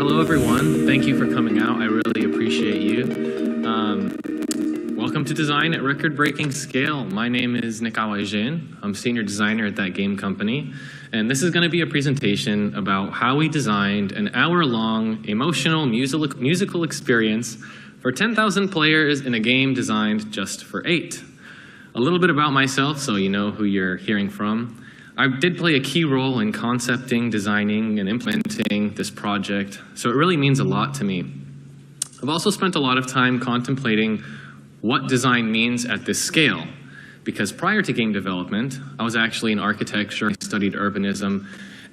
Hello, everyone. Thank you for coming out. I really appreciate you. Welcome to Design at Record-Breaking Scale. My name is Nick Awajin. I'm senior designer at that game company. And this is going to be a presentation about how we designed an hour-long emotional musical experience for 10,000 players in a game designed just for 8. A little bit about myself so you know who you're hearing from. I did play a key role in concepting, designing, and implementing this project, so it really means a lot to me. I've also spent a lot of time contemplating what design means at this scale, because prior to game development, I was actually in architecture, I studied urbanism,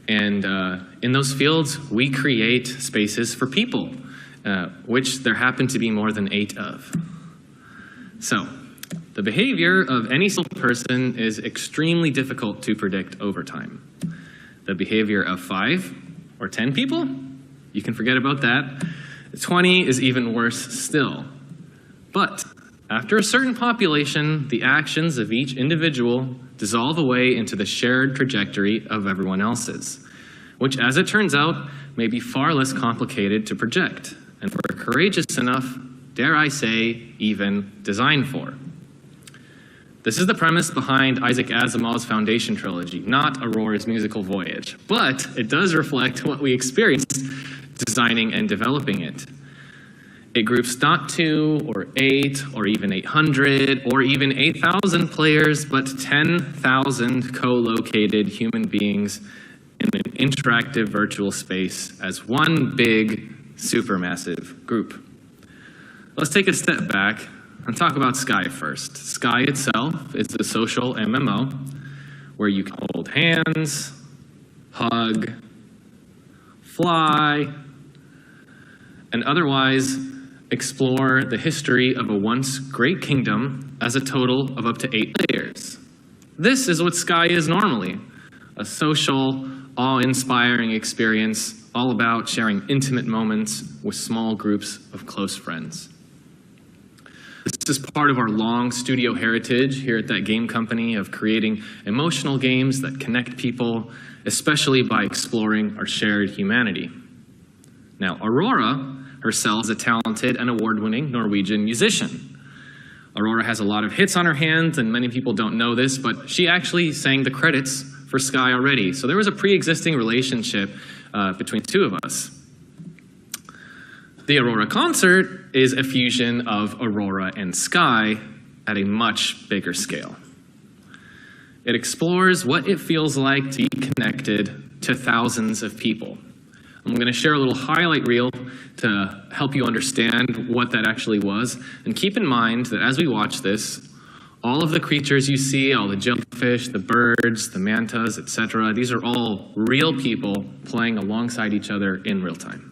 and in those fields, we create spaces for people, which there happen to be more than 8 of. So, the behavior of any single person is extremely difficult to predict over time. The behavior of 5 or 10 people, you can forget about that. 20 is even worse still. But after a certain population, the actions of each individual dissolve away into the shared trajectory of everyone else's, which, as it turns out, may be far less complicated to project, and we're courageous enough, dare I say, even design for. This is the premise behind Isaac Asimov's Foundation trilogy, not Aurora's musical voyage, but it does reflect what we experienced designing and developing it. It groups not 2 or 8 or even 800 or even 8,000 players, but 10,000 co-located human beings in an interactive virtual space as one big, supermassive group. Let's take a step back and talk about Sky first. Sky itself is a social MMO where you can hold hands, hug, fly, and otherwise explore the history of a once great kingdom as a total of up to 8 players. This is what Sky is normally, a social, awe-inspiring experience all about sharing intimate moments with small groups of close friends. This is part of our long studio heritage here at that game company of creating emotional games that connect people, especially by exploring our shared humanity. Now, Aurora herself is a talented and award-winning Norwegian musician. Aurora has a lot of hits on her hands, and many people don't know this, but she actually sang the credits for Sky already. So there was a pre-existing relationship between the two of us. The Aurora concert is a fusion of Aurora and Sky at a much bigger scale. It explores what it feels like to be connected to thousands of people. I'm going to share a little highlight reel to help you understand what that actually was. And keep in mind that as we watch this, all of the creatures you see, all the jellyfish, the birds, the mantas, etc., these are all real people playing alongside each other in real time.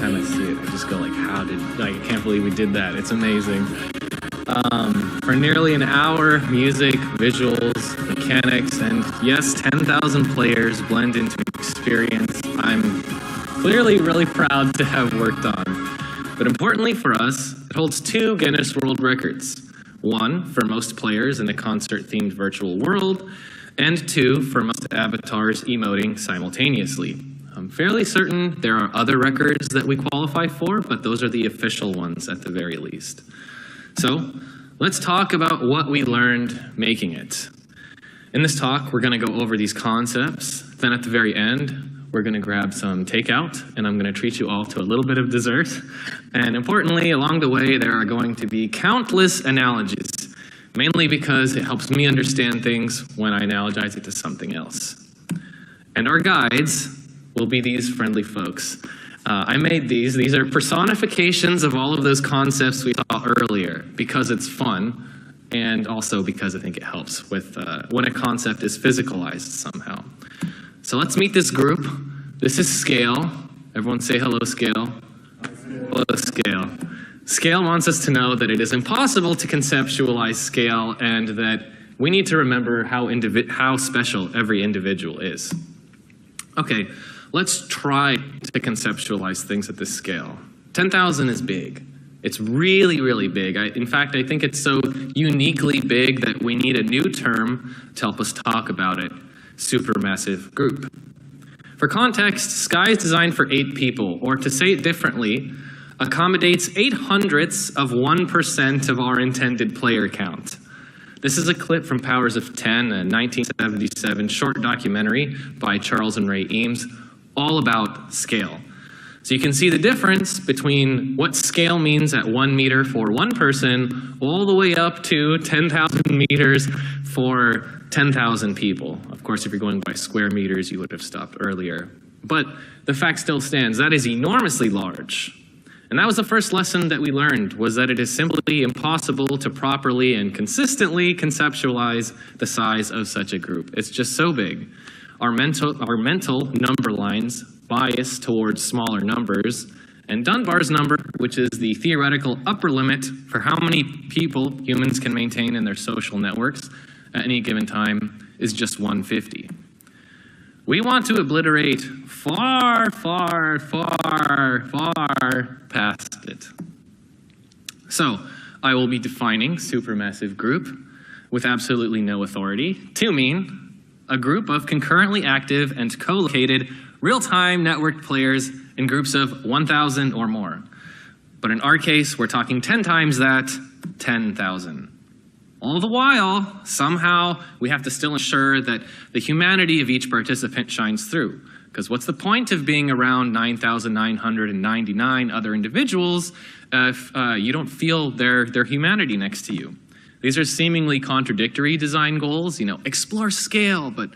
time I see it, I just go like, I can't believe we did that. It's amazing. For nearly an hour, music, visuals, mechanics, and yes, 10,000 players blend into experience I'm clearly really proud to have worked on. But importantly for us, it holds 2 Guinness World Records. 1 for most players in a concert-themed virtual world, and 2 for most avatars emoting simultaneously. I'm fairly certain there are other records that we qualify for, but those are the official ones at the very least. So, let's talk about what we learned making it. In this talk, we're going to go over these concepts. Then at the very end, we're going to grab some takeout, and I'm going to treat you all to a little bit of dessert. And importantly, along the way, there are going to be countless analogies, mainly because it helps me understand things when I analogize it to something else. And our guides will be these friendly folks. I made these. These are personifications of all of those concepts we saw earlier, because it's fun, and also because I think it helps with when a concept is physicalized somehow. So let's meet this group. This is Scale. Everyone say hello, Scale. Hello, Scale. Scale wants us to know that it is impossible to conceptualize scale and that we need to remember how special every individual is. Okay, let's try to conceptualize things at this scale. 10,000 is big. It's really, really big. In fact, I think it's so uniquely big that we need a new term to help us talk about it: supermassive group. For context, Sky is designed for 8 people, or to say it differently, accommodates 0.08% of our intended player count. This is a clip from Powers of 10, a 1977 short documentary by Charles and Ray Eames, all about scale. So you can see the difference between what scale means at 1 meter for 1 person, all the way up to 10,000 meters for 10,000 people. Of course, if you're going by square meters, you would have stopped earlier. But the fact still stands, that is enormously large. And that was the first lesson that we learned, was that it is simply impossible to properly and consistently conceptualize the size of such a group. It's just so big. Our mental number lines bias towards smaller numbers, and Dunbar's number, which is the theoretical upper limit for how many people humans can maintain in their social networks at any given time, is just 150. We want to obliterate far, far, far, far past it. So, I will be defining supermassive group with absolutely no authority to mean a group of concurrently active and co-located real-time networked players in groups of 1,000 or more. But in our case, we're talking 10 times that, 10,000. All the while, somehow, we have to still ensure that the humanity of each participant shines through. Because what's the point of being around 9,999 other individuals if you don't feel their humanity next to you? These are seemingly contradictory design goals. Explore scale, but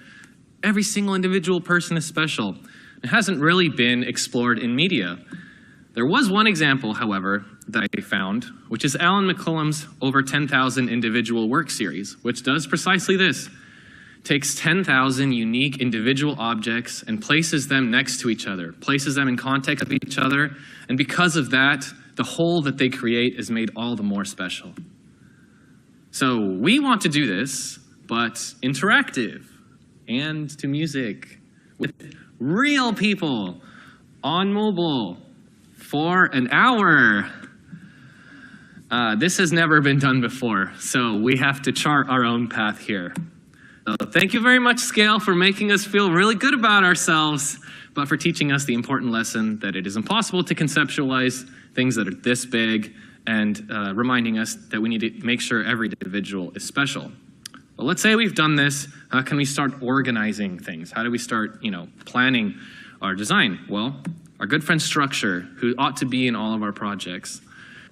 every single individual person is special. It hasn't really been explored in media. There was one example, however, that I found, which is Alan McCullum's Over 10,000 Individual Work series, which does precisely this. Takes 10,000 unique individual objects and places them next to each other, places them in context of each other, and because of that, the whole that they create is made all the more special. So we want to do this, but interactive and to music with real people on mobile for an hour. This has never been done before, so we have to chart our own path here. So thank you very much, Scale, for making us feel really good about ourselves, but for teaching us the important lesson that it is impossible to conceptualize things that are this big, and reminding us that we need to make sure every individual is special. Well, let's say we've done this. How can we start organizing things? How do we start, planning our design? Well, our good friend Structure, who ought to be in all of our projects.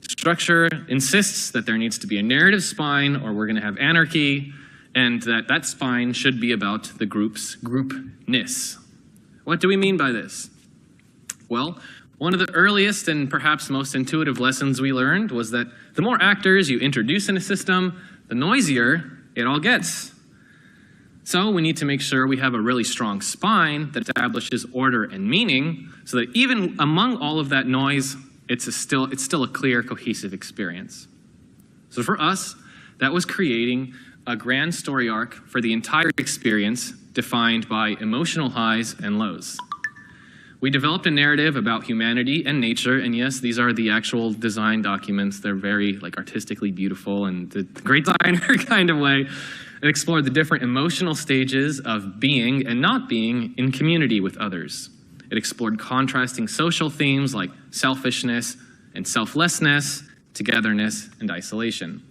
Structure insists that there needs to be a narrative spine, or we're going to have anarchy, and that spine should be about the group's groupness. What do we mean by this? Well, one of the earliest and perhaps most intuitive lessons we learned was that the more actors you introduce in a system, the noisier it all gets. So we need to make sure we have a really strong spine that establishes order and meaning so that even among all of that noise, it's still a clear, cohesive experience. So for us, that was creating a grand story arc for the entire experience defined by emotional highs and lows. We developed a narrative about humanity and nature, and yes, these are the actual design documents. They're very artistically beautiful and the great designer kind of way. It explored the different emotional stages of being and not being in community with others. It explored contrasting social themes like selfishness and selflessness, togetherness, and isolation.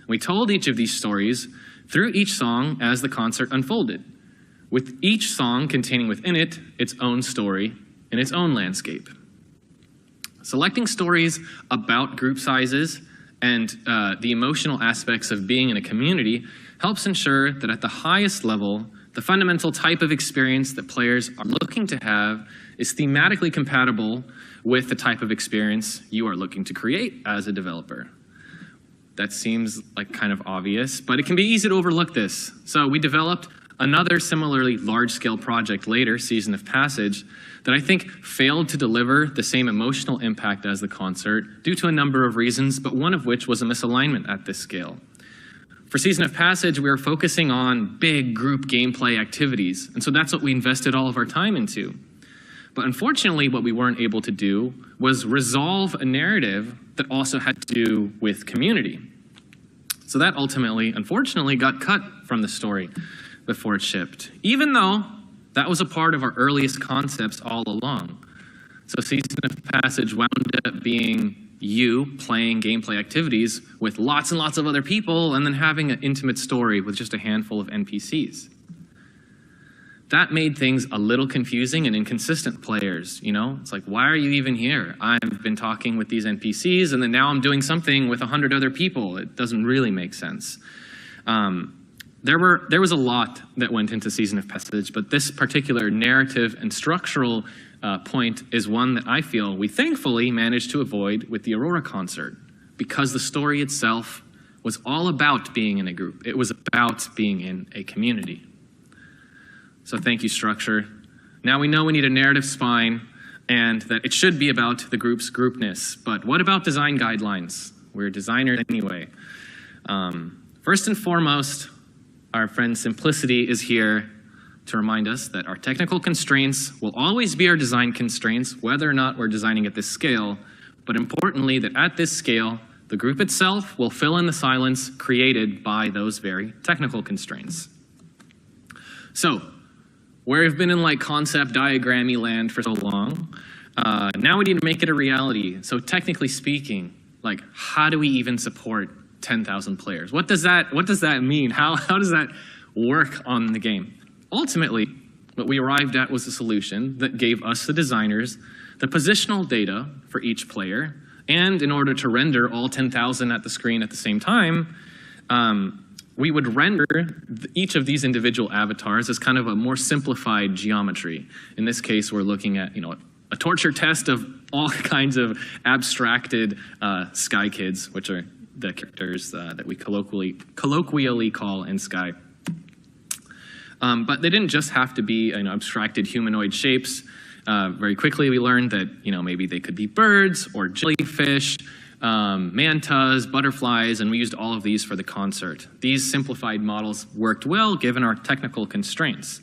We told each of these stories through each song as the concert unfolded, with each song containing within it its own story and its own landscape. Selecting stories about group sizes and the emotional aspects of being in a community helps ensure that at the highest level, the fundamental type of experience that players are looking to have is thematically compatible with the type of experience you are looking to create as a developer. That seems like kind of obvious, but it can be easy to overlook this. So we developed another similarly large-scale project later, Season of Passage, that I think failed to deliver the same emotional impact as the concert due to a number of reasons, but one of which was a misalignment at this scale. For Season of Passage, we were focusing on big group gameplay activities, and so that's what we invested all of our time into. But unfortunately, what we weren't able to do was resolve a narrative that also had to do with community. So that ultimately, unfortunately, got cut from the story before it shipped, even though that was a part of our earliest concepts all along. So Season of Passage wound up being you playing gameplay activities with lots and lots of other people and then having an intimate story with just a handful of NPCs. That made things a little confusing and inconsistent players, you know? It's like, why are you even here? I've been talking with these NPCs and then now I'm doing something with 100 other people. It doesn't really make sense. There was a lot that went into Season of Passage, but this particular narrative and structural point is one that I feel we thankfully managed to avoid with the Aurora concert, because the story itself was all about being in a group. It was about being in a community. So thank you, structure. Now we know we need a narrative spine and that it should be about the group's groupness. But what about design guidelines? We're designers anyway. First and foremost, our friend Simplicity is here to remind us that our technical constraints will always be our design constraints, whether or not we're designing at this scale, but importantly that at this scale, the group itself will fill in the silence created by those very technical constraints. So, where we've been in like concept diagrammy land for so long, now we need to make it a reality. So technically speaking, like how do we even support 10,000 players? What does that mean? How does that work on the game? Ultimately, what we arrived at was a solution that gave us, the designers, the positional data for each player, and in order to render all 10,000 at the screen at the same time, we would render each of these individual avatars as kind of a more simplified geometry. In this case, we're looking at a torture test of all kinds of abstracted Sky Kids, which are the characters that we colloquially call in Sky. But they didn't just have to be abstracted humanoid shapes. Very quickly we learned that maybe they could be birds or jellyfish, mantas, butterflies, and we used all of these for the concert. These simplified models worked well given our technical constraints.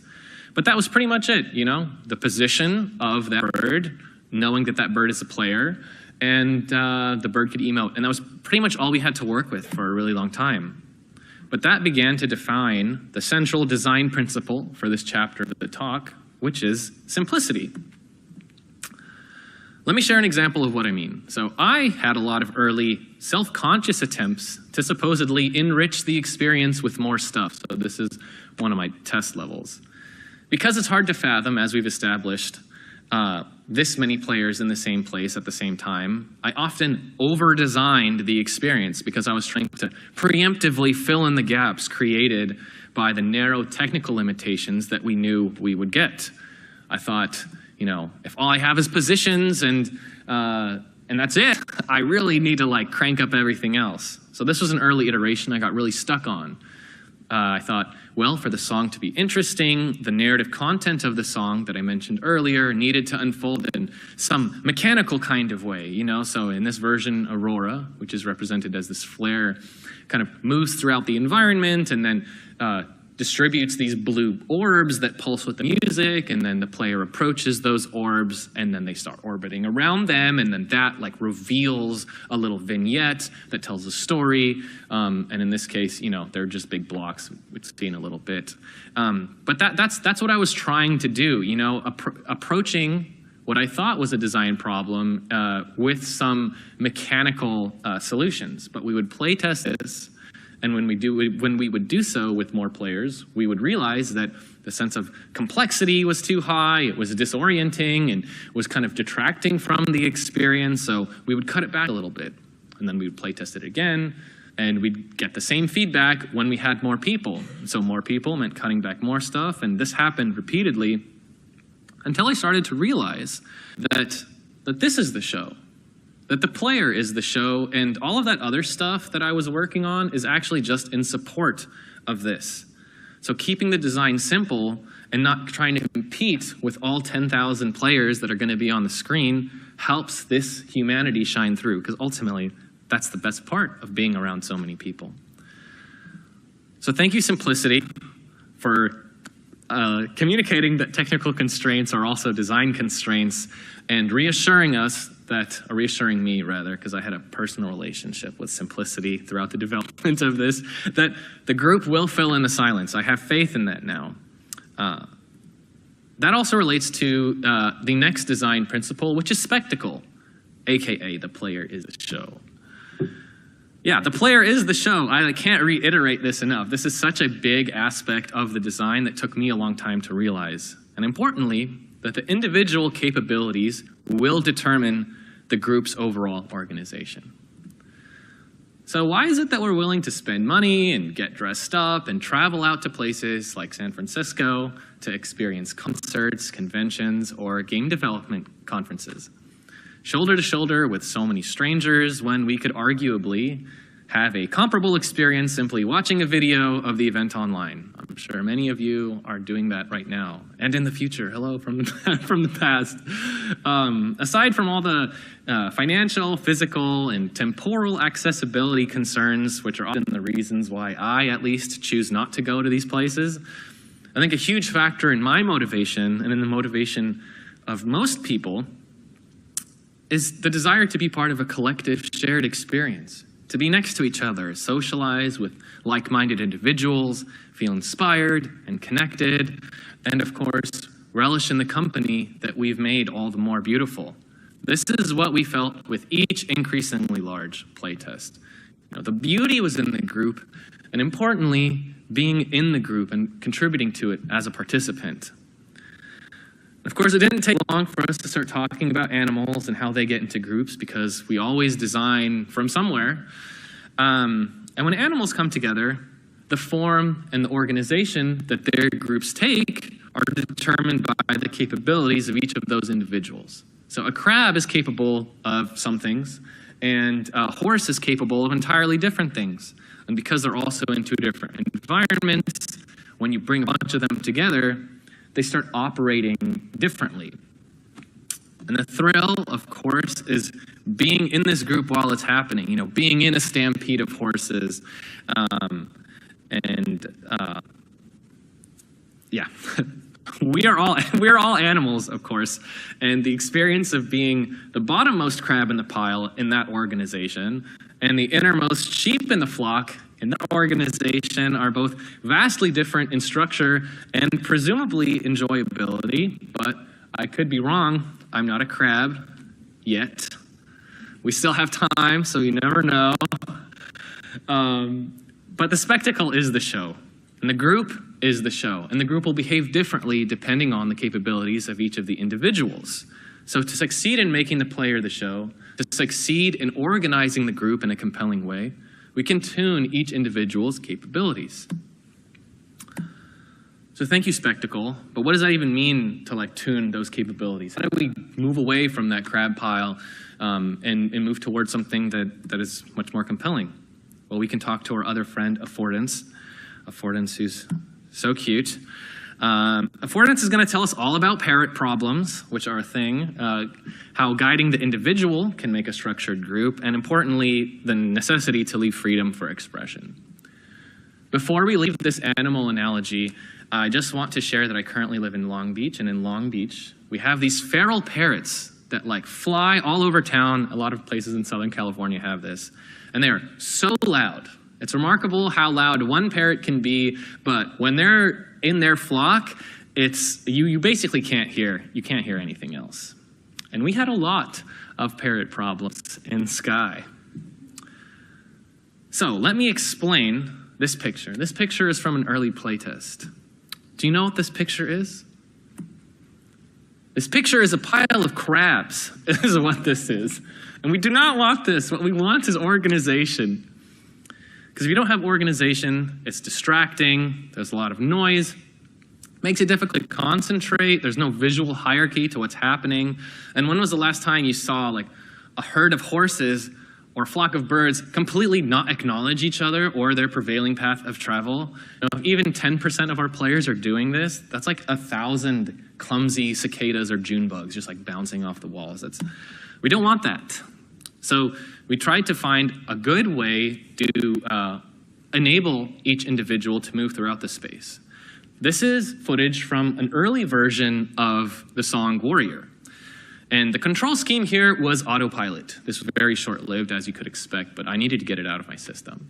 But that was pretty much it, the position of that bird, knowing that that bird is a player, and the bird could emote. And that was pretty much all we had to work with for a really long time. But that began to define the central design principle for this chapter of the talk, which is simplicity. Let me share an example of what I mean. So I had a lot of early self-conscious attempts to supposedly enrich the experience with more stuff. So this is one of my test levels. Because it's hard to fathom, as we've established, this many players in the same place at the same time, I often over-designed the experience because I was trying to preemptively fill in the gaps created by the narrow technical limitations that we knew we would get. I thought, if all I have is positions and that's it, I really need to crank up everything else. So this was an early iteration I got really stuck on. I thought, well, for the song to be interesting, the narrative content of the song that I mentioned earlier needed to unfold in some mechanical kind of way, you know? So in this version, Aurora, which is represented as this flare, kind of moves throughout the environment and then distributes these blue orbs that pulse with the music, and then the player approaches those orbs, and then they start orbiting around them, and then that like reveals a little vignette that tells a story. And in this case, you know, they're just big blocks, we've seen a little bit. But that's what I was trying to do, you know, approaching what I thought was a design problem with some mechanical solutions. But we would play test this. And when we would do so with more players, we would realize that the sense of complexity was too high, it was disorienting, and was kind of detracting from the experience. So we would cut it back a little bit. And then we would play test it again, and we'd get the same feedback when we had more people. So more people meant cutting back more stuff, and this happened repeatedly until I started to realize that this is the show. That the player is the show, and all of that other stuff that I was working on is actually just in support of this. So keeping the design simple and not trying to compete with all 10,000 players that are going to be on the screen helps this humanity shine through, because ultimately, that's the best part of being around so many people. So thank you, Simplicity, for communicating that technical constraints are also design constraints, and reassuring me rather, because I had a personal relationship with Simplicity throughout the development of this, that the group will fill in the silence. I have faith in that now. That also relates to the next design principle, which is spectacle, aka the player is the show. Yeah, the player is the show. I can't reiterate this enough. This is such a big aspect of the design that took me a long time to realize. And importantly, that the individual capabilities will determine the group's overall organization. So why is it that we're willing to spend money and get dressed up and travel out to places like San Francisco to experience concerts, conventions, or game development conferences? Shoulder to shoulder with so many strangers when we could arguably have a comparable experience simply watching a video of the event online. I'm sure many of you are doing that right now, and in the future. Hello from the past. Aside from all the financial, physical, and temporal accessibility concerns, which are often the reasons why I, at least, choose not to go to these places, I think a huge factor in my motivation, and in the motivation of most people, is the desire to be part of a collective shared experience, to be next to each other, socialize with like-minded individuals, feel inspired and connected, and of course, relish in the company that we've made all the more beautiful. This is what we felt with each increasingly large playtest. You know, the beauty was in the group, and importantly, being in the group and contributing to it as a participant. Of course, it didn't take long for us to start talking about animals and how they get into groups, because we always design from somewhere. And when animals come together, the form and the organization that their groups take are determined by the capabilities of each of those individuals. So a crab is capable of some things, and a horse is capable of entirely different things. And because they're also in two different environments, when you bring a bunch of them together, they start operating differently. And the thrill, of course, is being in this group while it's happening, you know, being in a stampede of horses. Yeah, we are all animals, of course, and the experience of being the bottommost crab in the pile in that organization and the innermost sheep in the flock in that organization are both vastly different in structure and presumably enjoyability, but I could be wrong. I'm not a crab yet. We still have time, so you never know. But the spectacle is the show, and the group is the show, and the group will behave differently depending on the capabilities of each of the individuals. So to succeed in making the player the show, to succeed in organizing the group in a compelling way, we can tune each individual's capabilities. So thank you, Spectacle, but what does that even mean to tune those capabilities? How do we move away from that crab pile and move towards something that is much more compelling? Well, we can talk to our other friend, Affordance. Affordance, who's so cute. Affordance is going to tell us all about parrot problems, which are a thing, how guiding the individual can make a structured group, and importantly, the necessity to leave freedom for expression. Before we leave this animal analogy, I just want to share that I currently live in Long Beach, and in Long Beach, we have these feral parrots that like fly all over town. A lot of places in Southern California have this, and they are so loud. It's remarkable how loud one parrot can be, but when they're in their flock, you basically can't hear anything else. And we had a lot of parrot problems in Sky. So let me explain this picture. This picture is from an early playtest. Do you know what this picture is? This picture is a pile of crabs, is what this is. And we do not want this. What we want is organization. Because if you don't have organization, it's distracting, there's a lot of noise, makes it difficult to concentrate, there's no visual hierarchy to what's happening. And when was the last time you saw like a herd of horses or a flock of birds completely not acknowledge each other or their prevailing path of travel? You know, if even 10% of our players are doing this, that's like 1,000 clumsy cicadas or June bugs just like bouncing off the walls. We don't want that. So we tried to find a good way to enable each individual to move throughout the space. This is footage from an early version of the song Warrior. And the control scheme here was autopilot. This was very short-lived, as you could expect, but I needed to get it out of my system.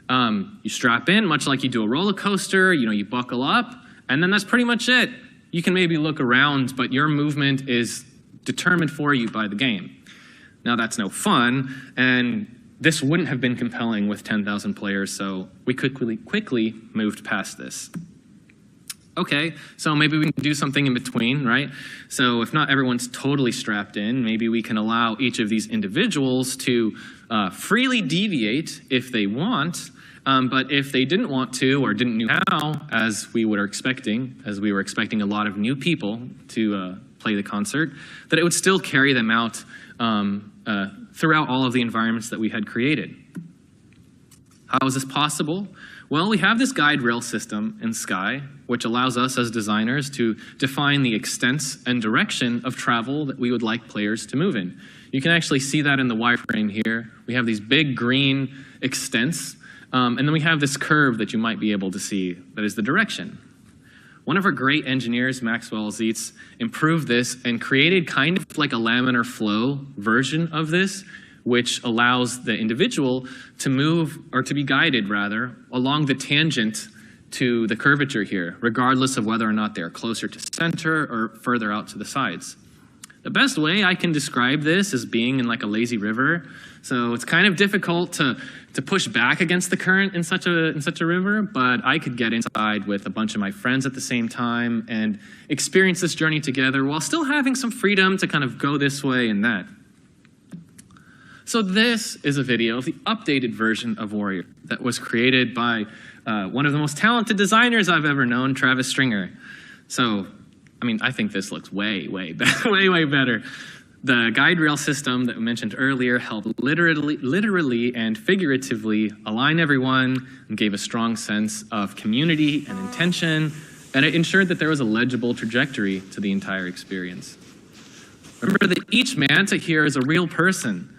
You strap in, much like you do a roller coaster, you buckle up, and then that's pretty much it. You can maybe look around, but your movement is determined for you by the game. Now that's no fun, and this wouldn't have been compelling with 10,000 players, so we quickly moved past this. Okay, so maybe we can do something in between, right? So if not everyone's totally strapped in, maybe we can allow each of these individuals to freely deviate if they want, but if they didn't want to or didn't know how, as we were expecting a lot of new people to play the concert, that it would still carry them out throughout all of the environments that we had created. How is this possible? Well, we have this guide rail system in Sky, which allows us as designers to define the extents and direction of travel that we would like players to move in. You can actually see that in the wireframe here. We have these big green extents, and then we have this curve that you might be able to see that is the direction. One of our great engineers, Maxwell Zietz, improved this and created kind of like a laminar flow version of this, which allows the individual to move, or to be guided rather, along the tangent to the curvature here, regardless of whether or not they're closer to center or further out to the sides. The best way I can describe this is being in like a lazy river. So it's kind of difficult to push back against the current in such a river, but I could get inside with a bunch of my friends at the same time and experience this journey together while still having some freedom to kind of go this way and that. So this is a video of the updated version of Warrior that was created by one of the most talented designers I've ever known, Travis Stringer. So, I mean, I think this looks way better, way better. The guide rail system that we mentioned earlier helped literally and figuratively align everyone and gave a strong sense of community and intention, and it ensured that there was a legible trajectory to the entire experience. Remember that each manta here is a real person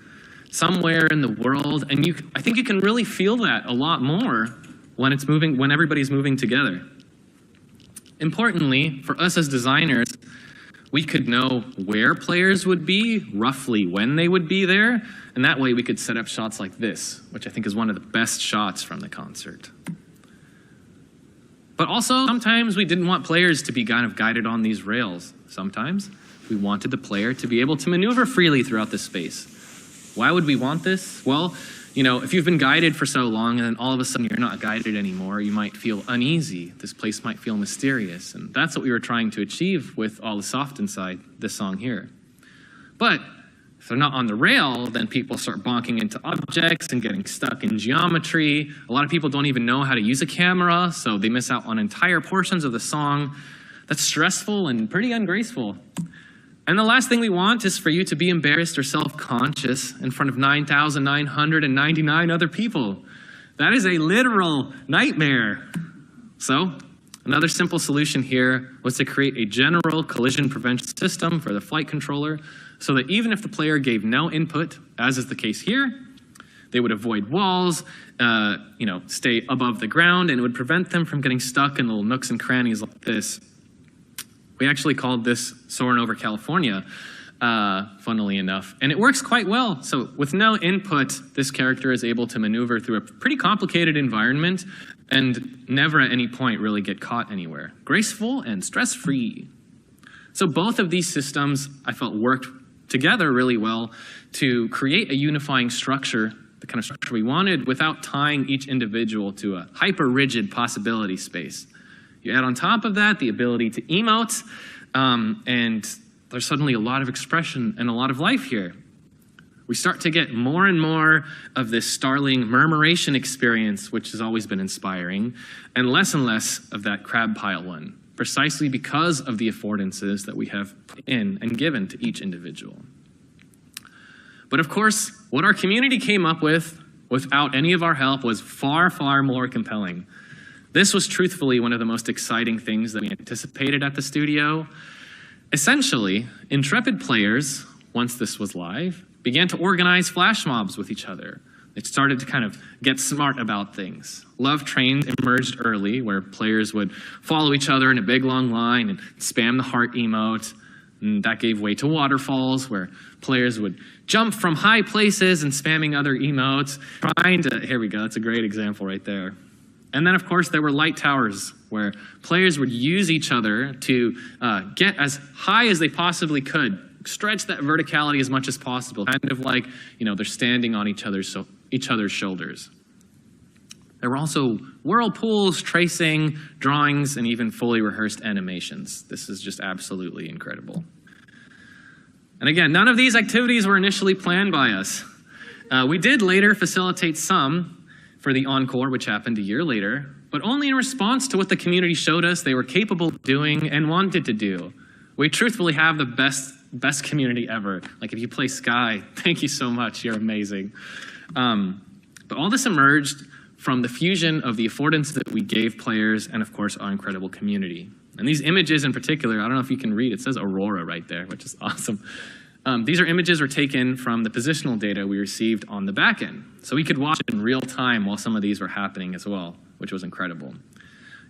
somewhere in the world, and I think you can really feel that a lot more when everybody's moving together. Importantly, for us as designers, we could know where players would be, roughly when they would be there, and that way we could set up shots like this, which I think is one of the best shots from the concert. But also, sometimes we didn't want players to be kind of guided on these rails. Sometimes we wanted the player to be able to maneuver freely throughout the space. Why would we want this? Well, if you've been guided for so long and then all of a sudden you're not guided anymore, you might feel uneasy. This place might feel mysterious. And that's what we were trying to achieve with All Is Soft Inside, this song here. But if they're not on the rail, then people start bonking into objects and getting stuck in geometry. A lot of people don't even know how to use a camera, so they miss out on entire portions of the song. That's stressful and pretty ungraceful. And the last thing we want is for you to be embarrassed or self-conscious in front of 9,999 other people. That is a literal nightmare. So another simple solution here was to create a general collision prevention system for the flight controller so that even if the player gave no input, as is the case here, they would avoid walls, stay above the ground, and it would prevent them from getting stuck in little nooks and crannies like this. We actually called this Soarin' Over California, funnily enough, and it works quite well. So with no input, this character is able to maneuver through a pretty complicated environment and never at any point really get caught anywhere. Graceful and stress-free. So both of these systems, I felt, worked together really well to create a unifying structure, the kind of structure we wanted, without tying each individual to a hyper-rigid possibility space. You add on top of that the ability to emote, and there's suddenly a lot of expression and a lot of life here. We start to get more and more of this starling murmuration experience, which has always been inspiring, and less of that crab pile one, precisely because of the affordances that we have put in and given to each individual. But of course, what our community came up with without any of our help was far, far more compelling. This was truthfully one of the most exciting things that we anticipated at the studio. Essentially, intrepid players, once this was live, began to organize flash mobs with each other. They started to kind of get smart about things. Love trains emerged early, where players would follow each other in a big long line and spam the heart emote. And that gave way to waterfalls, where players would jump from high places and spamming other emotes, here we go, that's a great example right there. And then, of course, there were light towers, where players would use each other to get as high as they possibly could, stretch that verticality as much as possible, kind of like, they're standing on each other's shoulders. There were also whirlpools, tracing, drawings, and even fully rehearsed animations. This is just absolutely incredible. And again, none of these activities were initially planned by us. We did later facilitate some for the encore, which happened a year later, but only in response to what the community showed us they were capable of doing and wanted to do. We truthfully have the best community ever. Like, if you play Sky, thank you so much, you're amazing. But all this emerged from the fusion of the affordance that we gave players and, of course, our incredible community. And these images in particular, I don't know if you can read, it says Aurora right there, which is awesome. These images were taken from the positional data we received on the back end. So we could watch it in real time while some of these were happening as well, which was incredible.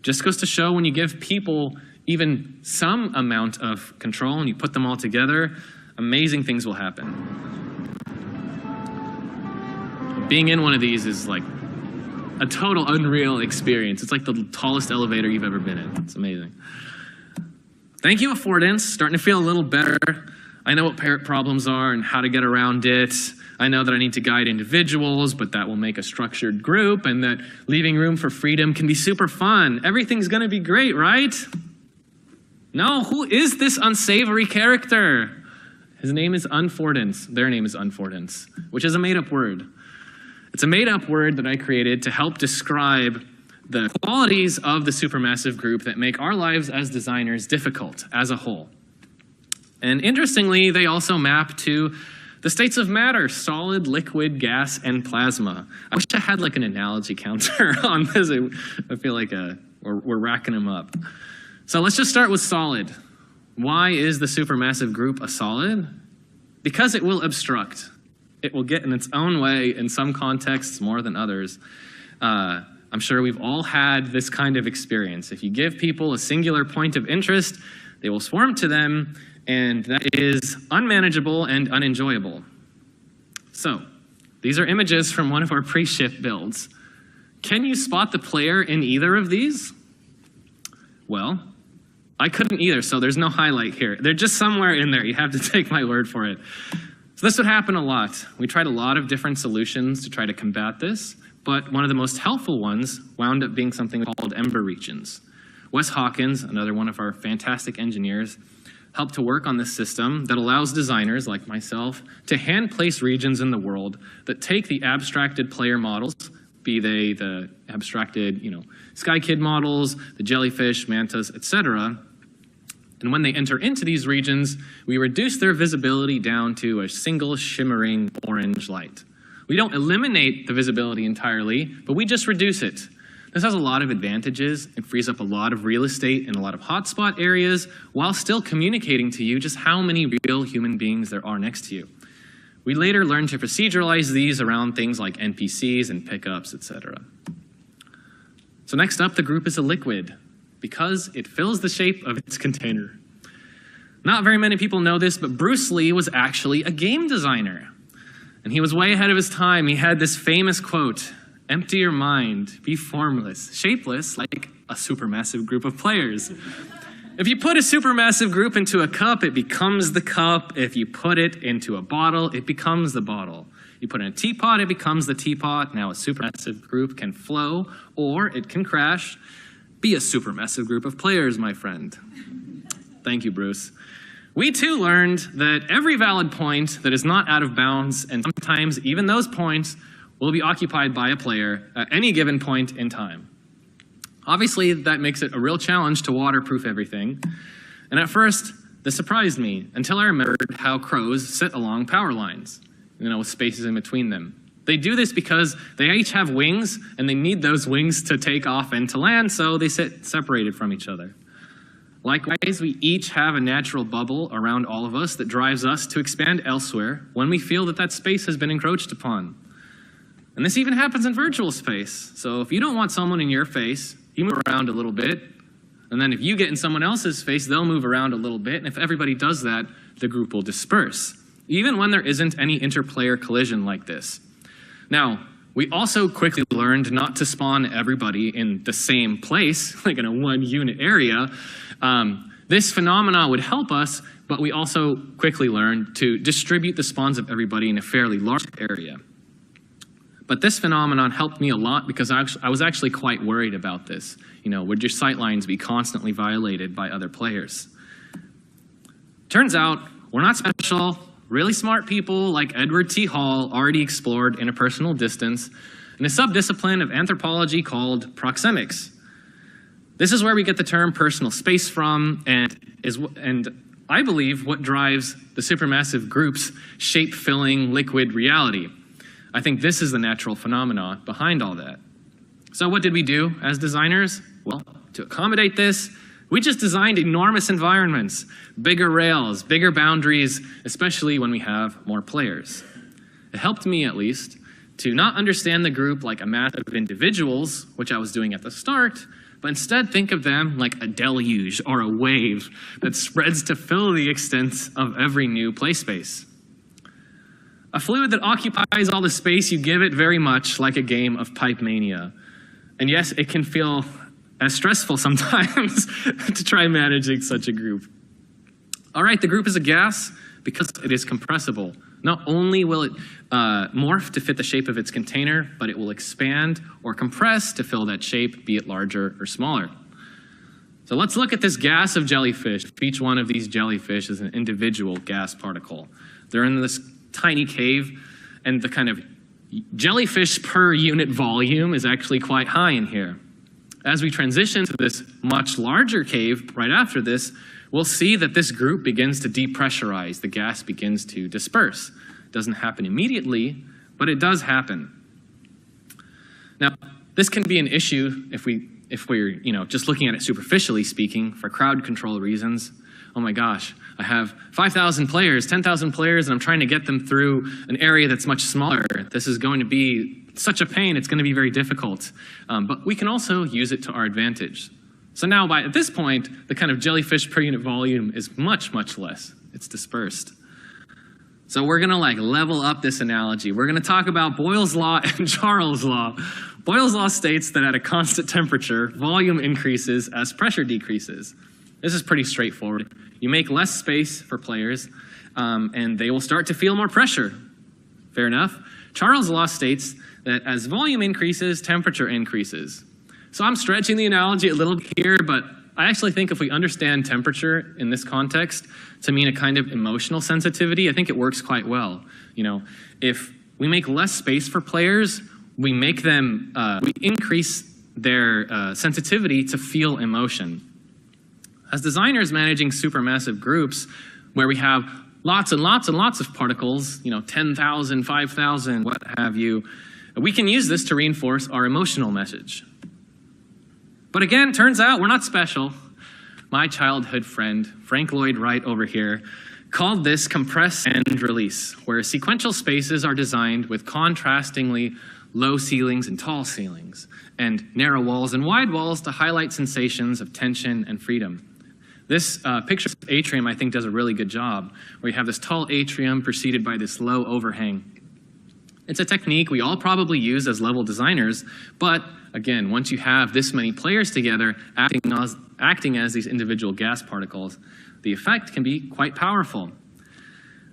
Just goes to show when you give people even some amount of control and you put them all together, amazing things will happen. Being in one of these is like a total unreal experience. It's like the tallest elevator you've ever been in. It's amazing. Thank you, affordance. Starting to feel a little better. I know what parent problems are and how to get around it. I know that I need to guide individuals, but that will make a structured group, and that leaving room for freedom can be super fun. Everything's gonna be great, right? No, who is this unsavory character? His name is Unfordance. Their name is Unfordance, which is a made-up word. It's a made-up word that I created to help describe the qualities of the supermassive group that make our lives as designers difficult as a whole. And interestingly, they also map to the states of matter: solid, liquid, gas, and plasma. I wish I had like an analogy counter on this. I feel like we're racking them up. So let's just start with solid. Why is the supermassive group a solid? Because it will obstruct. It will get in its own way in some contexts more than others. I'm sure we've all had this kind of experience. If you give people a singular point of interest, they will swarm to them, and that is unmanageable and unenjoyable. So, these are images from one of our pre-ship builds. Can you spot the player in either of these? Well, I couldn't either, so there's no highlight here. They're just somewhere in there. You have to take my word for it. So this would happen a lot. We tried a lot of different solutions to try to combat this, but one of the most helpful ones wound up being something called Ember regions. Wes Hawkins, another one of our fantastic engineers, helped to work on this system that allows designers like myself to hand place regions in the world that take the abstracted player models, be they the abstracted, Sky Kid models, the jellyfish, mantas, etc. And when they enter into these regions, we reduce their visibility down to a single shimmering orange light. We don't eliminate the visibility entirely, but we just reduce it. This has a lot of advantages. It frees up a lot of real estate in a lot of hotspot areas while still communicating to you just how many real human beings there are next to you. We later learned to proceduralize these around things like NPCs and pickups, etc. So next up, the group is a liquid because it fills the shape of its container. Not very many people know this, but Bruce Lee was actually a game designer. And he was way ahead of his time. He had this famous quote, "Empty your mind, be formless, shapeless like a supermassive group of players." If you put a supermassive group into a cup, it becomes the cup. If you put it into a bottle, it becomes the bottle. You put it in a teapot, it becomes the teapot. Now a supermassive group can flow or it can crash. Be a supermassive group of players, my friend. Thank you, Bruce. We too learned that every valid point that is not out of bounds, and sometimes even those points, will be occupied by a player at any given point in time. Obviously, that makes it a real challenge to waterproof everything. And at first, this surprised me until I remembered how crows sit along power lines, with spaces in between them. They do this because they each have wings, and they need those wings to take off and to land, so they sit separated from each other. Likewise, we each have a natural bubble around all of us that drives us to expand elsewhere when we feel that that space has been encroached upon. And this even happens in virtual space. So if you don't want someone in your face, you move around a little bit. And then if you get in someone else's face, they'll move around a little bit. And if everybody does that, the group will disperse, even when there isn't any interplayer collision like this. Now, we also quickly learned not to spawn everybody in the same place, like in a one-unit area. This phenomena would help us, but we also quickly learned to distribute the spawns of everybody in a fairly large area. But this phenomenon helped me a lot because I was actually quite worried about this. Would your sightlines be constantly violated by other players? Turns out, we're not special. Really smart people like Edward T. Hall already explored interpersonal distance in a subdiscipline of anthropology called proxemics. This is where we get the term personal space from, and I believe what drives the supermassive group's shape-filling liquid reality. I think this is the natural phenomenon behind all that. So what did we do as designers? Well, to accommodate this, we just designed enormous environments, bigger rails, bigger boundaries, especially when we have more players. It helped me, at least, to not understand the group like a mass of individuals, which I was doing at the start, but instead think of them like a deluge or a wave that spreads to fill the extent of every new play space. A fluid that occupies all the space you give it, very much like a game of pipe mania. And yes, it can feel as stressful sometimes to try managing such a group. All right, the group is a gas because it is compressible. Not only will it morph to fit the shape of its container, but it will expand or compress to fill that shape, be it larger or smaller. So let's look at this gas of jellyfish. Each one of these jellyfish is an individual gas particle. They're in this tiny cave, and the kind of jellyfish per unit volume is actually quite high in here. As we transition to this much larger cave right after this, we'll see that this group begins to depressurize. The gas begins to disperse. It doesn't happen immediately, but it does happen. Now, this can be an issue if we're just looking at it superficially speaking for crowd control reasons. Oh my gosh, I have 5,000 players, 10,000 players, and I'm trying to get them through an area that's much smaller. This is going to be such a pain, it's going to be very difficult. But we can also use it to our advantage. So now, at this point, the kind of jellyfish per unit volume is much, much less. It's dispersed. So we're going to level up this analogy. We're going to talk about Boyle's law and Charles' law. Boyle's law states that at a constant temperature, volume increases as pressure decreases. This is pretty straightforward. You make less space for players, and they will start to feel more pressure. Fair enough. Charles' law states that as volume increases, temperature increases. So I'm stretching the analogy a little bit here, but I actually think if we understand temperature in this context to mean a kind of emotional sensitivity, I think it works quite well. If we make less space for players, we make them, we increase their sensitivity to feel emotion. As designers managing supermassive groups where we have lots and lots and lots of particles, 10,000, 5,000, what have you, we can use this to reinforce our emotional message. But again, turns out we're not special. My childhood friend, Frank Lloyd Wright over here, called this compress and release, where sequential spaces are designed with contrastingly low ceilings and tall ceilings, and narrow walls and wide walls to highlight sensations of tension and freedom. This picture of atrium, I think, does a really good job, where you have this tall atrium preceded by this low overhang. It's a technique we all probably use as level designers, but again, once you have this many players together acting as these individual gas particles, the effect can be quite powerful.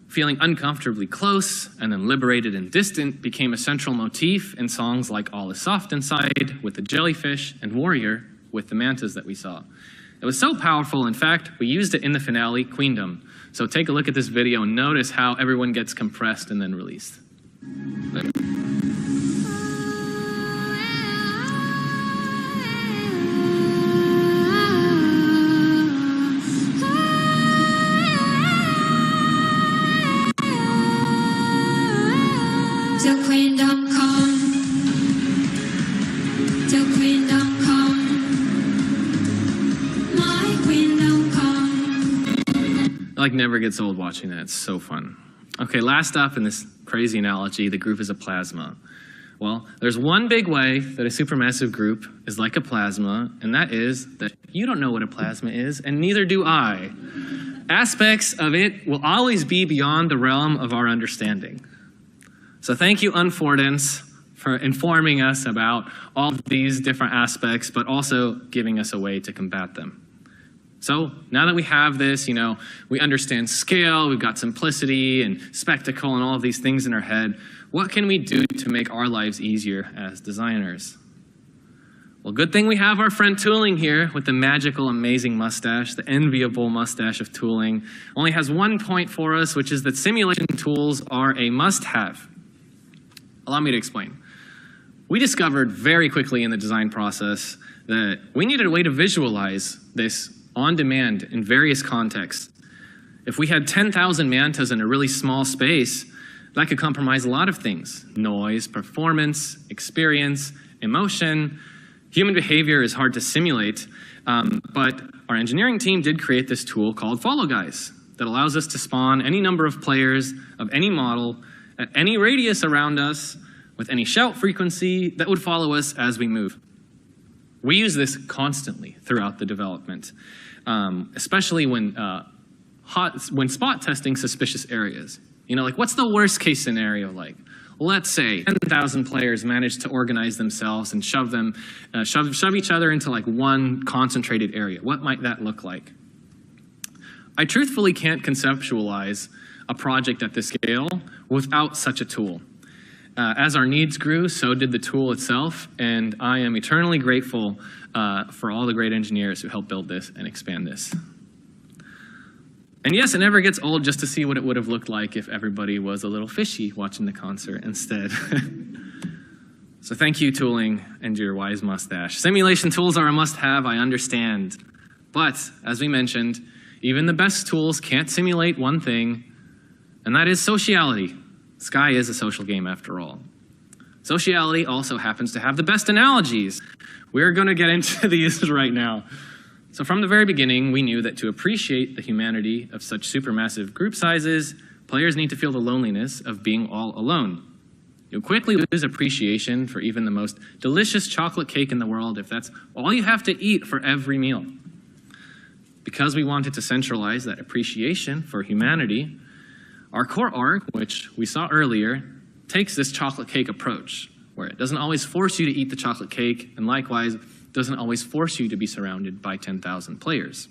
Feeling uncomfortably close and then liberated and distant became a central motif in songs like All Is Soft Inside with the jellyfish and Warrior with the mantas that we saw. It was so powerful, in fact, we used it in the finale, Queendom. So take a look at this video and notice how everyone gets compressed and then released. Till Queendom come, till Queendom come, my Queendom come. Like never gets old watching that, it's so fun. Okay, last up in this crazy analogy, the group is a plasma. Well, there's one big way that a supermassive group is like a plasma, and that is that you don't know what a plasma is, and neither do I. Aspects of it will always be beyond the realm of our understanding. So thank you, Unfordance, for informing us about all of these different aspects, but also giving us a way to combat them. So now that we have this, we understand scale, we've got simplicity and spectacle and all of these things in our head, what can we do to make our lives easier as designers? Well, good thing we have our friend Tooling here with the magical, amazing mustache, the enviable mustache of Tooling. Only has one point for us, which is that simulation tools are a must-have. Allow me to explain. We discovered very quickly in the design process that we needed a way to visualize this on demand in various contexts. If we had 10,000 mantas in a really small space, that could compromise a lot of things: noise, performance, experience, emotion. Human behavior is hard to simulate, but our engineering team did create this tool called Follow Guys that allows us to spawn any number of players of any model at any radius around us with any shout frequency that would follow us as we move. We use this constantly throughout the development, especially when spot testing suspicious areas. Like what's the worst case scenario like? Let's say 10,000 players manage to organize themselves and shove each other into like one concentrated area. What might that look like? I truthfully can't conceptualize a project at this scale without such a tool. As our needs grew, so did the tool itself, and I am eternally grateful for all the great engineers who helped build this and expand this. And yes, it never gets old just to see what it would have looked like if everybody was a little fishy watching the concert instead. So thank you, Tooling, and your wise mustache. Simulation tools are a must-have, I understand. But, as we mentioned, even the best tools can't simulate one thing, and that is sociality. Sky is a social game after all. Sociality also happens to have the best analogies. We're going to get into these right now. So from the very beginning, we knew that to appreciate the humanity of such supermassive group sizes, players need to feel the loneliness of being all alone. You'll quickly lose appreciation for even the most delicious chocolate cake in the world if that's all you have to eat for every meal. Because we wanted to centralize that appreciation for humanity, our core arc, which we saw earlier, takes this chocolate cake approach, where it doesn't always force you to eat the chocolate cake, and likewise, doesn't always force you to be surrounded by 10,000 players.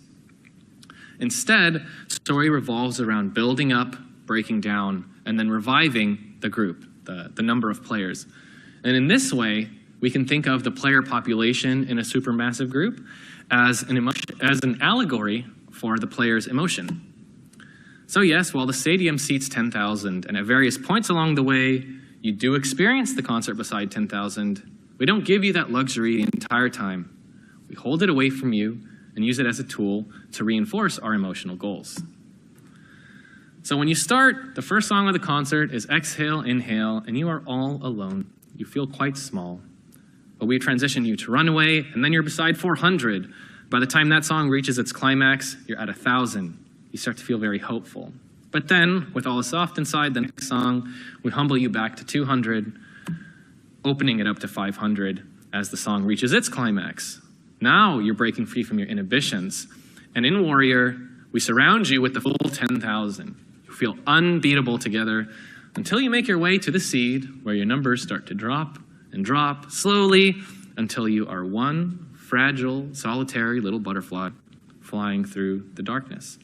Instead, the story revolves around building up, breaking down, and then reviving the group, the number of players. And in this way, we can think of the player population in a supermassive group as an allegory for the player's emotion. So yes, while the stadium seats 10,000, and at various points along the way, you do experience the concert beside 10,000, we don't give you that luxury the entire time. We hold it away from you and use it as a tool to reinforce our emotional goals. So when you start, the first song of the concert is Exhale, Inhale, and you are all alone. You feel quite small. But we transition you to Runaway, and then you're beside 400. By the time that song reaches its climax, you're at 1,000. You start to feel very hopeful. But then, with All Is Soft inside, the next song, we humble you back to 200, opening it up to 500 as the song reaches its climax. Now you're breaking free from your inhibitions. And in Warrior, we surround you with the full 10,000. You feel unbeatable together until you make your way to the seed, where your numbers start to drop and drop slowly until you are one fragile, solitary little butterfly flying through the darkness.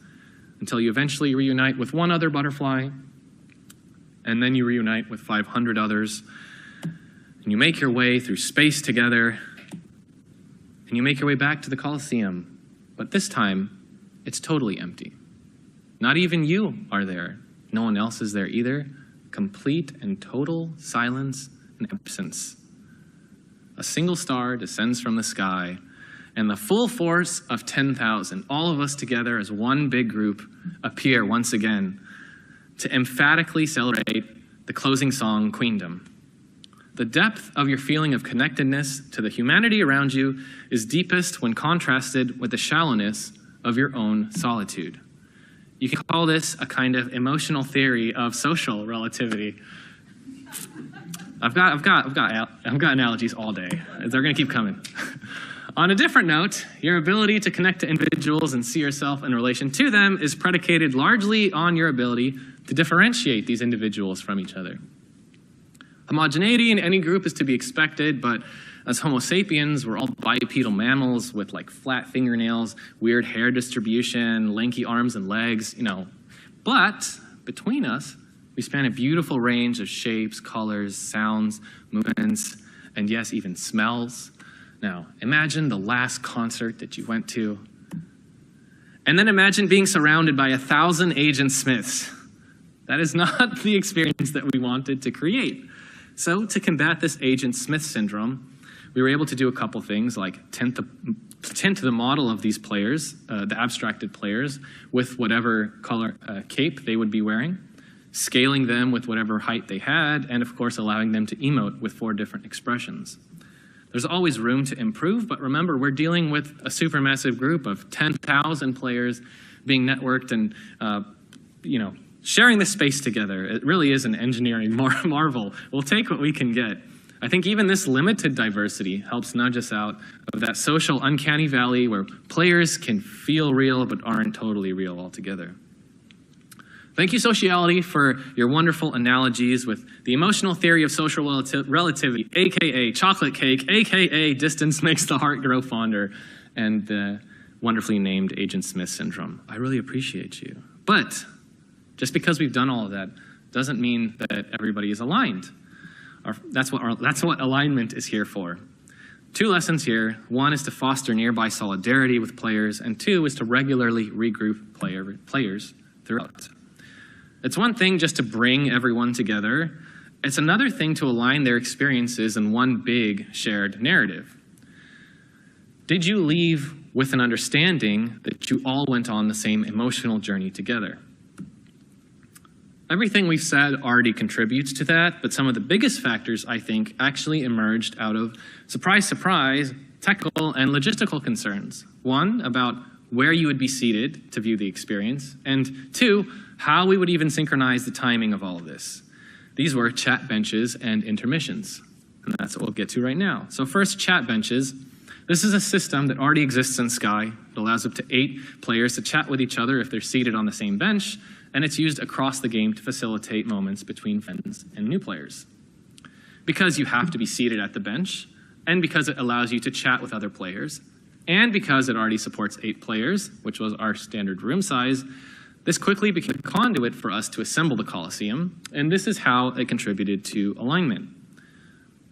Until you eventually reunite with one other butterfly, and then you reunite with 500 others, and you make your way through space together, and you make your way back to the Colosseum. But this time, it's totally empty. Not even you are there. No one else is there either. Complete and total silence and absence. A single star descends from the sky, and the full force of 10,000, all of us together as one big group, appear once again to emphatically celebrate the closing song, Queendom. The depth of your feeling of connectedness to the humanity around you is deepest when contrasted with the shallowness of your own solitude. You can call this a kind of emotional theory of social relativity. I've got analogies all day. They're going to keep coming. On a different note, your ability to connect to individuals and see yourself in relation to them is predicated largely on your ability to differentiate these individuals from each other. Homogeneity in any group is to be expected, but as Homo sapiens, we're all bipedal mammals with like flat fingernails, weird hair distribution, lanky arms and legs, But between us, we span a beautiful range of shapes, colors, sounds, movements, and yes, even smells. Now, imagine the last concert that you went to, and then imagine being surrounded by 1,000 Agent Smiths. That is not the experience that we wanted to create. So to combat this Agent Smith syndrome, we were able to do a couple things, like tint the model of these players, the abstracted players, with whatever color cape they would be wearing, scaling them with whatever height they had, and of course allowing them to emote with 4 different expressions. There's always room to improve, but remember, we're dealing with a supermassive group of 10,000 players being networked and, sharing this space together. It really is an engineering marvel. We'll take what we can get. I think even this limited diversity helps nudge us out of that social uncanny valley where players can feel real but aren't totally real altogether. Thank you, Sociality, for your wonderful analogies with the emotional theory of social relativity, aka chocolate cake, aka distance makes the heart grow fonder, and the wonderfully named Agent Smith syndrome. I really appreciate you. But just because we've done all of that doesn't mean that everybody is aligned. That's what alignment is here for. 2 lessons here. 1 is to foster nearby solidarity with players, and 2 is to regularly regroup players throughout. It's one thing just to bring everyone together. It's another thing to align their experiences in one big shared narrative. Did you leave with an understanding that you all went on the same emotional journey together? Everything we've said already contributes to that, but some of the biggest factors, I think, actually emerged out of, surprise, surprise, technical and logistical concerns. 1, about where you would be seated to view the experience, and 2, how we would even synchronize the timing of all of this. These were chat benches and intermissions, and that's what we'll get to right now. So first, chat benches. This is a system that already exists in Sky. It allows up to 8 players to chat with each other if they're seated on the same bench, and it's used across the game to facilitate moments between friends and new players. Because you have to be seated at the bench, and because it allows you to chat with other players, and because it already supports 8 players, which was our standard room size, this quickly became a conduit for us to assemble the Colosseum, and this is how it contributed to alignment.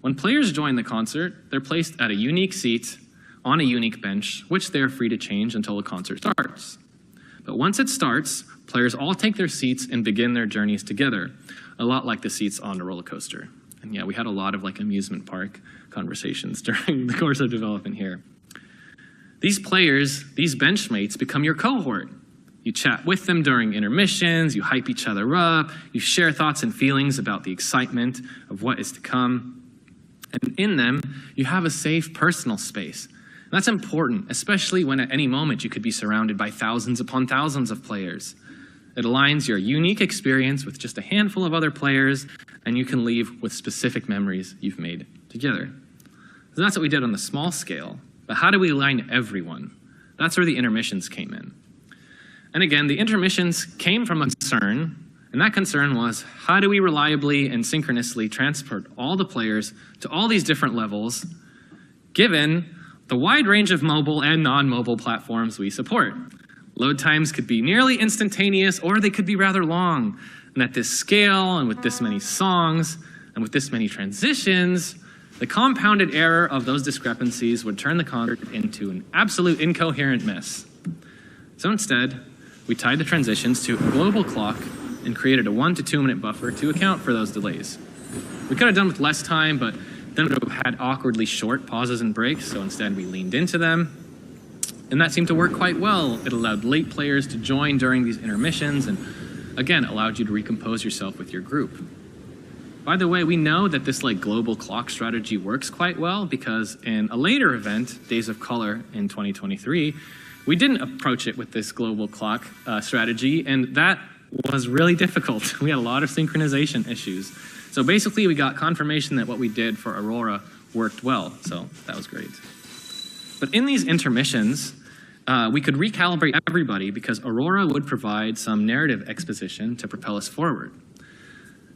When players join the concert, they're placed at a unique seat on a unique bench, which they're free to change until the concert starts. But once it starts, players all take their seats and begin their journeys together, a lot like the seats on a roller coaster. And yeah, we had a lot of amusement park conversations during the course of development here. These players, these benchmates, become your cohort. You chat with them during intermissions, you hype each other up, you share thoughts and feelings about the excitement of what is to come. And in them, you have a safe personal space. And that's important, especially when at any moment you could be surrounded by thousands upon thousands of players. It aligns your unique experience with just a handful of other players, and you can leave with specific memories you've made together. So that's what we did on the small scale. But how do we align everyone? That's where the intermissions came in. And again, the intermissions came from a concern, and that concern was, how do we reliably and synchronously transport all the players to all these different levels, given the wide range of mobile and non-mobile platforms we support? Load times could be nearly instantaneous, or they could be rather long. And at this scale, and with this many songs, and with this many transitions, the compounded error of those discrepancies would turn the concert into an absolute incoherent mess. So instead, we tied the transitions to a global clock and created a 1 to 2 minute buffer to account for those delays. We could have done with less time, but then we would have had awkwardly short pauses and breaks, so instead we leaned into them. And that seemed to work quite well. It allowed late players to join during these intermissions and, again, allowed you to recompose yourself with your group. By the way, we know that this global clock strategy works quite well because in a later event, Days of Color in 2023, we didn't approach it with this global clock strategy, and that was really difficult. We had a lot of synchronization issues. So basically, we got confirmation that what we did for Aurora worked well, so that was great. But in these intermissions, we could recalibrate everybody because Aurora would provide some narrative exposition to propel us forward.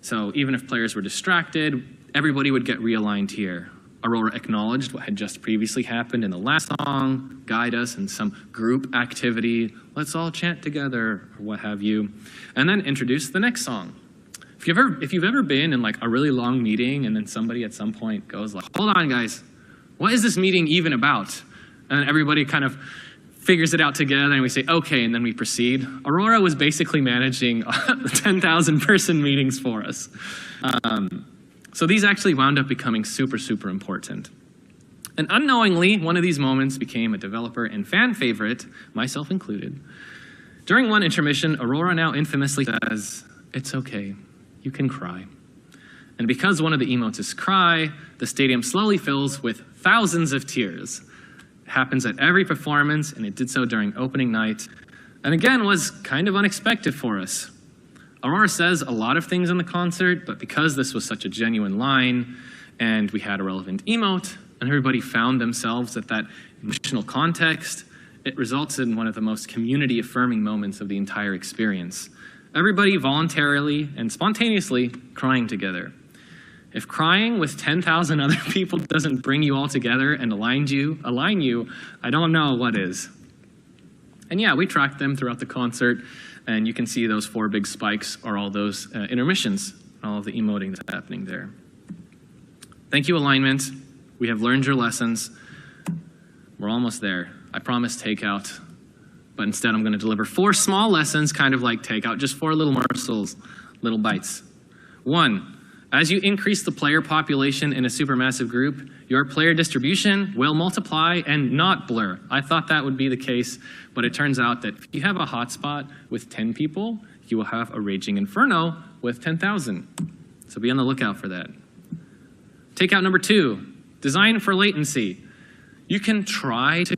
So even if players were distracted, everybody would get realigned here. Aurora acknowledged what had just previously happened in the last song, guide us in some group activity, let's all chant together, or what have you, and then introduce the next song. If you've ever been in a really long meeting and then somebody at some point goes hold on guys, what is this meeting even about? And then everybody kind of figures it out together and we say, okay, and then we proceed. Aurora was basically managing 10,000 person meetings for us. So these actually wound up becoming super, super important. And unknowingly, one of these moments became a developer and fan favorite, myself included. During one intermission, Aurora now infamously says, it's okay, you can cry. And because one of the emotes is cry, the stadium slowly fills with thousands of tears. It happens at every performance, and it did so during opening night, and again was kind of unexpected for us. Aurora says a lot of things in the concert, but because this was such a genuine line, and we had a relevant emote, and everybody found themselves at that emotional context, it results in one of the most community-affirming moments of the entire experience. Everybody voluntarily and spontaneously crying together. If crying with 10,000 other people doesn't bring you all together and align you, I don't know what is. And yeah, we tracked them throughout the concert, and you can see those 4 big spikes are all those intermissions, all of the emoting that's happening there. Thank you, alignment. We have learned your lessons. We're almost there. I promised takeout, but instead I'm going to deliver 4 small lessons, kind of like takeout, just 4 little morsels, little bites. 1, as you increase the player population in a supermassive group, your player distribution will multiply and not blur. I thought that would be the case, but it turns out that if you have a hotspot with 10 people, you will have a raging inferno with 10,000. So be on the lookout for that. Takeout number 2, design for latency. You can try to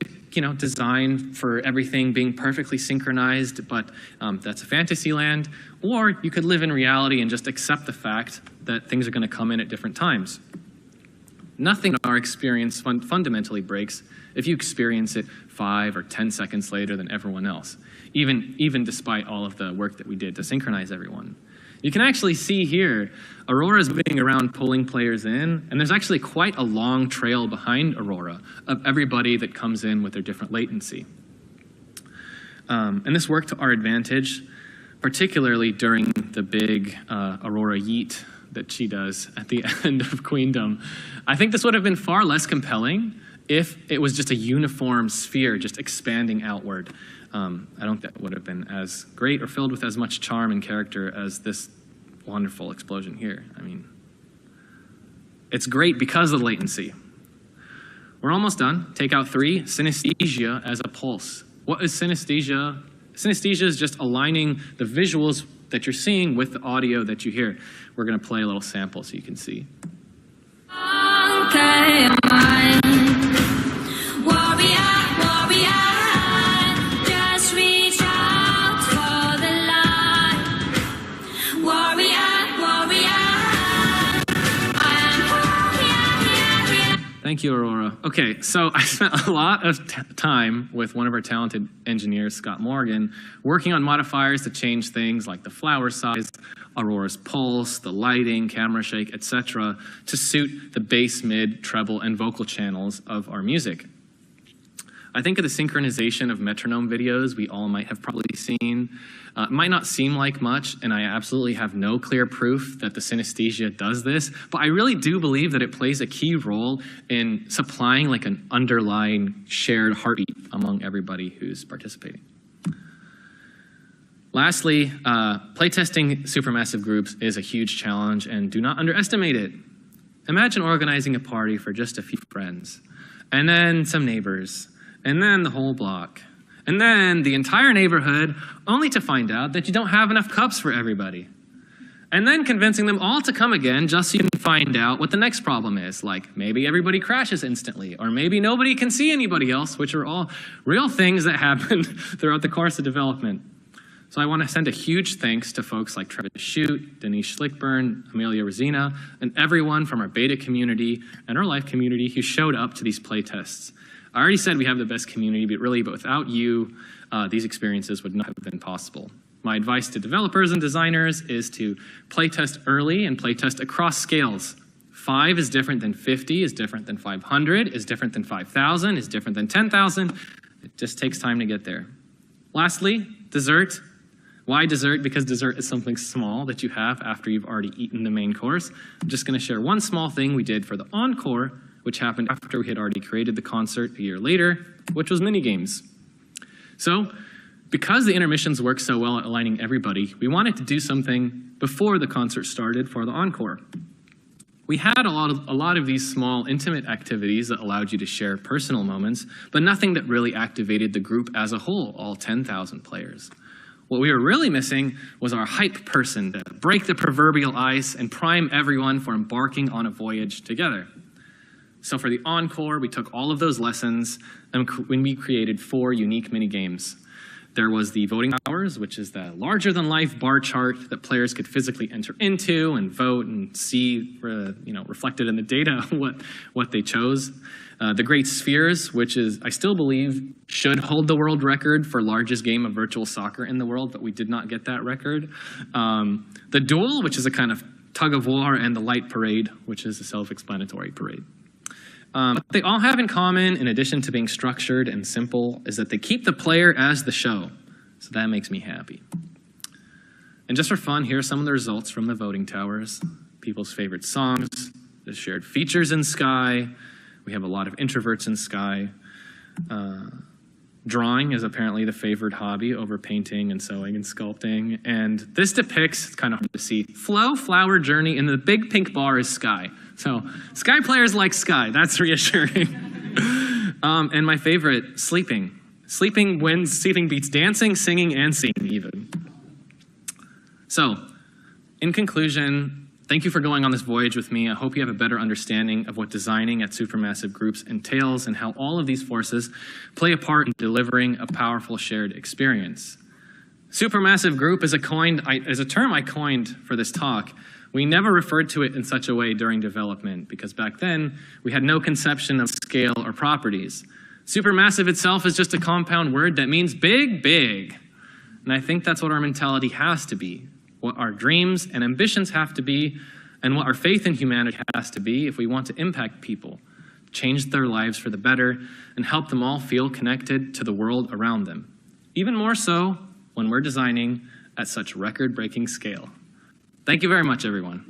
design for everything being perfectly synchronized, but that's a fantasy land. Or you could live in reality and just accept the fact that things are going to come in at different times. Nothing in our experience fundamentally breaks if you experience it 5 or 10 seconds later than everyone else, even despite all of the work that we did to synchronize everyone. You can actually see here, Aurora's moving around pulling players in, and there's actually quite a long trail behind Aurora of everybody that comes in with their different latency. And this worked to our advantage, particularly during the big Aurora yeet that she does at the end of Queendom. I think this would have been far less compelling if it was just a uniform sphere just expanding outward. I don't think that would have been as great or filled with as much charm and character as this wonderful explosion here. I mean, it's great because of the latency. We're almost done. Takeout 3, synesthesia as a pulse. What is synesthesia? Synesthesia is just aligning the visuals that you're seeing with the audio that you hear. We're going to play a little sample so you can see. Come Thank you, Aurora. Okay, so I spent a lot of time with one of our talented engineers, Scott Morgan, working on modifiers to change things like the flower size, Aurora's pulse, the lighting, camera shake, etc., to suit the bass, mid, treble, and vocal channels of our music. I think of the synchronization of metronome videos we all might have probably seen. It might not seem like much, and I absolutely have no clear proof that the synesthesia does this, but I really do believe that it plays a key role in supplying like an underlying shared heartbeat among everybody who's participating. Lastly, playtesting supermassive groups is a huge challenge, and do not underestimate it. Imagine organizing a party for just a few friends, and then some neighbors, and then the whole block, and then the entire neighborhood, only to find out that you don't have enough cups for everybody. And then convincing them all to come again just so you can find out what the next problem is, like maybe everybody crashes instantly, or maybe nobody can see anybody else, which are all real things that happen throughout the course of development. So I want to send a huge thanks to folks like Travis Shute, Denise Schlickburn, Amelia Rosina, and everyone from our beta community and our live community who showed up to these playtests. I already said we have the best community, but without you, these experiences would not have been possible. My advice to developers and designers is to playtest early and playtest across scales. 5 is different than 50, is different than 500, is different than 5,000, is different than 10,000. It just takes time to get there. Lastly, dessert. Why dessert? Because dessert is something small that you have after you've already eaten the main course. I'm just going to share one small thing we did for the encore, which happened after we had already created the concert a year later, which was minigames. So, because the intermissions work so well at aligning everybody, we wanted to do something before the concert started for the encore. We had a lot of these small, intimate activities that allowed you to share personal moments, but nothing that really activated the group as a whole, all 10,000 players. What we were really missing was our hype person to break the proverbial ice and prime everyone for embarking on a voyage together. So for the encore, we took all of those lessons and we created 4 unique mini games. There was the voting hours, which is the larger-than-life bar chart that players could physically enter into and vote and see, reflected in the data what they chose. The Great Spheres, which is, I still believe, should hold the world record for largest game of virtual soccer in the world, but we did not get that record. The Duel, which is a kind of tug-of-war, and the Light Parade, which is a self-explanatory parade. What they all have in common, in addition to being structured and simple, is that they keep the player as the show. So that makes me happy. And just for fun, here are some of the results from the voting towers. People's favorite songs, the shared features in Sky. We have a lot of introverts in Sky. Drawing is apparently the favored hobby over painting and sewing and sculpting. And this depicts, it's kind of hard to see, Flow, Flower, Journey, and the big pink bar is Sky. So Sky players like Sky, that's reassuring. And my favorite, sleeping. Sleeping wins, sleeping beats dancing, singing, and singing even. So, in conclusion, thank you for going on this voyage with me. I hope you have a better understanding of what designing at supermassive groups entails and how all of these forces play a part in delivering a powerful shared experience. Supermassive group is a term I coined for this talk. We never referred to it in such a way during development because back then we had no conception of scale or properties. Supermassive itself is just a compound word that means big, big. And I think that's what our mentality has to be, what our dreams and ambitions have to be, and what our faith in humanity has to be if we want to impact people, change their lives for the better, and help them all feel connected to the world around them. Even more so when we're designing at such record-breaking scale. Thank you very much, everyone.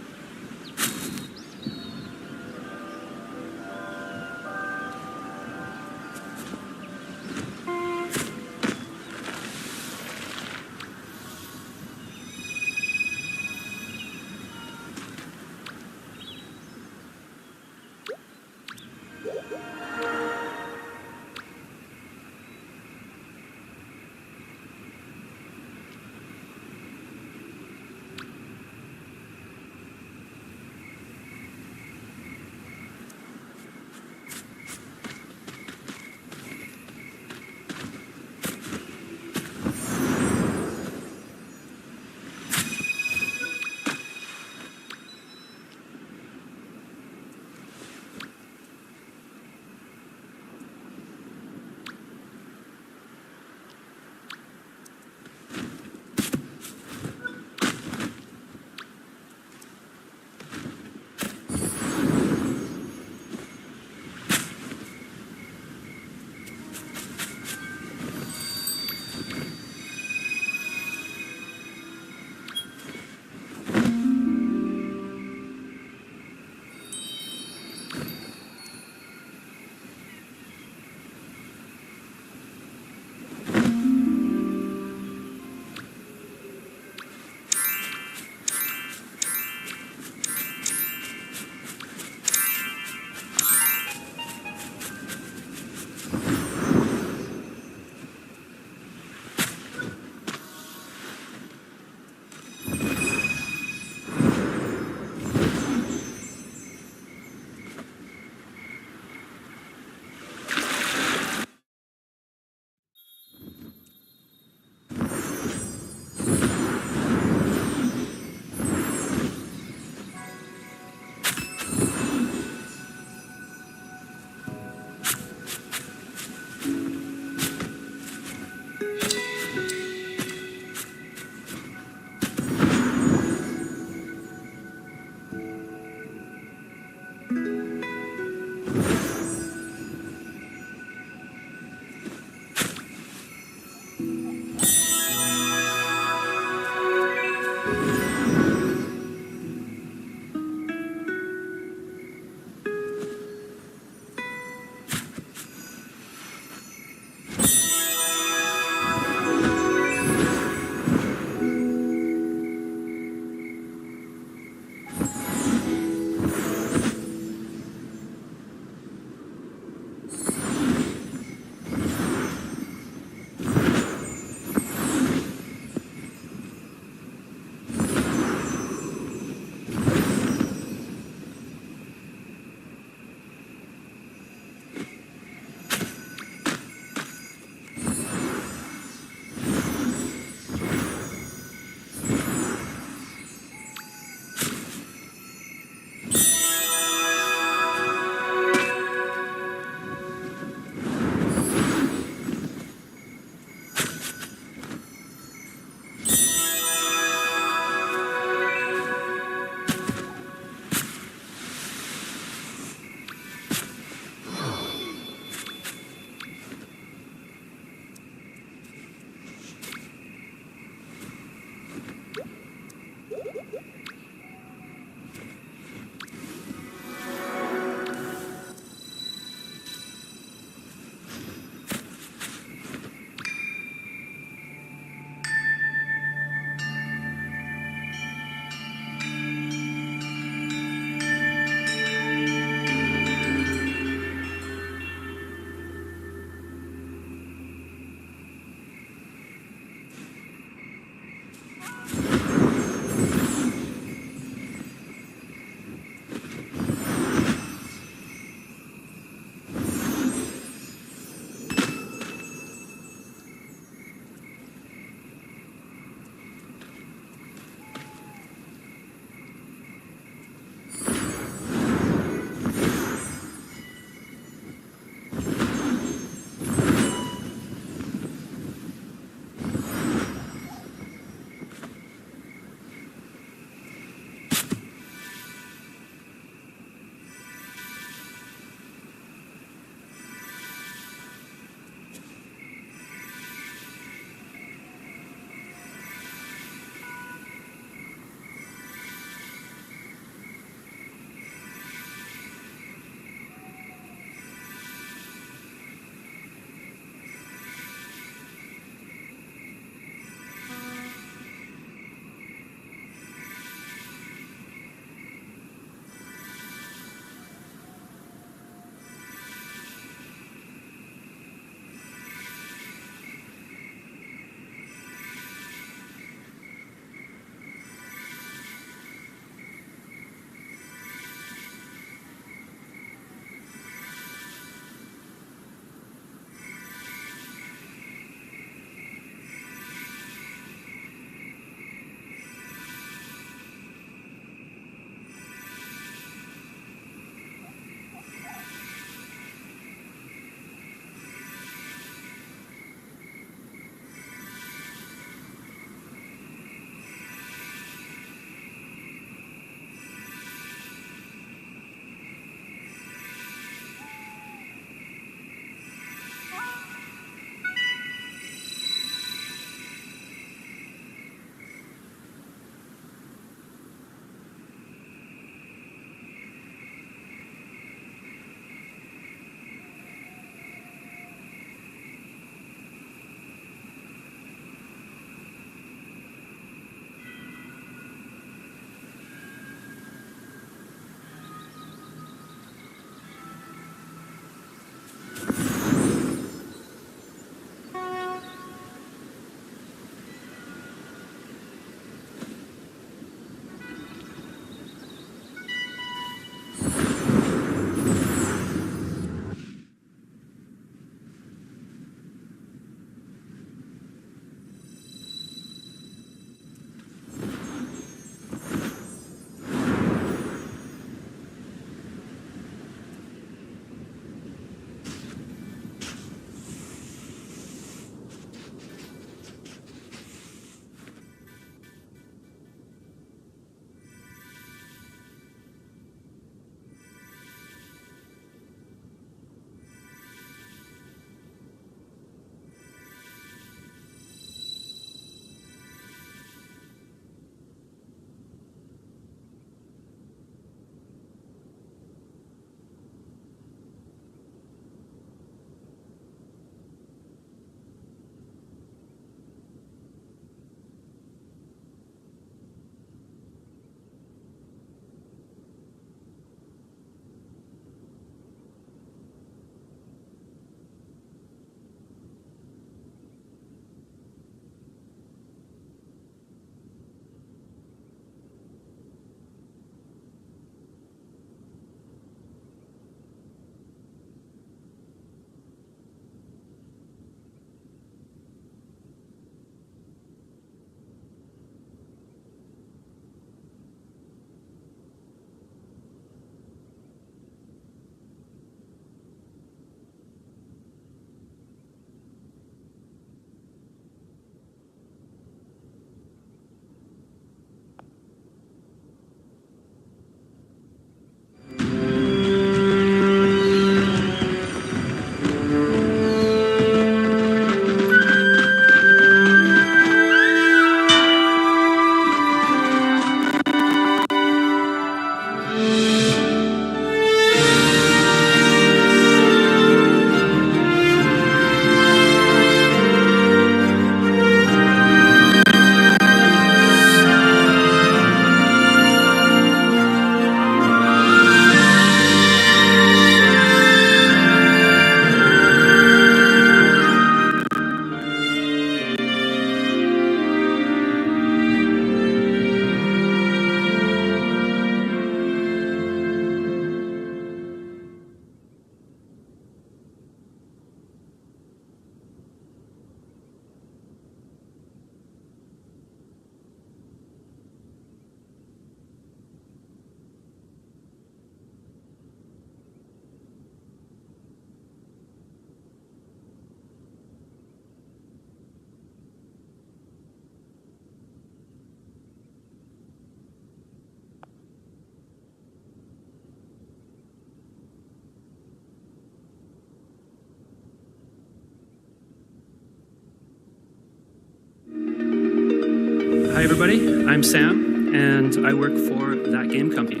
I'm Sam, and I work for That Game Company.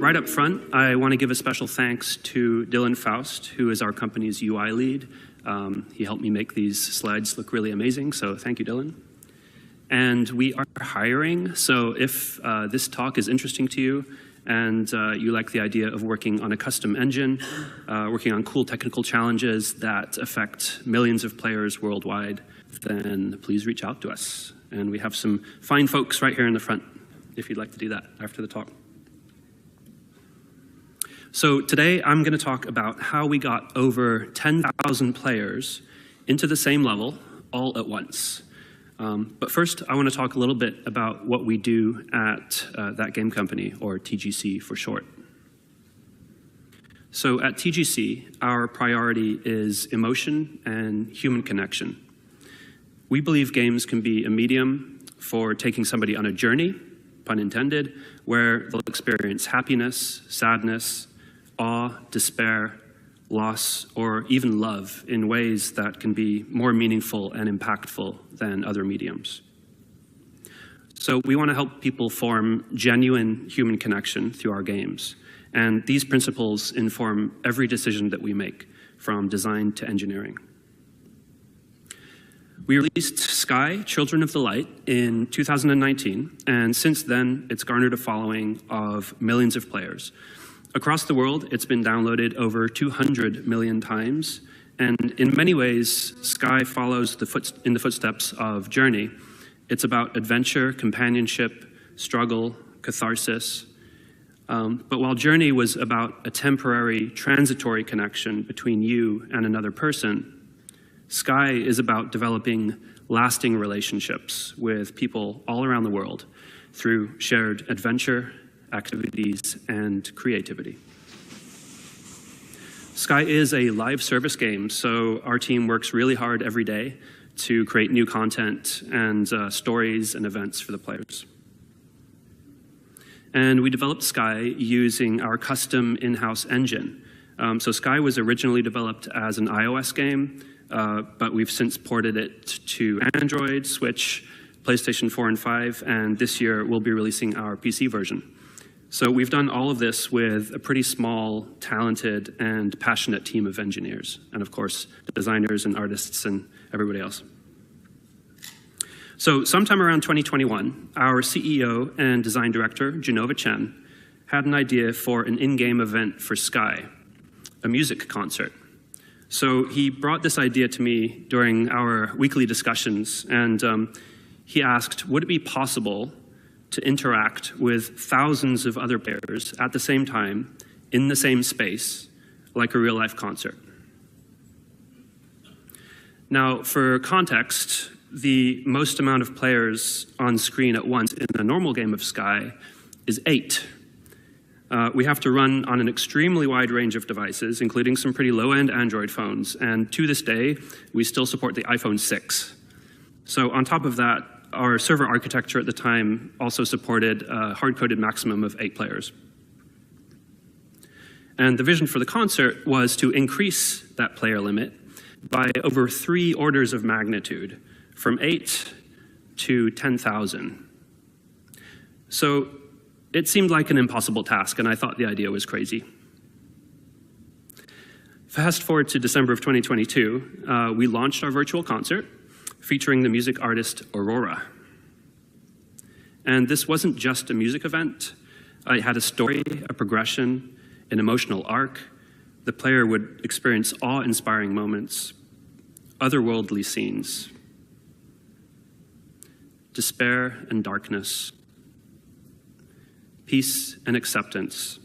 Right up front, I want to give a special thanks to Dylan Faust, who is our company's UI lead. He helped me make these slides look really amazing, so thank you, Dylan. And we are hiring, so if this talk is interesting to you and you like the idea of working on a custom engine, working on cool technical challenges that affect millions of players worldwide, then please reach out to us. And we have some fine folks right here in the front if you'd like to do that after the talk. So today I'm going to talk about how we got over 10,000 players into the same level all at once. But first, I want to talk a little bit about what we do at That Game Company, or TGC for short. So at TGC, our priority is emotion and human connection. We believe games can be a medium for taking somebody on a journey, pun intended, where they'll experience happiness, sadness, awe, despair, loss, or even love in ways that can be more meaningful and impactful than other mediums. So we want to help people form genuine human connection through our games. And these principles inform every decision that we make, from design to engineering. We released Sky, Children of the Light, in 2019, and since then, it's garnered a following of millions of players. Across the world, it's been downloaded over 200 million times, and in many ways, Sky follows in the footsteps of Journey. It's about adventure, companionship, struggle, catharsis. But while Journey was about a temporary, transitory connection between you and another person, Sky is about developing lasting relationships with people all around the world through shared adventure, activities, and creativity. Sky is a live service game, so our team works really hard every day to create new content and stories and events for the players. And we developed Sky using our custom in-house engine. So Sky was originally developed as an iOS game, but we've since ported it to Android, Switch, PlayStation 4 and 5, and this year we'll be releasing our PC version. So we've done all of this with a pretty small, talented, and passionate team of engineers, and of course, designers and artists and everybody else. So sometime around 2021, our CEO and design director, Genova Chen, had an idea for an in-game event for Sky, a music concert. So he brought this idea to me during our weekly discussions, and he asked, would it be possible to interact with thousands of other players at the same time, in the same space, like a real-life concert? Now, for context, the most amount of players on screen at once in a normal game of Sky is 8. We have to run on an extremely wide range of devices, including some pretty low-end Android phones, and to this day, we still support the iPhone 6. So on top of that, our server architecture at the time also supported a hard-coded maximum of 8 players. And the vision for the concert was to increase that player limit by over 3 orders of magnitude, from 8 to 10,000. So it seemed like an impossible task, and I thought the idea was crazy. Fast forward to December of 2022, we launched our virtual concert featuring the music artist Aurora. And this wasn't just a music event. It had a story, a progression, an emotional arc. The player would experience awe-inspiring moments, otherworldly scenes, despair and darkness, peace and acceptance,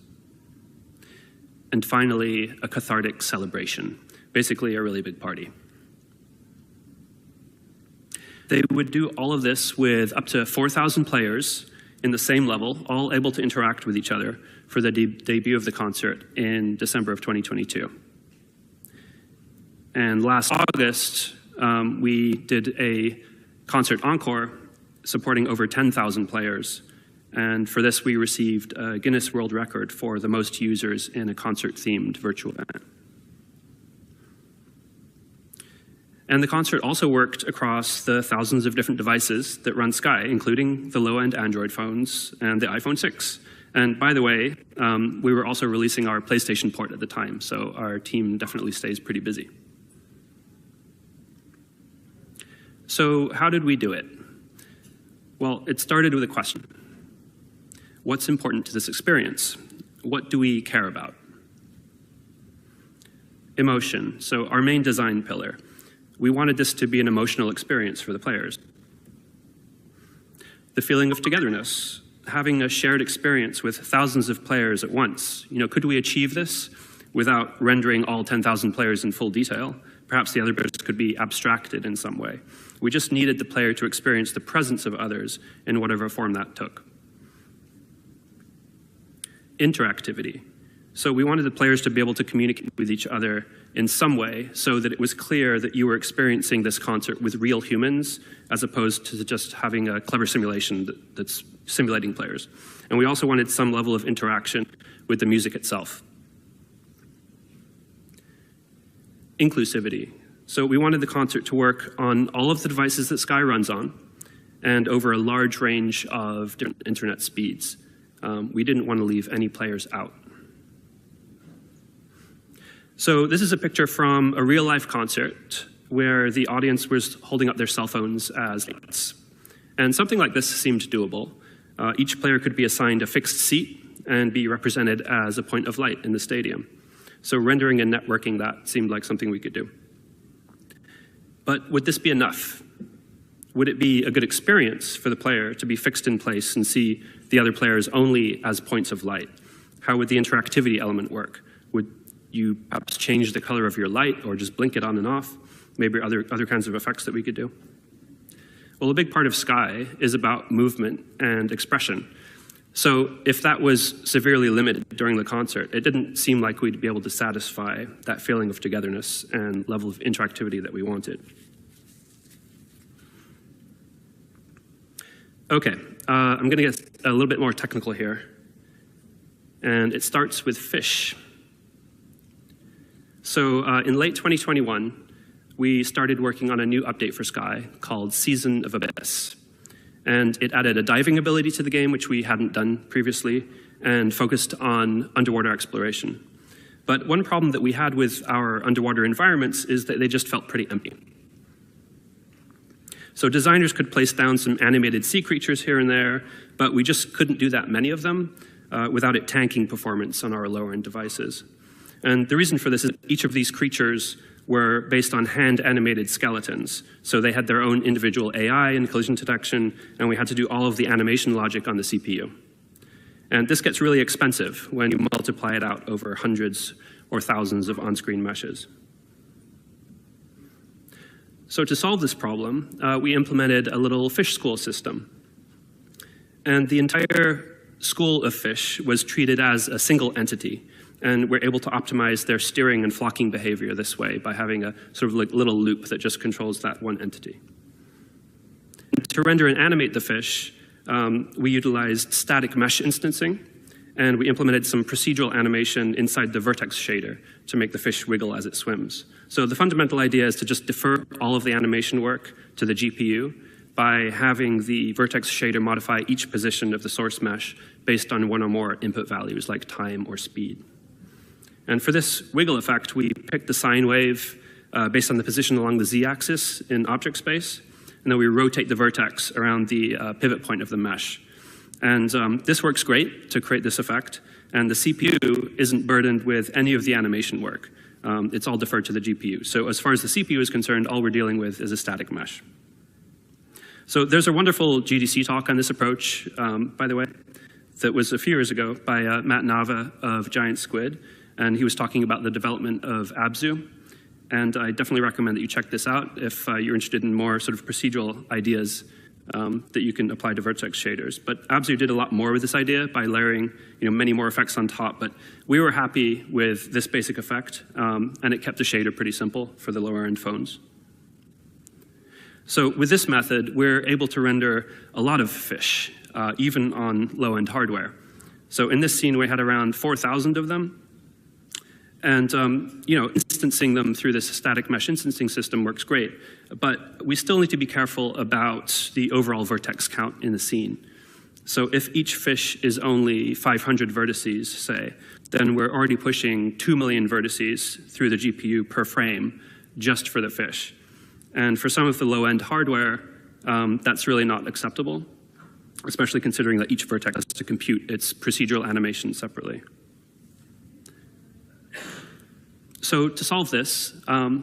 and finally, a cathartic celebration, basically a really big party. They would do all of this with up to 4,000 players in the same level, all able to interact with each other for the debut of the concert in December of 2022. And last August, we did a concert encore supporting over 10,000 players. And for this, we received a Guinness World Record for the most users in a concert-themed virtual event. And the concert also worked across the thousands of different devices that run Sky, including the low-end Android phones and the iPhone 6. And by the way, we were also releasing our PlayStation port at the time, so our team definitely stays pretty busy. So how did we do it? Well, it started with a question. What's important to this experience? What do we care about? Emotion, so our main design pillar. We wanted this to be an emotional experience for the players. The feeling of togetherness, having a shared experience with thousands of players at once. Could we achieve this without rendering all 10,000 players in full detail? Perhaps the other bits could be abstracted in some way. We just needed the player to experience the presence of others in whatever form that took. Interactivity. So we wanted the players to be able to communicate with each other in some way so that it was clear that you were experiencing this concert with real humans as opposed to just having a clever simulation that's simulating players. And we also wanted some level of interaction with the music itself. Inclusivity. So we wanted the concert to work on all of the devices that Sky runs on and over a large range of different internet speeds. We didn't want to leave any players out. So this is a picture from a real-life concert where the audience was holding up their cell phones as lights. And something like this seemed doable. Each player could be assigned a fixed seat and be represented as a point of light in the stadium. So rendering and networking that seemed like something we could do. But would this be enough? Would it be a good experience for the player to be fixed in place and see the other players only as points of light? How would the interactivity element work? Would you perhaps change the color of your light or just blink it on and off? Maybe other kinds of effects that we could do. Well, a big part of Sky is about movement and expression. So if that was severely limited during the concert, it didn't seem like we'd be able to satisfy that feeling of togetherness and level of interactivity that we wanted. Okay, I'm going to get a little bit more technical here. And it starts with fish. So in late 2021, we started working on a new update for Sky called Season of Abyss. And it added a diving ability to the game, which we hadn't done previously, and focused on underwater exploration. But one problem that we had with our underwater environments is that they just felt pretty empty. So designers could place down some animated sea creatures here and there, but we just couldn't do that many of them without it tanking performance on our lower-end devices. And the reason for this is each of these creatures were based on hand-animated skeletons. So they had their own individual AI and collision detection, and we had to do all of the animation logic on the CPU. And this gets really expensive when you multiply it out over hundreds or thousands of on-screen meshes. So to solve this problem, we implemented a little fish school system. And the entire school of fish was treated as a single entity. And we're able to optimize their steering and flocking behavior this way by having a sort of like little loop that just controls that one entity. And to render and animate the fish, we utilized static mesh instancing, and we implemented some procedural animation inside the vertex shader to make the fish wiggle as it swims. So the fundamental idea is to just defer all of the animation work to the GPU by having the vertex shader modify each position of the source mesh based on one or more input values like time or speed. And for this wiggle effect, we picked the sine wave based on the position along the z-axis in object space, and then we rotate the vertex around the pivot point of the mesh. And this works great to create this effect, and the CPU isn't burdened with any of the animation work. It's all deferred to the GPU. So as far as the CPU is concerned, all we're dealing with is a static mesh. So there's a wonderful GDC talk on this approach, by the way, that was a few years ago by Matt Nava of Giant Squid. And he was talking about the development of Abzu. And I definitely recommend that you check this out if you're interested in more sort of procedural ideas that you can apply to vertex shaders. But Abzu did a lot more with this idea by layering many more effects on top. But we were happy with this basic effect, and it kept the shader pretty simple for the lower-end phones. So with this method, we're able to render a lot of fish, even on low-end hardware. So in this scene, we had around 4,000 of them. And, instancing them through this static mesh instancing system works great, but we still need to be careful about the overall vertex count in the scene. So if each fish is only 500 vertices, say, then we're already pushing 2 million vertices through the GPU per frame just for the fish. And for some of the low-end hardware, that's really not acceptable, especially considering that each vertex has to compute its procedural animation separately. So to solve this,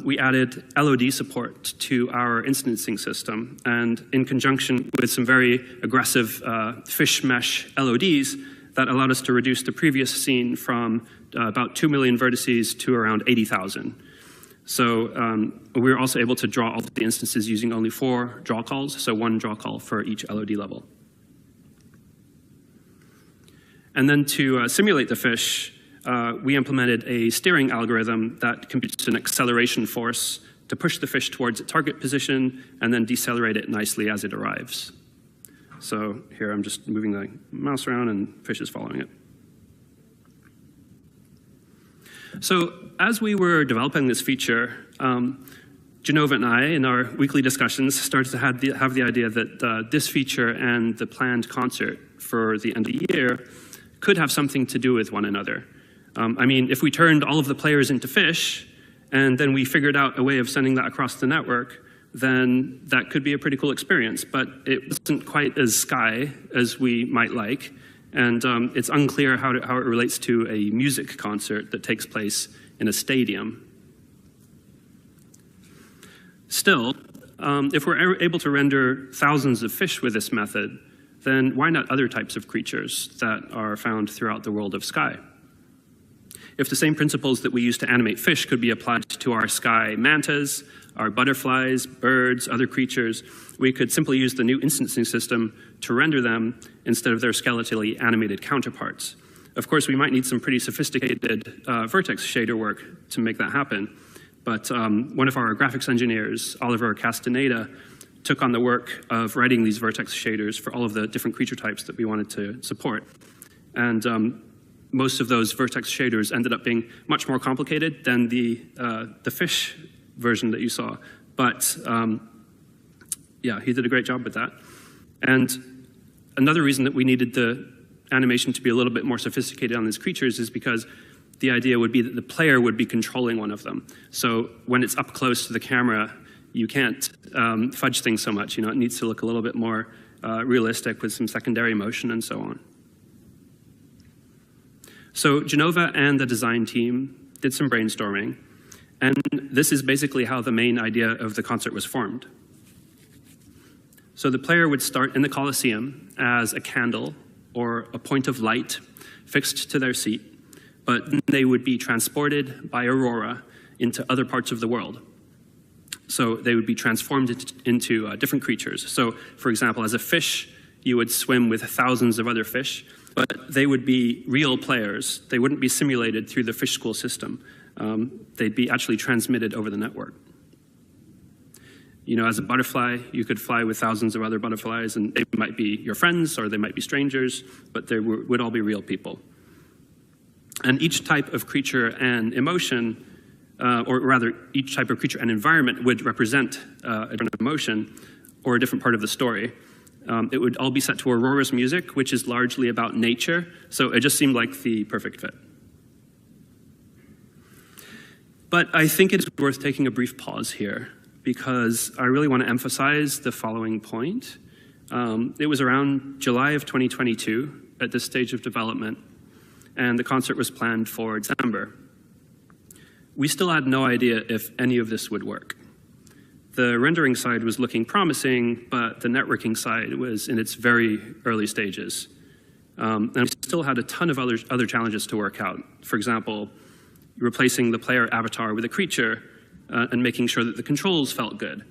we added LOD support to our instancing system, and in conjunction with some very aggressive fish mesh LODs, that allowed us to reduce the previous scene from about 2 million vertices to around 80,000. So we were also able to draw all of the instances using only 4 draw calls, so 1 draw call for each LOD level. And then to simulate the fish, we implemented a steering algorithm that computes an acceleration force to push the fish towards its target position and then decelerate it nicely as it arrives. So here I'm just moving the mouse around and fish is following it. So as we were developing this feature, Genova and I, in our weekly discussions, started to have the idea that this feature and the planned concert for the end of the year could have something to do with one another. I mean, if we turned all of the players into fish, and then we figured out a way of sending that across the network, then that could be a pretty cool experience. But it wasn't quite as Sky as we might like, and it's unclear how it relates to a music concert that takes place in a stadium. Still, if we're able to render thousands of fish with this method, then why not other types of creatures that are found throughout the world of Sky? If the same principles that we use to animate fish could be applied to our sky mantas, our butterflies, birds, other creatures, we could simply use the new instancing system to render them instead of their skeletally animated counterparts. Of course, we might need some pretty sophisticated vertex shader work to make that happen, but one of our graphics engineers, Oliver Castaneda, took on the work of writing these vertex shaders for all of the different creature types that we wanted to support. And most of those vertex shaders ended up being much more complicated than the fish version that you saw. But yeah, he did a great job with that. And another reason that we needed the animation to be a little bit more sophisticated on these creatures is because the idea would be that the player would be controlling one of them. So when it's up close to the camera, you can't fudge things so much. You know, it needs to look a little bit more realistic with some secondary motion and so on. So Genova and the design team did some brainstorming, and this is basically how the main idea of the concert was formed. So the player would start in the Colosseum as a candle or a point of light fixed to their seat, but they would be transported by aurora into other parts of the world. So they would be transformed into different creatures. So for example, as a fish, you would swim with thousands of other fish, but they would be real players. They wouldn't be simulated through the fish school system. They'd be actually transmitted over the network. You know, as a butterfly, you could fly with thousands of other butterflies, and they might be your friends or they might be strangers, but they would all be real people. And each type of creature and emotion, or rather, each type of creature and environment would represent a different emotion or a different part of the story. It would all be set to Aurora's music, which is largely about nature, so it just seemed like the perfect fit. But I think it's worth taking a brief pause here, because I really want to emphasize the following point. It was around July of 2022 at this stage of development, and the concert was planned for December. We still had no idea if any of this would work. The rendering side was looking promising, but the networking side was in its very early stages. And we still had a ton of other challenges to work out. For example, replacing the player avatar with a creature and making sure that the controls felt good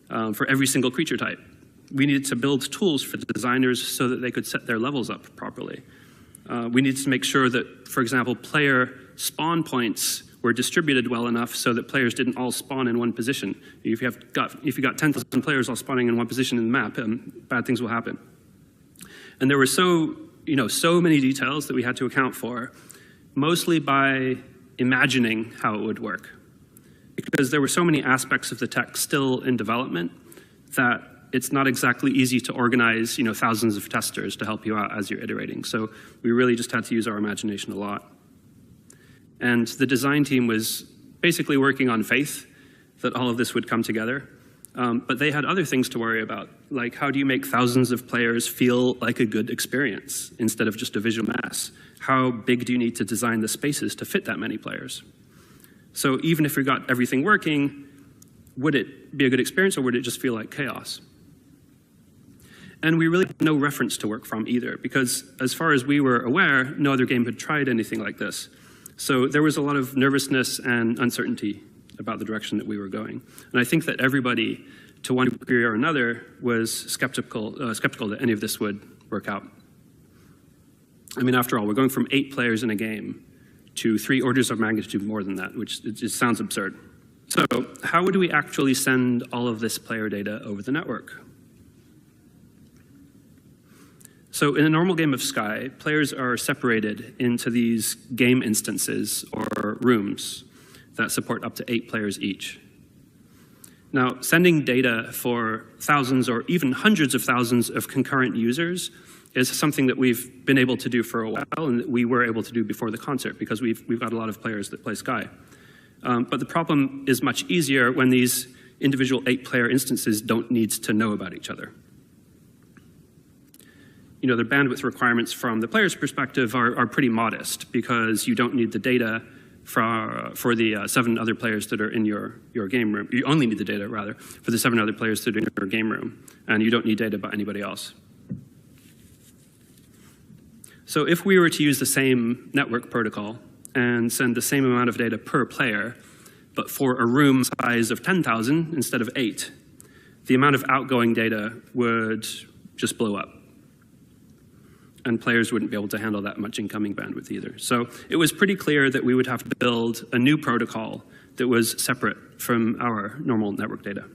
for every single creature type. We needed to build tools for the designers so that they could set their levels up properly. We needed to make sure that, for example, player spawn points were distributed well enough so that players didn't all spawn in one position. If you got 10,000 players all spawning in one position in the map, bad things will happen. And there were so many details that we had to account for, mostly by imagining how it would work. because there were so many aspects of the tech still in development that it's not exactly easy to organize, thousands of testers to help you out as you're iterating. So we really just had to use our imagination a lot. And the design team was basically working on faith that all of this would come together. But they had other things to worry about, like how do you make thousands of players feel like a good experience instead of just a visual mess? How big do you need to design the spaces to fit that many players? So even if we got everything working, would it be a good experience or would it just feel like chaos? And we really had no reference to work from either, because as far as we were aware, no other game had tried anything like this. So there was a lot of nervousness and uncertainty about the direction that we were going. And I think that everybody, to one degree or another, was skeptical that any of this would work out. I mean, after all, we're going from 8 players in a game to 3 orders of magnitude more than that, which it just sounds absurd. So how would we actually send all of this player data over the network? So in a normal game of Sky, players are separated into these game instances or rooms that support up to 8 players each. Now, sending data for thousands or even hundreds of thousands of concurrent users is something that we've been able to do for a while and that we were able to do before the concert because we've got a lot of players that play Sky. But the problem is much easier when these individual 8-player instances don't need to know about each other. The bandwidth requirements from the player's perspective are pretty modest because you don't need the data for the 7 other players that are in your game room. You only need the data, rather, for the 7 other players that are in your game room, and you don't need data about anybody else. So if we were to use the same network protocol and send the same amount of data per player, but for a room size of 10,000 instead of 8, the amount of outgoing data would just blow up. And players wouldn't be able to handle that much incoming bandwidth either. So it was pretty clear that we would have to build a new protocol that was separate from our normal network data.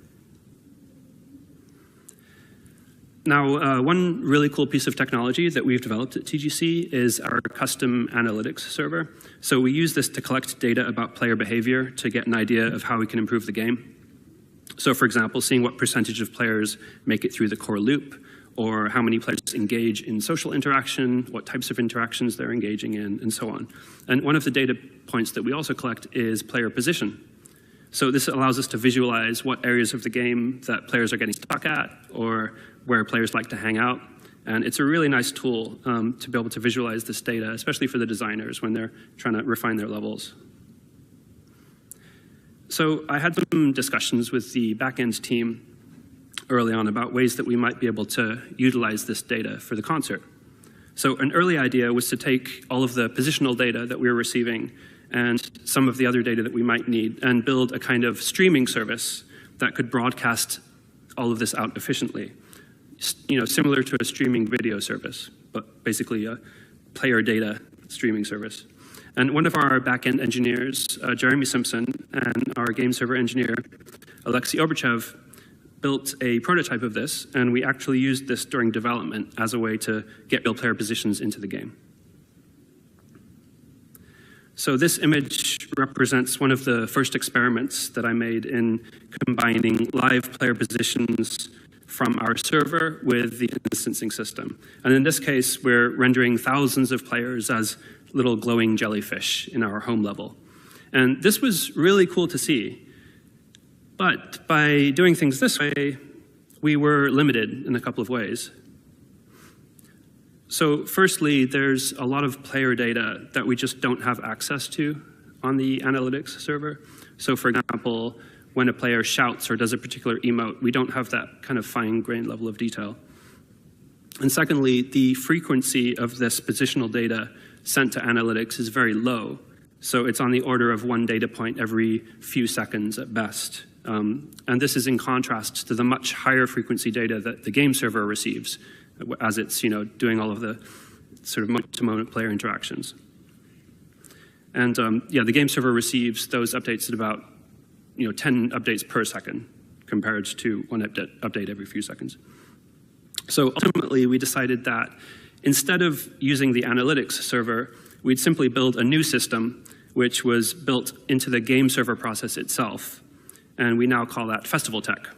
Now, one really cool piece of technology that we've developed at TGC is our custom analytics server. So we use this to collect data about player behavior to get an idea of how we can improve the game. So for example, seeing what percentage of players make it through the core loop, or how many players engage in social interaction, what types of interactions they're engaging in, and so on. And one of the data points that we also collect is player position. So this allows us to visualize what areas of the game that players are getting stuck at, or where players like to hang out. And it's a really nice tool to be able to visualize this data, especially for the designers when they're trying to refine their levels. So I had some discussions with the back-end team early on about ways that we might be able to utilize this data for the concert. So an early idea was to take all of the positional data that we were receiving and some of the other data that we might need and build a kind of streaming service that could broadcast all of this out efficiently. Similar to a streaming video service, but basically a player data streaming service. And one of our back-end engineers, Jeremy Simpson, and our game server engineer, Alexei Oberchev, built a prototype of this, and we actually used this during development as a way to get real player positions into the game. So this image represents one of the first experiments that I made in combining live player positions from our server with the instancing system. And in this case, we're rendering thousands of players as little glowing jellyfish in our home level. And this was really cool to see. But by doing things this way, we were limited in a couple of ways. So firstly, there's a lot of player data that we just don't have access to on the analytics server. So for example, when a player shouts or does a particular emote, we don't have that kind of fine-grained level of detail. And secondly, the frequency of this positional data sent to analytics is very low. So it's on the order of 1 data point every few seconds at best. And this is in contrast to the much higher frequency data that the game server receives as it's doing all of the sort of moment-to-moment player interactions. And yeah, the game server receives those updates at about 10 updates per second compared to 1 update every few seconds. So ultimately, we decided that instead of using the analytics server, we'd simply build a new system which was built into the game server process itself. And we now call that Festival Tech.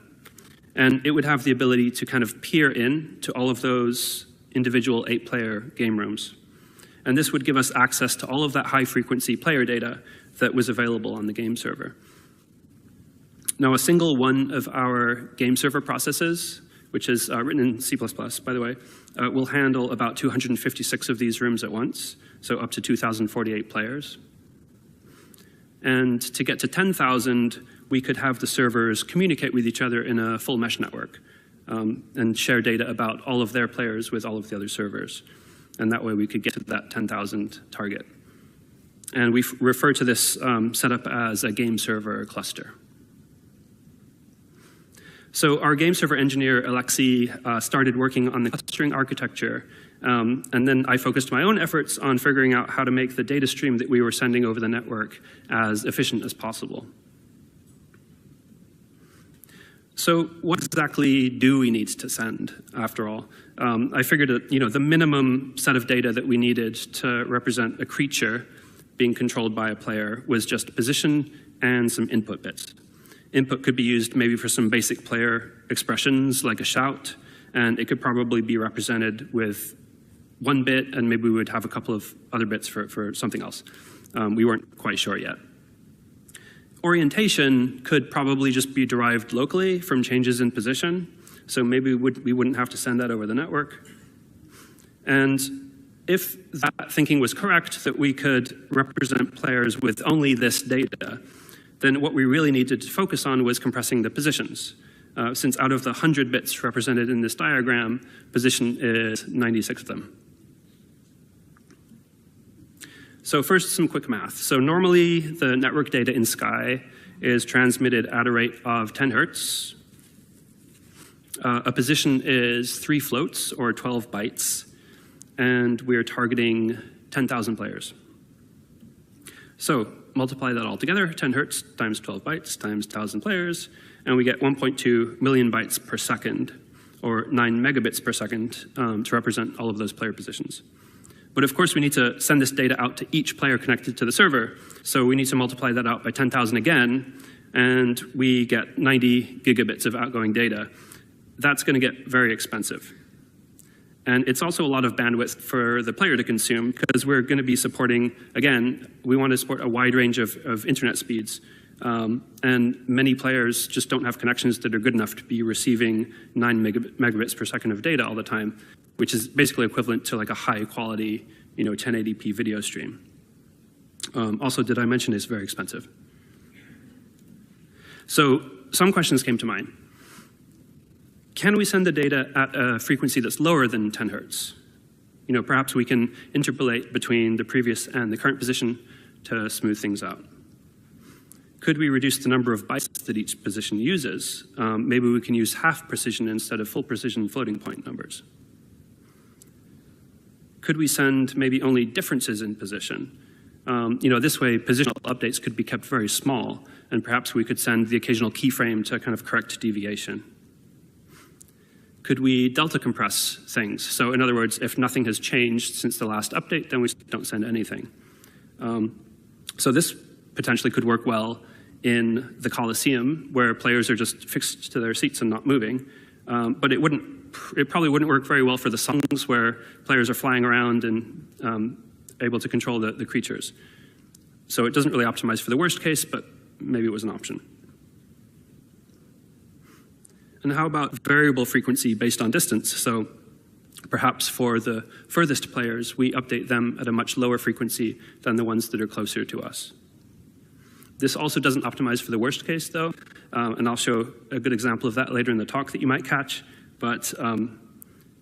And it would have the ability to kind of peer in to all of those individual 8-player game rooms. And this would give us access to all of that high-frequency player data that was available on the game server. Now, a single one of our game server processes, which is written in C++, by the way, will handle about 256 of these rooms at once, so up to 2,048 players. And to get to 10,000, we could have the servers communicate with each other in a full mesh network and share data about all of their players with all of the other servers. And that way we could get to that 10,000 target. And we refer to this setup as a game server cluster. So our game server engineer, Alexei, started working on the clustering architecture. And then I focused my own efforts on figuring out how to make the data stream that we were sending over the network as efficient as possible. So what exactly do we need to send, after all? I figured that the minimum set of data that we needed to represent a creature being controlled by a player was just position and some input bits. Input could be used maybe for some basic player expressions like a shout, and it could probably be represented with 1 bit, and maybe we would have a couple of other bits for something else. We weren't quite sure yet. Orientation could probably just be derived locally from changes in position, so maybe we wouldn't have to send that over the network. And if that thinking was correct, that we could represent players with only this data, then what we really needed to focus on was compressing the positions. Since out of the 100 bits represented in this diagram, position is 96 of them. So first, some quick math. So normally, the network data in Sky is transmitted at a rate of 10 hertz. A position is 3 floats, or 12 bytes, and we're targeting 10,000 players. So multiply that all together, 10 hertz times 12 bytes times 1,000 players, and we get 1.2 million bytes per second, or 9 megabits per second, to represent all of those player positions. But of course, we need to send this data out to each player connected to the server, so we need to multiply that out by 10,000 again, and we get 90 gigabits of outgoing data. That's going to get very expensive. And it's also a lot of bandwidth for the player to consume, because we're going to be supporting, again, we want to support a wide range of internet speeds. And many players just don't have connections that are good enough to be receiving 9 megabits per second of data all the time, which is basically equivalent to like a high quality 1080p video stream. Also, did I mention it's very expensive? So some questions came to mind. Can we send the data at a frequency that's lower than 10 hertz? Perhaps we can interpolate between the previous and the current position to smooth things out. Could we reduce the number of bytes that each position uses? Maybe we can use half precision instead of full precision floating point numbers. Could we send maybe only differences in position? This way, positional updates could be kept very small, and perhaps we could send the occasional keyframe to kind of correct deviation. Could we delta compress things? So in other words, if nothing has changed since the last update, then we don't send anything. So this potentially could work well in the Coliseum, where players are just fixed to their seats and not moving. But it probably wouldn't work very well for the songs, where players are flying around and able to control the creatures. So it doesn't really optimize for the worst case, but maybe it was an option. And how about variable frequency based on distance? So perhaps for the furthest players, we update them at a much lower frequency than the ones that are closer to us. This also doesn't optimize for the worst case, though, and I'll show a good example of that later in the talk that you might catch. But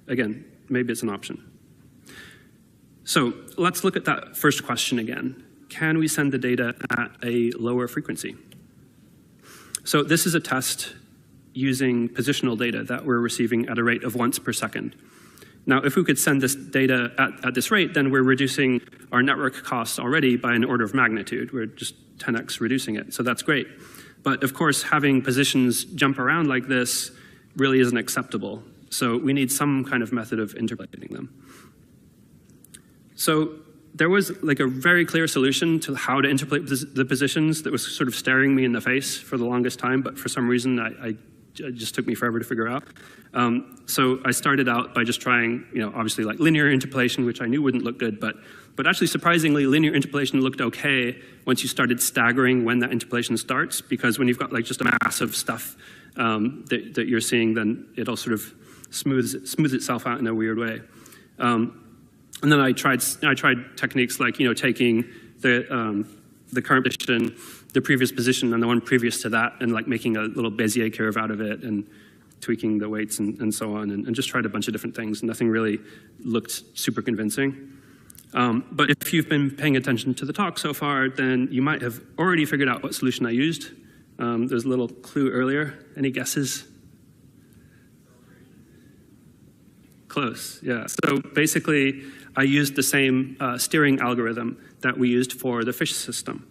again, maybe it's an option. So let's look at that first question again. Can we send the data at a lower frequency? So this is a test using positional data that we're receiving at a rate of once per second. Now, if we could send this data at this rate, then we're reducing our network costs already by an order of magnitude. We're just 10x reducing it, so that's great. But of course, having positions jump around like this really isn't acceptable. So we need some kind of method of interpolating them. So there was like a very clear solution to how to interpolate the positions that was sort of staring me in the face for the longest time, but for some reason it just took me forever to figure out. So I started out by just trying, obviously like linear interpolation, which I knew wouldn't look good, but actually surprisingly, linear interpolation looked okay once you started staggering when that interpolation starts, because when you've got like just a mass of stuff that you're seeing, then it all sort of smooths itself out in a weird way. And then I tried techniques like taking the current position, the previous position, and the one previous to that, and like making a little Bezier curve out of it, and tweaking the weights and so on, and just tried a bunch of different things. Nothing really looked super convincing. But if you've been paying attention to the talk so far, then you might have already figured out what solution I used. There's a little clue earlier. Any guesses? Close, yeah. So basically, I used the same steering algorithm that we used for the fish system.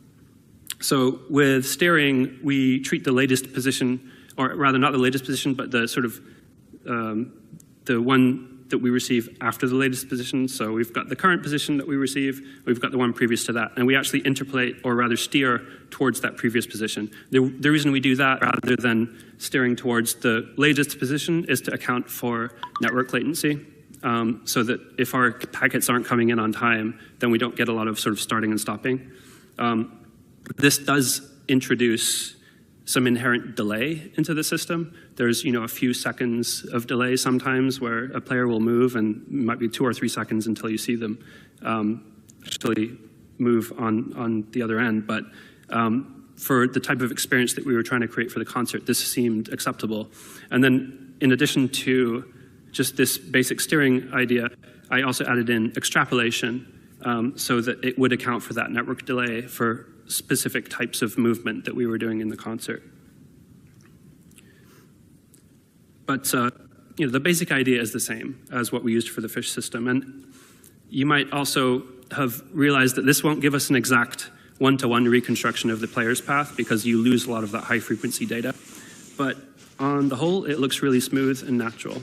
So with steering, we treat the latest position, or rather not the latest position, but the sort of the one that we receive after the latest position. So we've got the current position that we receive, we've got the one previous to that, and we actually interpolate, or rather steer, towards that previous position. The reason we do that rather than steering towards the latest position is to account for network latency, so that if our packets aren't coming in on time, then we don't get a lot of sort of starting and stopping. This does introduce some inherent delay into the system. There's a few seconds of delay sometimes where a player will move, and it might be 2 or 3 seconds until you see them actually move on the other end. But for the type of experience that we were trying to create for the concert, this seemed acceptable. And then in addition to just this basic steering idea, I also added in extrapolation so that it would account for that network delay for specific types of movement that we were doing in the concert. But the basic idea is the same as what we used for the fish system. And you might also have realized that this won't give us an exact one-to-one reconstruction of the player's path, because you lose a lot of that high-frequency data. But on the whole, it looks really smooth and natural.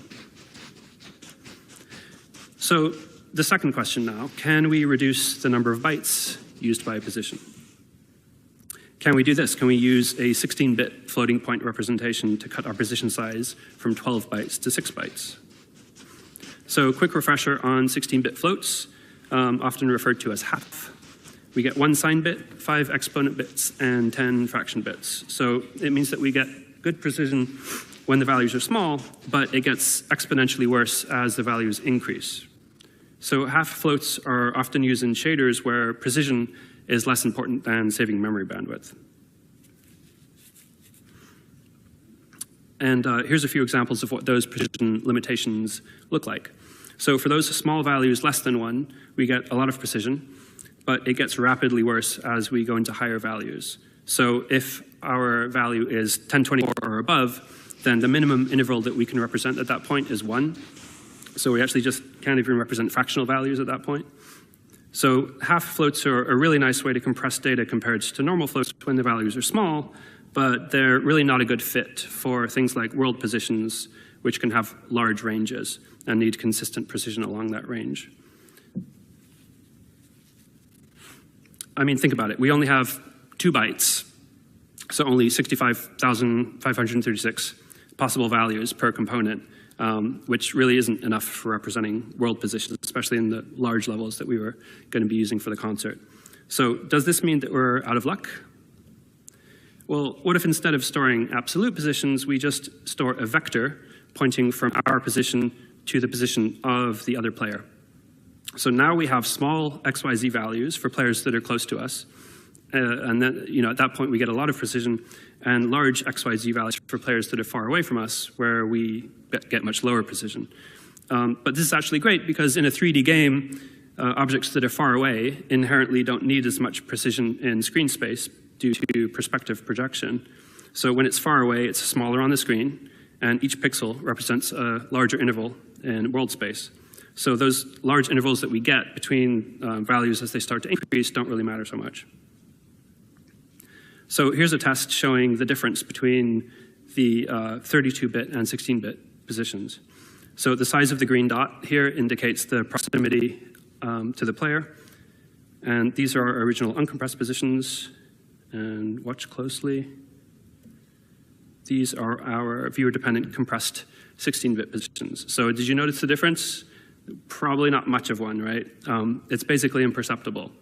So the second question now, can we reduce the number of bytes used by a position? Can we do this? Can we use a 16-bit floating point representation to cut our position size from 12 bytes to 6 bytes? So quick refresher on 16-bit floats, often referred to as half. We get 1 sign bit, 5 exponent bits, and 10 fraction bits. So it means that we get good precision when the values are small, but it gets exponentially worse as the values increase. So half floats are often used in shaders where precision is less important than saving memory bandwidth. And here's a few examples of what those precision limitations look like. So for those small values less than 1, we get a lot of precision, but it gets rapidly worse as we go into higher values. So if our value is 1024 or above, then the minimum interval that we can represent at that point is 1. So we actually just can't even represent fractional values at that point. So half floats are a really nice way to compress data compared to normal floats when the values are small, but they're really not a good fit for things like world positions, which can have large ranges and need consistent precision along that range. I mean, think about it. We only have 2 bytes, so only 65,536 possible values per component, which really isn't enough for representing world positions, especially in the large levels that we were going to be using for the concert. So does this mean that we're out of luck? Well, what if instead of storing absolute positions, we just store a vector pointing from our position to the position of the other player? So now we have small XYZ values for players that are close to us. And then, at that point, we get a lot of precision, and large XYZ values for players that are far away from us, where we get much lower precision. But this is actually great, because in a 3D game, objects that are far away inherently don't need as much precision in screen space due to perspective projection. So when it's far away, it's smaller on the screen, and each pixel represents a larger interval in world space. So those large intervals that we get between values as they start to increase don't really matter so much. So here's a test showing the difference between the 32-bit and 16-bit positions. So the size of the green dot here indicates the proximity to the player, And these are our original uncompressed positions. And watch closely. These are our viewer-dependent compressed 16-bit positions. So did you notice the difference? Probably not much of one, right? It's basically imperceptible.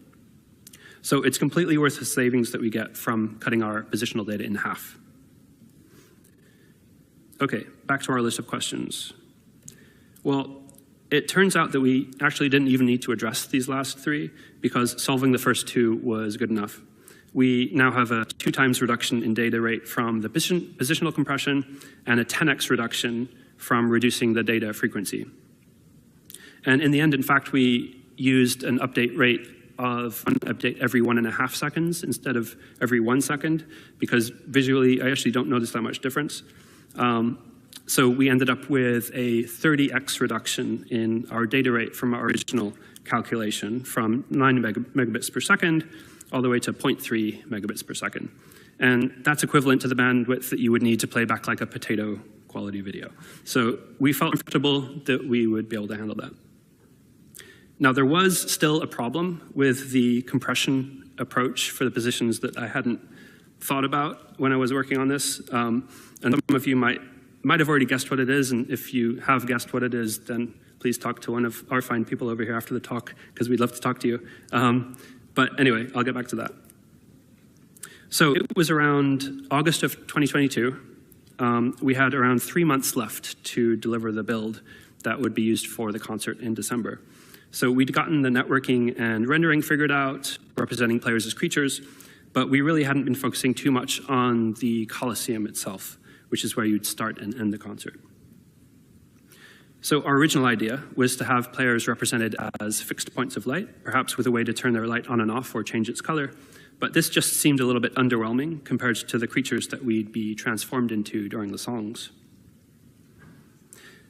So it's completely worth the savings that we get from cutting our positional data in half. Okay, back to our list of questions. Well, it turns out that we actually didn't even need to address these last three because solving the first two was good enough. We now have a 2x reduction in data rate from the positional compression and a 10x reduction from reducing the data frequency. And in the end, in fact, we used an update rate of an update every 1.5 seconds instead of every 1 second, because visually, I actually don't notice that much difference. So we ended up with a 30x reduction in our data rate from our original calculation from 9 megabits per second all the way to 0.3 megabits per second. And that's equivalent to the bandwidth that you would need to play back like a potato quality video. So we felt comfortable that we would be able to handle that. Now, there was still a problem with the compression approach for the positions that I hadn't thought about when I was working on this. And some of you might have already guessed what it is, and if you have guessed what it is, then please talk to one of our fine people over here after the talk, because we'd love to talk to you. But anyway, I'll get back to that. So it was around August of 2022. We had around 3 months left to deliver the build that would be used for the concert in December. So we'd gotten the networking and rendering figured out, representing players as creatures, but we really hadn't been focusing too much on the Coliseum itself, which is where you'd start and end the concert. So our original idea was to have players represented as fixed points of light, perhaps with a way to turn their light on and off or change its color. But this just seemed a little bit underwhelming compared to the creatures that we'd be transformed into during the songs.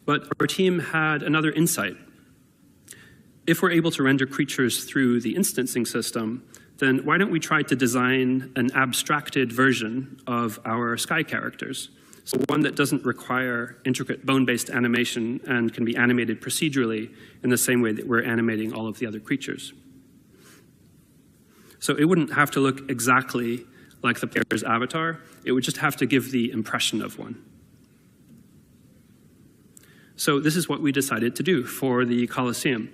But our team had another insight. If we're able to render creatures through the instancing system, then why don't we try to design an abstracted version of our sky characters? So one that doesn't require intricate bone-based animation and can be animated procedurally in the same way that we're animating all of the other creatures. So it wouldn't have to look exactly like the player's avatar. It would just have to give the impression of one. So this is what we decided to do for the Coliseum.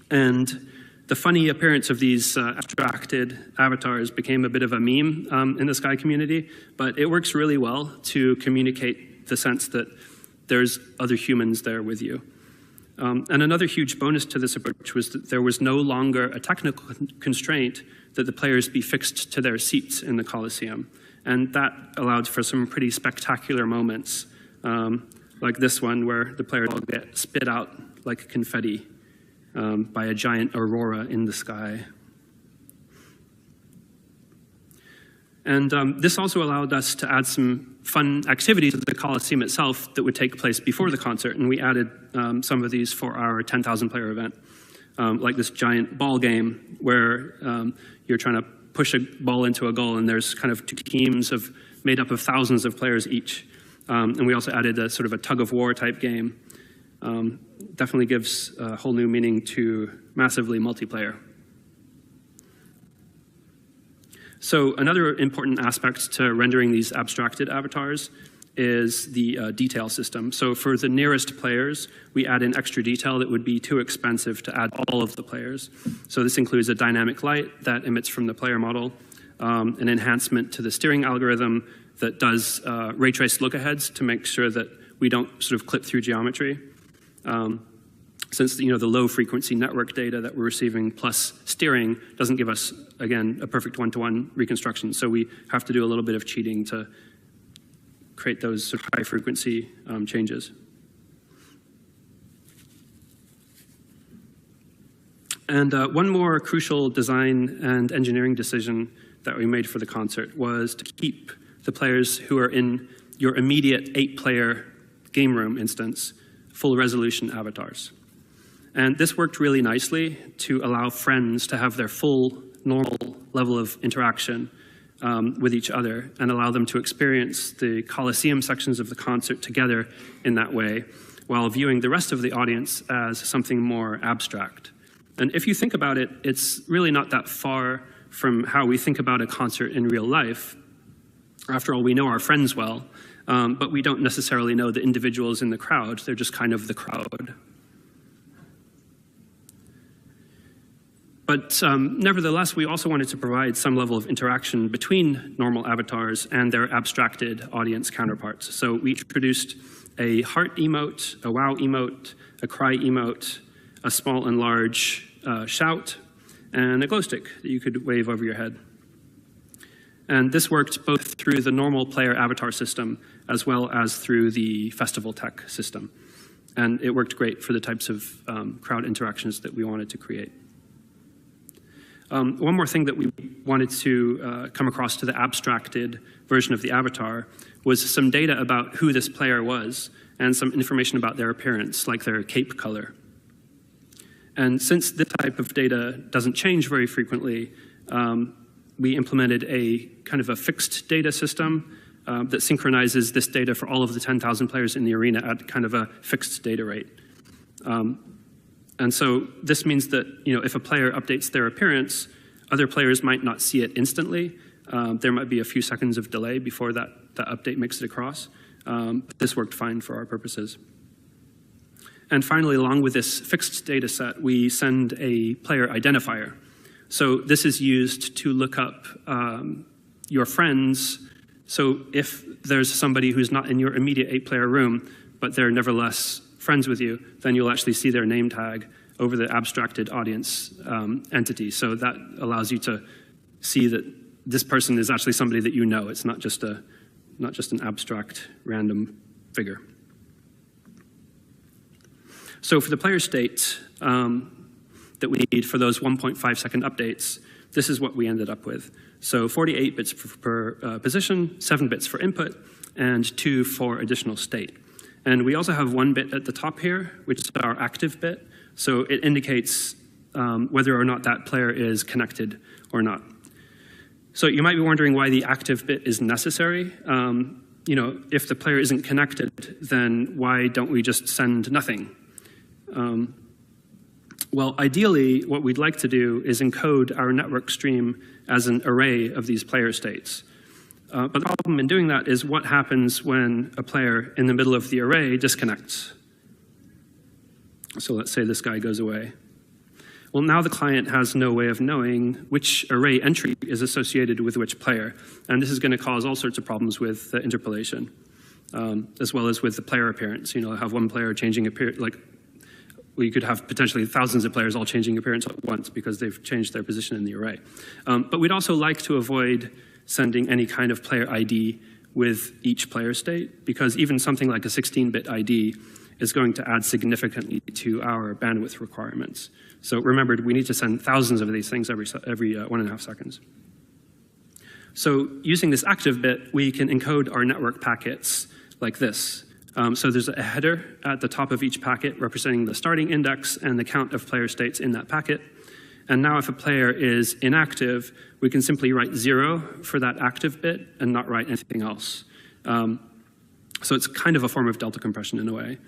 And the funny appearance of these abstracted avatars became a bit of a meme in the Sky community, but it works really well to communicate the sense that there's other humans there with you. And another huge bonus to this approach was that there was no longer a technical constraint that the players be fixed to their seats in the Coliseum. And that allowed for some pretty spectacular moments, like this one where the players all get spit out like confetti by a giant aurora in the sky. And this also allowed us to add some fun activities to the Coliseum itself that would take place before the concert, and we added some of these for our 10,000 player event, like this giant ball game where you're trying to push a ball into a goal, and there's kind of two teams made up of thousands of players each. And we also added a sort of a tug-of-war type game. Definitely gives a whole new meaning to massively multiplayer. So another important aspect to rendering these abstracted avatars is the detail system. So for the nearest players, we add in extra detail that would be too expensive to add all of the players. So this includes a dynamic light that emits from the player model, an enhancement to the steering algorithm that does ray trace look-aheads to make sure that we don't sort of clip through geometry. Since the low frequency network data that we're receiving plus steering doesn't give us, again, a perfect one-to-one reconstruction. So we have to do a little bit of cheating to create those sort of high frequency changes. And one more crucial design and engineering decision that we made for the concert was to keep the players who are in your immediate 8-player game room instance full resolution avatars. And this worked really nicely to allow friends to have their full normal level of interaction with each other and allow them to experience the Coliseum sections of the concert together in that way while viewing the rest of the audience as something more abstract. And if you think about it, it's really not that far from how we think about a concert in real life. After all, we know our friends well, but we don't necessarily know the individuals in the crowd. They're just kind of the crowd. But nevertheless, we also wanted to provide some level of interaction between normal avatars and their abstracted audience counterparts. So we introduced a heart emote, a wow emote, a cry emote, a small and large shout, and a glow stick that you could wave over your head. And this worked both through the normal player avatar system as well as through the festival tech system. And it worked great for the types of crowd interactions that we wanted to create. One more thing that we wanted to come across to the abstracted version of the avatar was some data about who this player was and some information about their appearance, like their cape color. And since this type of data doesn't change very frequently, we implemented a kind of a fixed data system that synchronizes this data for all of the 10,000 players in the arena at kind of a fixed data rate. And so this means that if a player updates their appearance, other players might not see it instantly. There might be a few seconds of delay before that update makes it across. But this worked fine for our purposes. And finally, along with this fixed data set, we send a player identifier. So this is used to look up your friends. So if there's somebody who's not in your immediate 8-player room, but they're nevertheless friends with you, then you'll actually see their name tag over the abstracted audience entity. So that allows you to see that this person is actually somebody that you know. It's not just an abstract random figure. So for the player state that we need for those 1.5-second updates, this is what we ended up with. So 48 bits per position, 7 bits for input, and 2 for additional state. And we also have 1 bit at the top here, which is our active bit. So it indicates whether or not that player is connected or not. So you might be wondering why the active bit is necessary. If the player isn't connected, then why don't we just send nothing? Well, ideally, what we'd like to do is encode our network stream as an array of these player states. But the problem in doing that is what happens when a player in the middle of the array disconnects. So let's say this guy goes away. Well, now the client has no way of knowing which array entry is associated with which player. And this is going to cause all sorts of problems with the interpolation, as well as with the player appearance. Have one player changing appearance, like we could have potentially thousands of players all changing appearance at once because they've changed their position in the array. But we'd also like to avoid sending any kind of player ID with each player state, because even something like a 16-bit ID is going to add significantly to our bandwidth requirements. So remember, we need to send thousands of these things every 1.5 seconds. So using this active bit, we can encode our network packets like this. So there's a header at the top of each packet representing the starting index and the count of player states in that packet. And now if a player is inactive, we can simply write 0 for that active bit and not write anything else. So it's kind of a form of delta compression in a way.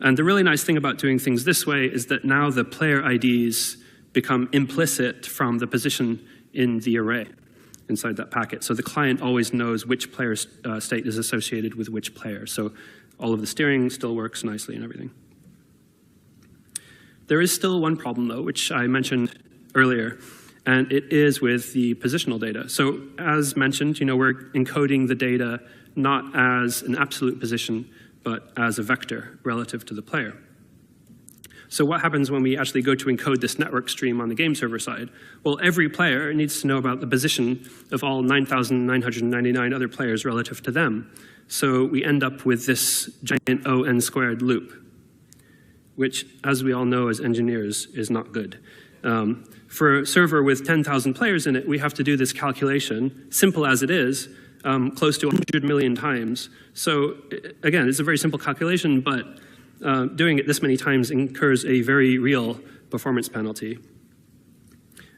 And the really nice thing about doing things this way is that now the player IDs become implicit from the position in the array inside that packet. So the client always knows which player state is associated with which player. So all of the steering still works nicely and everything. There is still one problem, though, which I mentioned earlier, and it is with the positional data. So as mentioned, we're encoding the data not as an absolute position, but as a vector relative to the player. So what happens when we actually go to encode this network stream on the game server side? Well, every player needs to know about the position of all 9,999 other players relative to them. So we end up with this giant O(n)² loop, which, as we all know as engineers, is not good. For a server with 10,000 players in it, we have to do this calculation, simple as it is, close to 100 million times. So again, it's a very simple calculation, but doing it this many times incurs a very real performance penalty.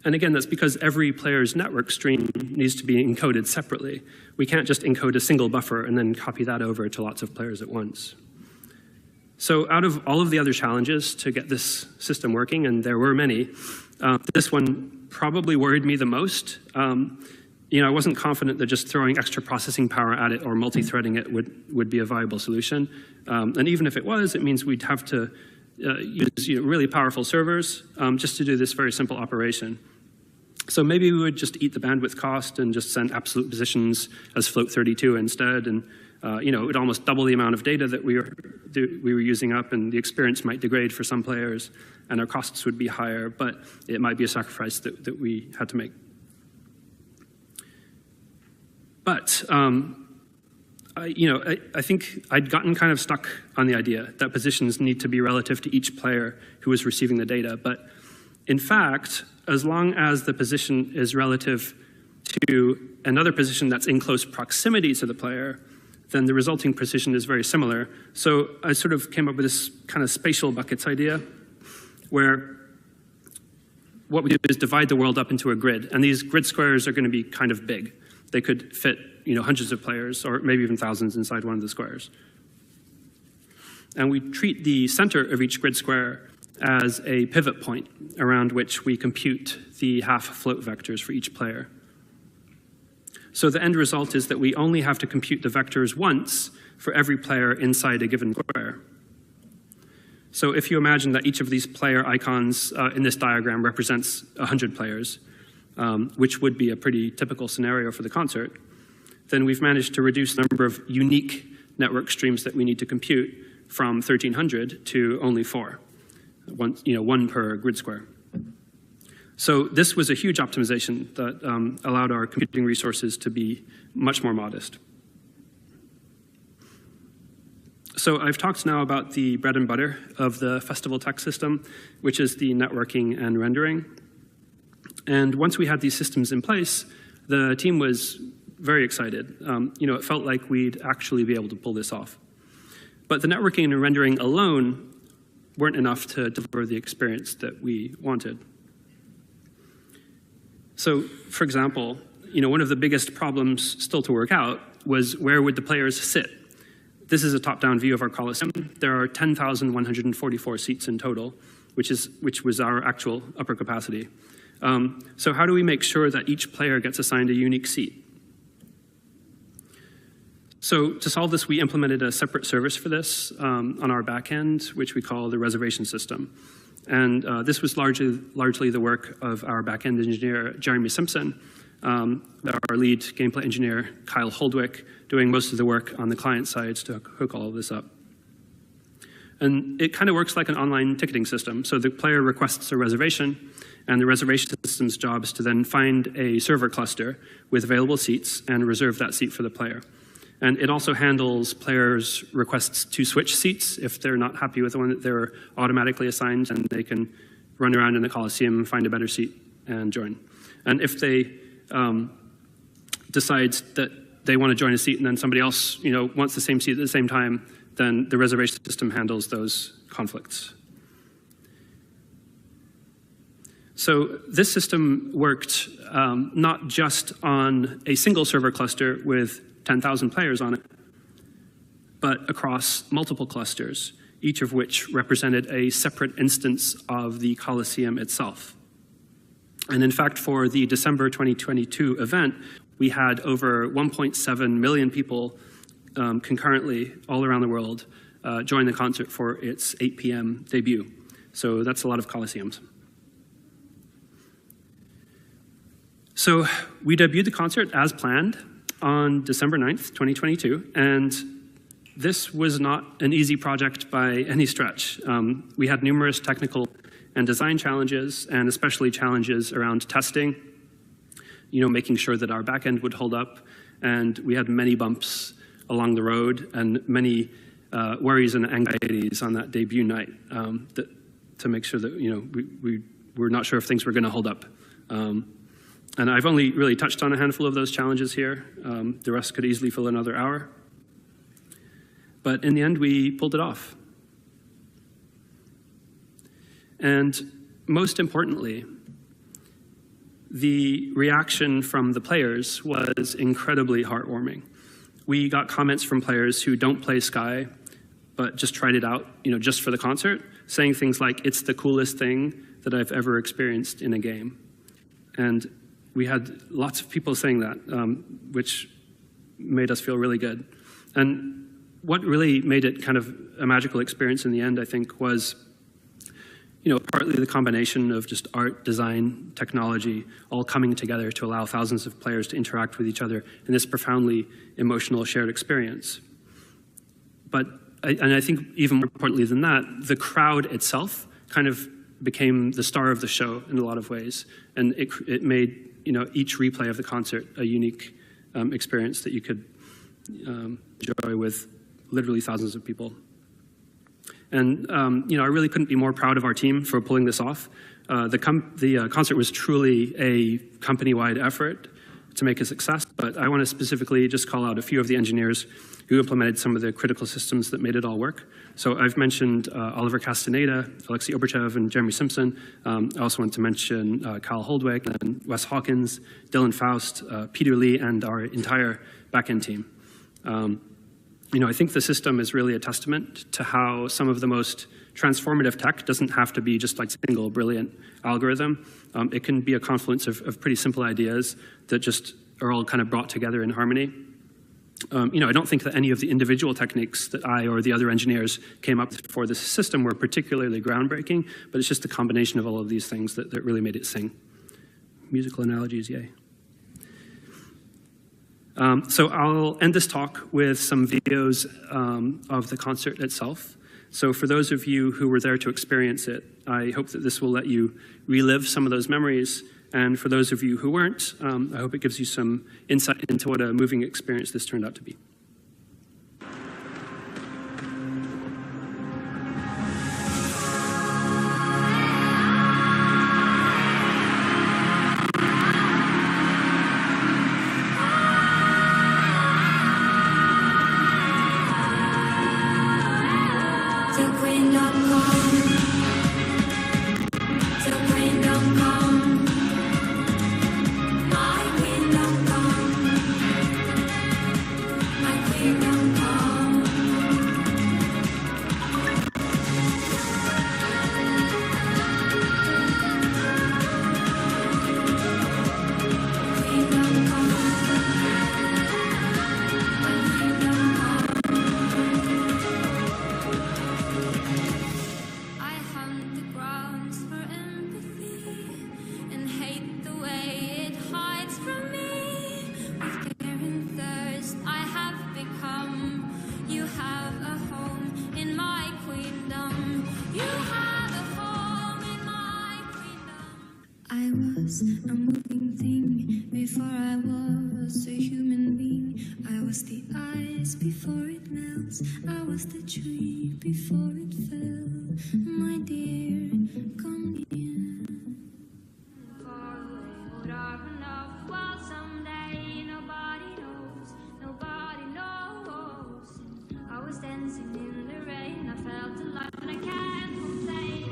And again, that's because every player's network stream needs to be encoded separately. We can't just encode a single buffer and then copy that over to lots of players at once. So out of all of the other challenges to get this system working, and there were many, this one probably worried me the most. I wasn't confident that just throwing extra processing power at it or multi-threading it would be a viable solution. And even if it was, it means we'd have to use really powerful servers just to do this very simple operation. So maybe we would just eat the bandwidth cost and just send absolute positions as float32 instead, and it would almost double the amount of data that we were using up, and the experience might degrade for some players, and our costs would be higher, but it might be a sacrifice that we had to make. But I think I'd gotten kind of stuck on the idea that positions need to be relative to each player who was receiving the data. But in fact, as long as the position is relative to another position that's in close proximity to the player, then the resulting precision is very similar. So I sort of came up with this kind of spatial buckets idea, where what we do is divide the world up into a grid, and these grid squares are going to be kind of big. They could fit hundreds of players, or maybe even thousands inside one of the squares. And we treat the center of each grid square as a pivot point around which we compute the half float vectors for each player. So the end result is that we only have to compute the vectors once for every player inside a given square. So if you imagine that each of these player icons in this diagram represents 100 players, which would be a pretty typical scenario for the concert, then we've managed to reduce the number of unique network streams that we need to compute from 1,300 to only 4, one per grid square. So this was a huge optimization that allowed our computing resources to be much more modest. So I've talked now about the bread and butter of the festival tech system, which is the networking and rendering. And once we had these systems in place, the team was very excited. It felt like we'd actually be able to pull this off. But the networking and rendering alone weren't enough to deliver the experience that we wanted. So, for example, one of the biggest problems still to work out was where would the players sit? This is a top-down view of our Coliseum. There are 10,144 seats in total, which was our actual upper capacity. So how do we make sure that each player gets assigned a unique seat? So to solve this, we implemented a separate service for this on our back end, which we call the reservation system. And this was largely the work of our back-end engineer, Jeremy Simpson, our lead gameplay engineer, Kyle Holdwick, doing most of the work on the client side to hook all of this up. And it kind of works like an online ticketing system. So the player requests a reservation, and the reservation system's job is to then find a server cluster with available seats and reserve that seat for the player. And it also handles players' requests to switch seats if they're not happy with the one that they're automatically assigned, and they can run around in the Coliseum, find a better seat, and join. And if they decide that they want to join a seat and then somebody else wants the same seat at the same time, then the reservation system handles those conflicts. So this system worked not just on a single server cluster with 10,000 players on it, but across multiple clusters, each of which represented a separate instance of the Coliseum itself. And in fact, for the December 2022 event, we had over 1.7 million people concurrently all around the world join the concert for its 8 p.m. debut. So that's a lot of Coliseums. So we debuted the concert as planned on December 9th, 2022, and this was not an easy project by any stretch. We had numerous technical and design challenges, and especially challenges around testing, making sure that our backend would hold up, and we had many bumps along the road and many worries and anxieties on that debut night to make sure that we were not sure if things were going to hold up. And I've only really touched on a handful of those challenges here. The rest could easily fill another hour. But in the end, we pulled it off. And most importantly, the reaction from the players was incredibly heartwarming. We got comments from players who don't play Sky, but just tried it out, just for the concert, saying things like, "It's the coolest thing that I've ever experienced in a game." And we had lots of people saying that, which made us feel really good. And what really made it kind of a magical experience in the end, I think, was partly the combination of just art, design, technology, all coming together to allow thousands of players to interact with each other in this profoundly emotional shared experience. And I think even more importantly than that, the crowd itself kind of became the star of the show in a lot of ways. And it made each replay of the concert a unique experience that you could enjoy with literally thousands of people. And I really couldn't be more proud of our team for pulling this off. The concert was truly a company-wide effort to make a success, but I want to specifically just call out a few of the engineers who implemented some of the critical systems that made it all work. So I've mentioned Oliver Castaneda, Alexei Oberchev, and Jeremy Simpson. I also want to mention Kyle Holdweg, and Wes Hawkins, Dylan Faust, Peter Lee, and our entire backend team. I think the system is really a testament to how some of the most transformative tech doesn't have to be just like a single brilliant algorithm. It can be a confluence of pretty simple ideas that just are all kind of brought together in harmony. I don't think that any of the individual techniques that I or the other engineers came up for this system were particularly groundbreaking, but it's just the combination of all of these things that really made it sing. Musical analogies, yay. So I'll end this talk with some videos of the concert itself. So for those of you who were there to experience it, I hope that this will let you relive some of those memories. And for those of you who weren't, I hope it gives you some insight into what a moving experience this turned out to be. A moving thing before I was a human being. I was the ice before it melts. I was the tree before it fell. My dear, come near. Far away, dark enough. Well, someday nobody knows. Nobody knows. I was dancing in the rain. I felt alive and I can't complain.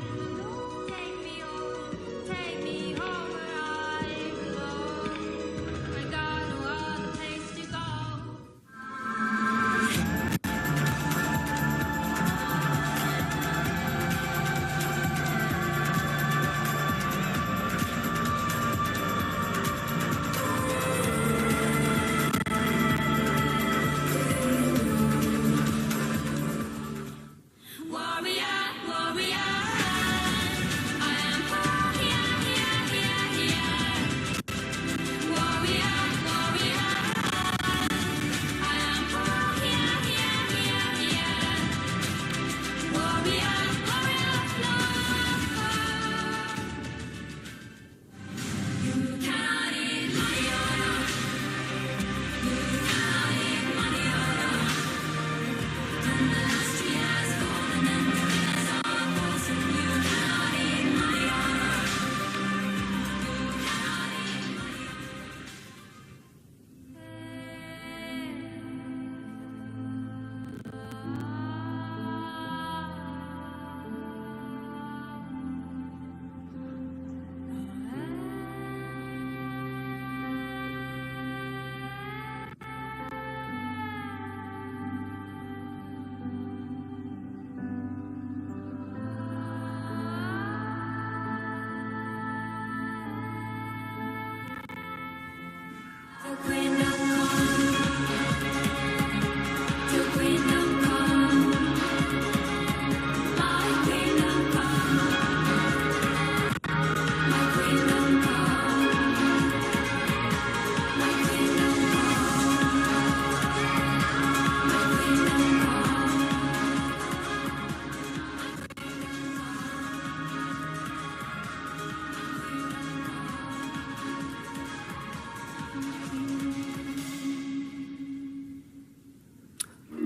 Take me home. Take me home. Warrior, warrior.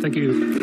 Thank you.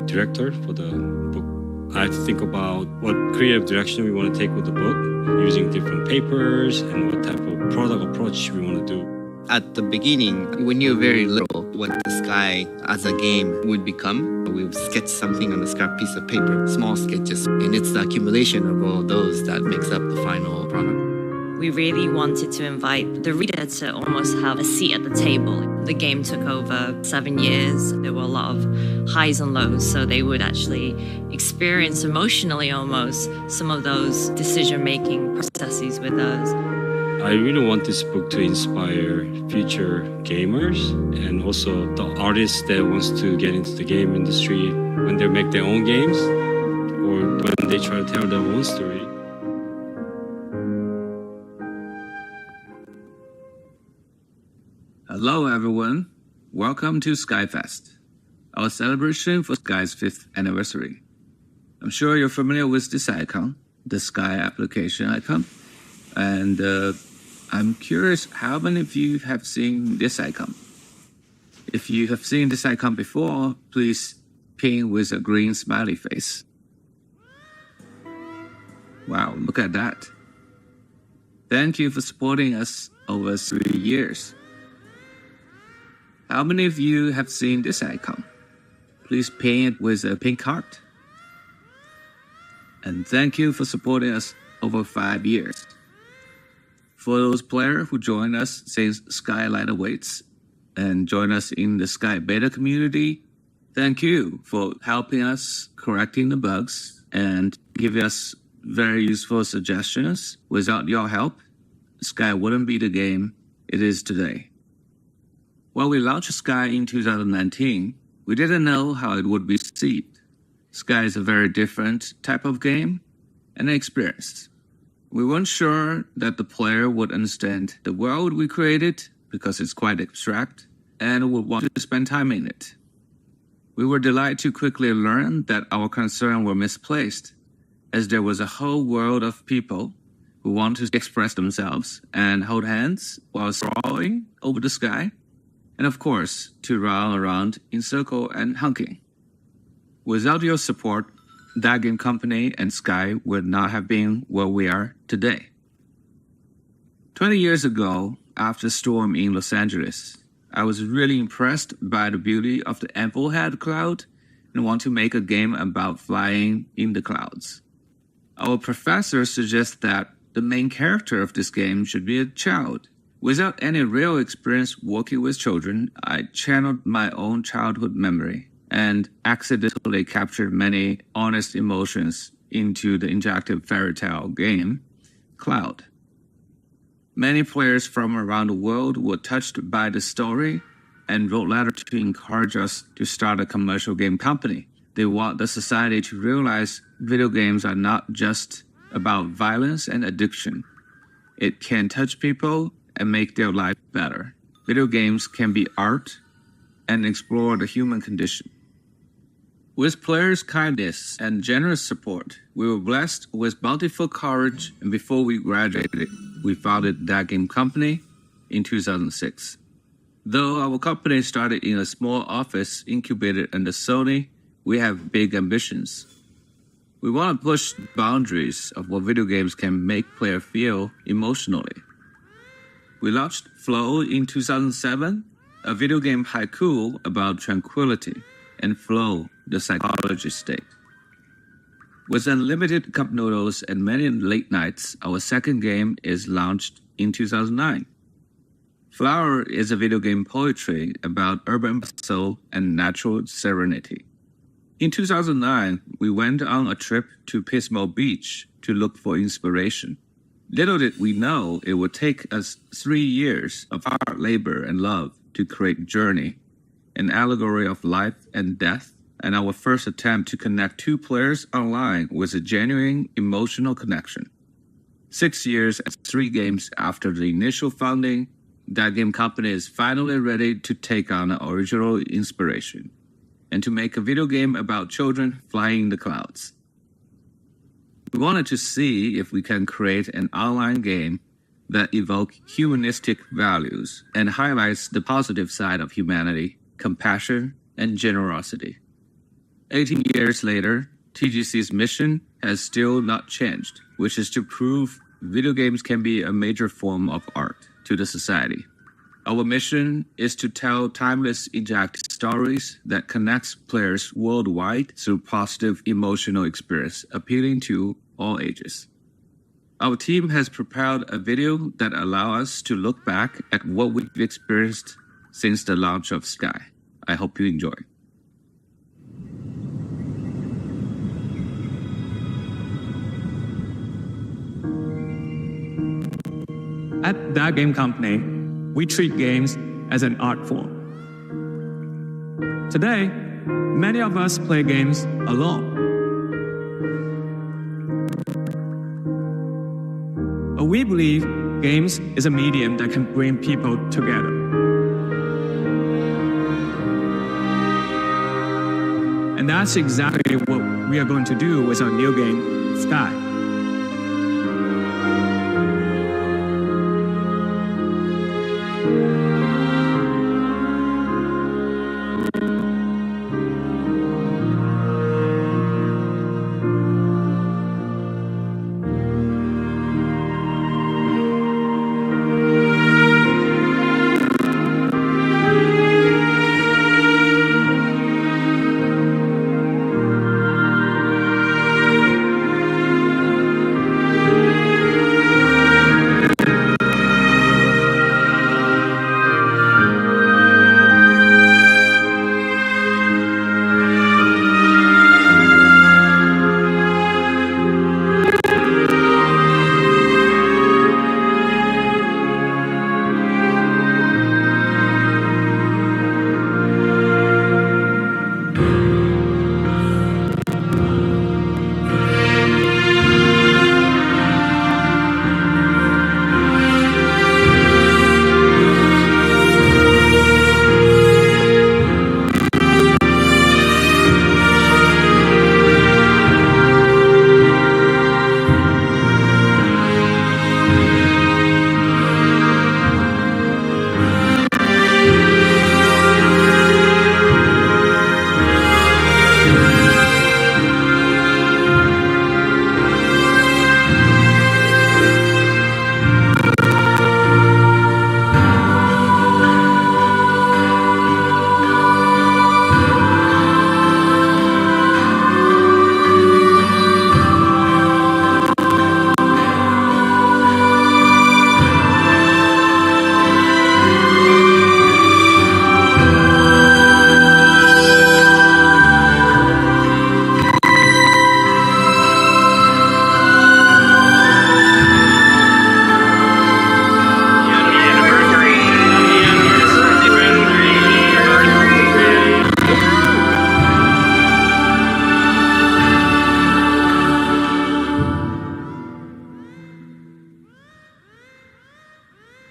creative director for the book. I have to think about what creative direction we want to take with the book, using different papers and what type of product approach we want to do. At the beginning, we knew very little what the Sky as a game would become. We would sketch something on a scrap piece of paper, small sketches, and it's the accumulation of all those that makes up the final product. We really wanted to invite the reader to almost have a seat at the table. The game took over 7 years. There were a lot of highs and lows, so they would actually experience emotionally almost some of those decision-making processes with us. I really want this book to inspire future gamers and also the artists that wants to get into the game industry when they make their own games or when they try to tell their own story. Hello everyone, welcome to Skyfest, our celebration for Sky's 5th anniversary. I'm sure you're familiar with this icon, the Sky application icon, and I'm curious how many of you have seen this icon. If you have seen this icon before, please ping with a green smiley face. Wow, look at that. Thank you for supporting us over 3 years. How many of you have seen this icon? Please ping it with a pink heart. And thank you for supporting us over 5 years. For those players who joined us since Skylight awaits and join us in the Sky Beta community, thank you for helping us correcting the bugs and giving us very useful suggestions. Without your help, Sky wouldn't be the game it is today. When we launched Sky in 2019, we didn't know how it would be received. Sky is a very different type of game and experience. We weren't sure that the player would understand the world we created because it's quite abstract and would want to spend time in it. We were delighted to quickly learn that our concerns were misplaced, as there was a whole world of people who want to express themselves and hold hands while soaring over the sky, and of course, to run around in circle and honking. Without your support, that game company and Sky would not have been where we are today. 20 years ago, after a storm in Los Angeles, I was really impressed by the beauty of the Amplehead cloud and want to make a game about flying in the clouds. Our professor suggests that the main character of this game should be a child. Without any real experience working with children, I channeled my own childhood memory and accidentally captured many honest emotions into the interactive fairy tale game, Cloud. Many players from around the world were touched by the story and wrote letters to encourage us to start a commercial game company. They want the society to realize video games are not just about violence and addiction. It can touch people and make their life better. Video games can be art and explore the human condition. With players' kindness and generous support, we were blessed with bountiful courage, and before we graduated, we founded that game company in 2006. Though our company started in a small office incubated under Sony, we have big ambitions. We want to push the boundaries of what video games can make players feel emotionally. We launched Flow in 2007, a video game haiku about tranquility, and Flow, the psychology state. With unlimited cup noodles and many late nights, our second game is launched in 2009. Flower is a video game poetry about urban bustle and natural serenity. In 2009, we went on a trip to Pismo Beach to look for inspiration. Little did we know it would take us 3 years of hard labor and love to create Journey, an allegory of life and death, and our first attempt to connect two players online with a genuine emotional connection. 6 years and 3 games after the initial founding, that game company is finally ready to take on an original inspiration and to make a video game about children flying in the clouds. We wanted to see if we can create an online game that evokes humanistic values and highlights the positive side of humanity, compassion, and generosity. 18 years later, TGC's mission has still not changed, which is to prove video games can be a major form of art to the society. Our mission is to tell timeless interactive stories that connects players worldwide through positive emotional experience, appealing to all ages. Our team has prepared a video that allows us to look back at what we've experienced since the launch of Sky. I hope you enjoy. At that game company, we treat games as an art form. Today, many of us play games alone. But we believe games is a medium that can bring people together. And that's exactly what we are going to do with our new game, Sky.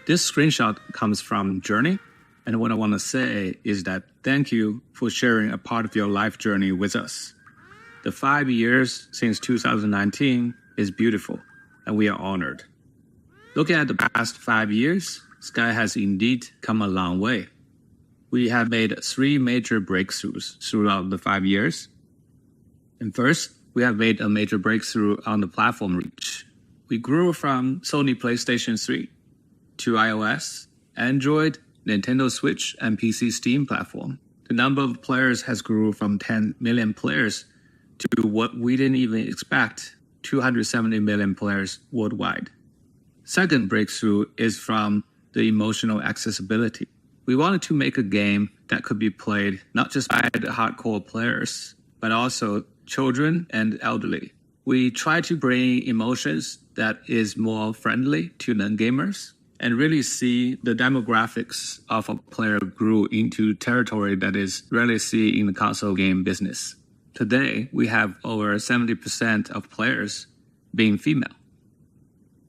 This screenshot comes from Journey, and what I want to say is that thank you for sharing a part of your life journey with us. The 5 years since 2019 is beautiful, and we are honored. Looking at the past 5 years, Sky has indeed come a long way. We have made 3 major breakthroughs throughout the 5 years. And first, we have made a major breakthrough on the platform reach. We grew from Sony PlayStation 3 to iOS, Android, Nintendo Switch, and PC Steam platform. The number of players has grew from 10 million players to what we didn't even expect, 270 million players worldwide. Second breakthrough is from the emotional accessibility. We wanted to make a game that could be played not just by the hardcore players, but also children and elderly. We try to bring emotions that is more friendly to non-gamers and really see the demographics of a player grew into territory that is rarely seen in the console game business. Today, we have over 70% of players being female.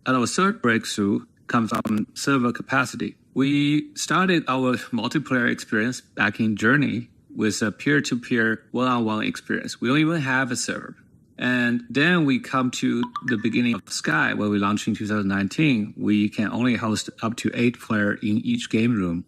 And our third breakthrough comes from server capacity. We started our multiplayer experience back in Journey with a peer-to-peer one-on-one experience. We don't even have a server. And then we come to the beginning of Sky, where we launched in 2019. We can only host up to 8 players in each game room.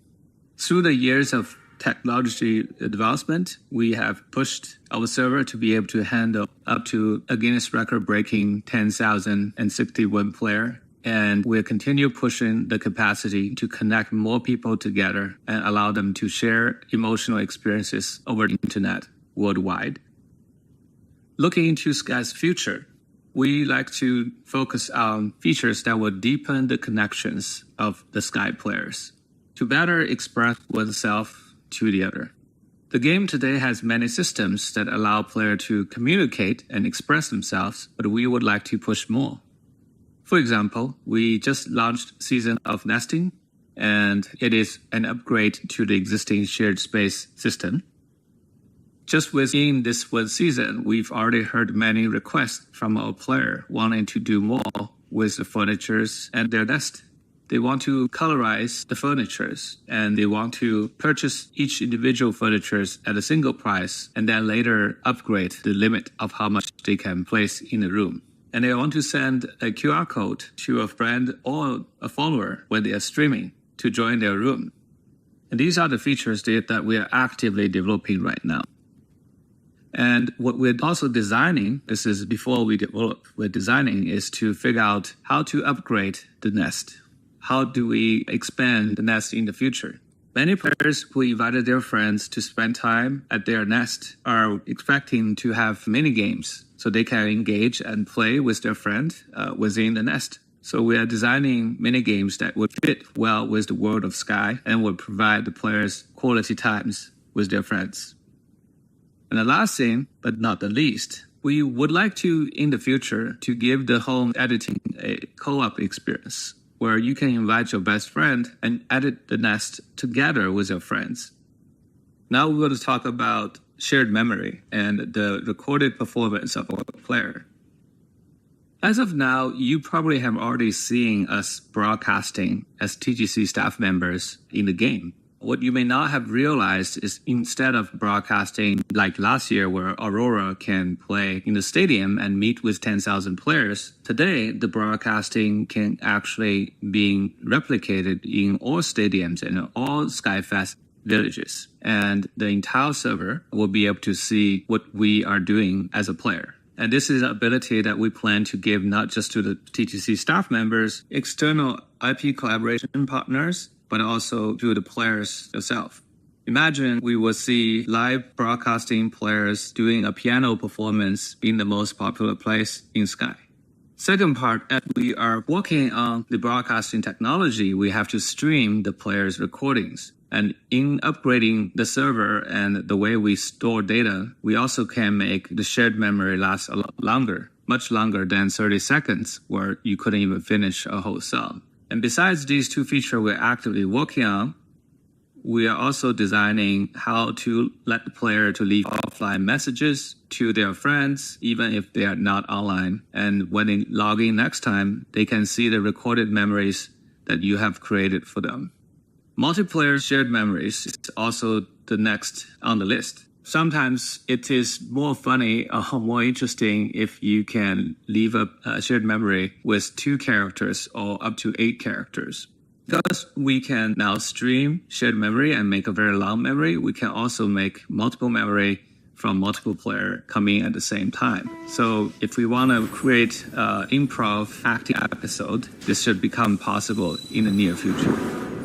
Through the years of technology development, we have pushed our server to be able to handle up to a Guinness record-breaking 10,061 player. And we'll continue pushing the capacity to connect more people together and allow them to share emotional experiences over the internet worldwide. Looking into Sky's future, we like to focus on features that will deepen the connections of the Sky players to better express oneself to the other. The game today has many systems that allow players to communicate and express themselves, but we would like to push more. For example, we just launched Season of Nesting, and it is an upgrade to the existing shared space system. Just within this one season, we've already heard many requests from our player wanting to do more with the furnitures and their nest. They want to colorize the furnitures, and they want to purchase each individual furnitures at a single price, and then later upgrade the limit of how much they can place in a room. And they want to send a QR code to a friend or a follower when they are streaming to join their room. And these are the features that we are actively developing right now. And what we're also designing, this is before we develop, we're designing is to figure out how to upgrade the nest. How do we expand the nest in the future? Many players who invited their friends to spend time at their nest are expecting to have mini games so they can engage and play with their friend within the nest. So we are designing mini games that would fit well with the world of Sky and would provide the players quality times with their friends. And the last thing, but not the least, we would like to, in the future, to give the home editing a co-op experience where you can invite your best friend and edit the nest together with your friends. Now we're going to talk about shared memory and the recorded performance of our player. As of now, you probably have already seen us broadcasting as TGC staff members in the game. What you may not have realized is instead of broadcasting like last year where Aurora can play in the stadium and meet with 10,000 players, today the broadcasting can actually be replicated in all stadiums and all Skyfest villages. And the entire server will be able to see what we are doing as a player. And this is an ability that we plan to give not just to the TGC staff members, external IP collaboration partners, but also to the players themselves. Imagine we will see live broadcasting players doing a piano performance in the most popular place in Sky. Second part, as we are working on the broadcasting technology, we have to stream the players' recordings. And in upgrading the server and the way we store data, we also can make the shared memory last a lot longer, much longer than 30 seconds, where you couldn't even finish a whole song. And besides these two features we're actively working on, we are also designing how to let the player to leave offline messages to their friends, even if they are not online. And when they log in next time, they can see the recorded memories that you have created for them. Multiplayer shared memories is also the next on the list. Sometimes it is more funny or more interesting if you can leave a shared memory with 2 characters or up to 8 characters. Because we can now stream shared memory and make a very long memory, we can also make multiple memory from multiple players coming at the same time. So if we want to create an improv acting episode, this should become possible in the near future.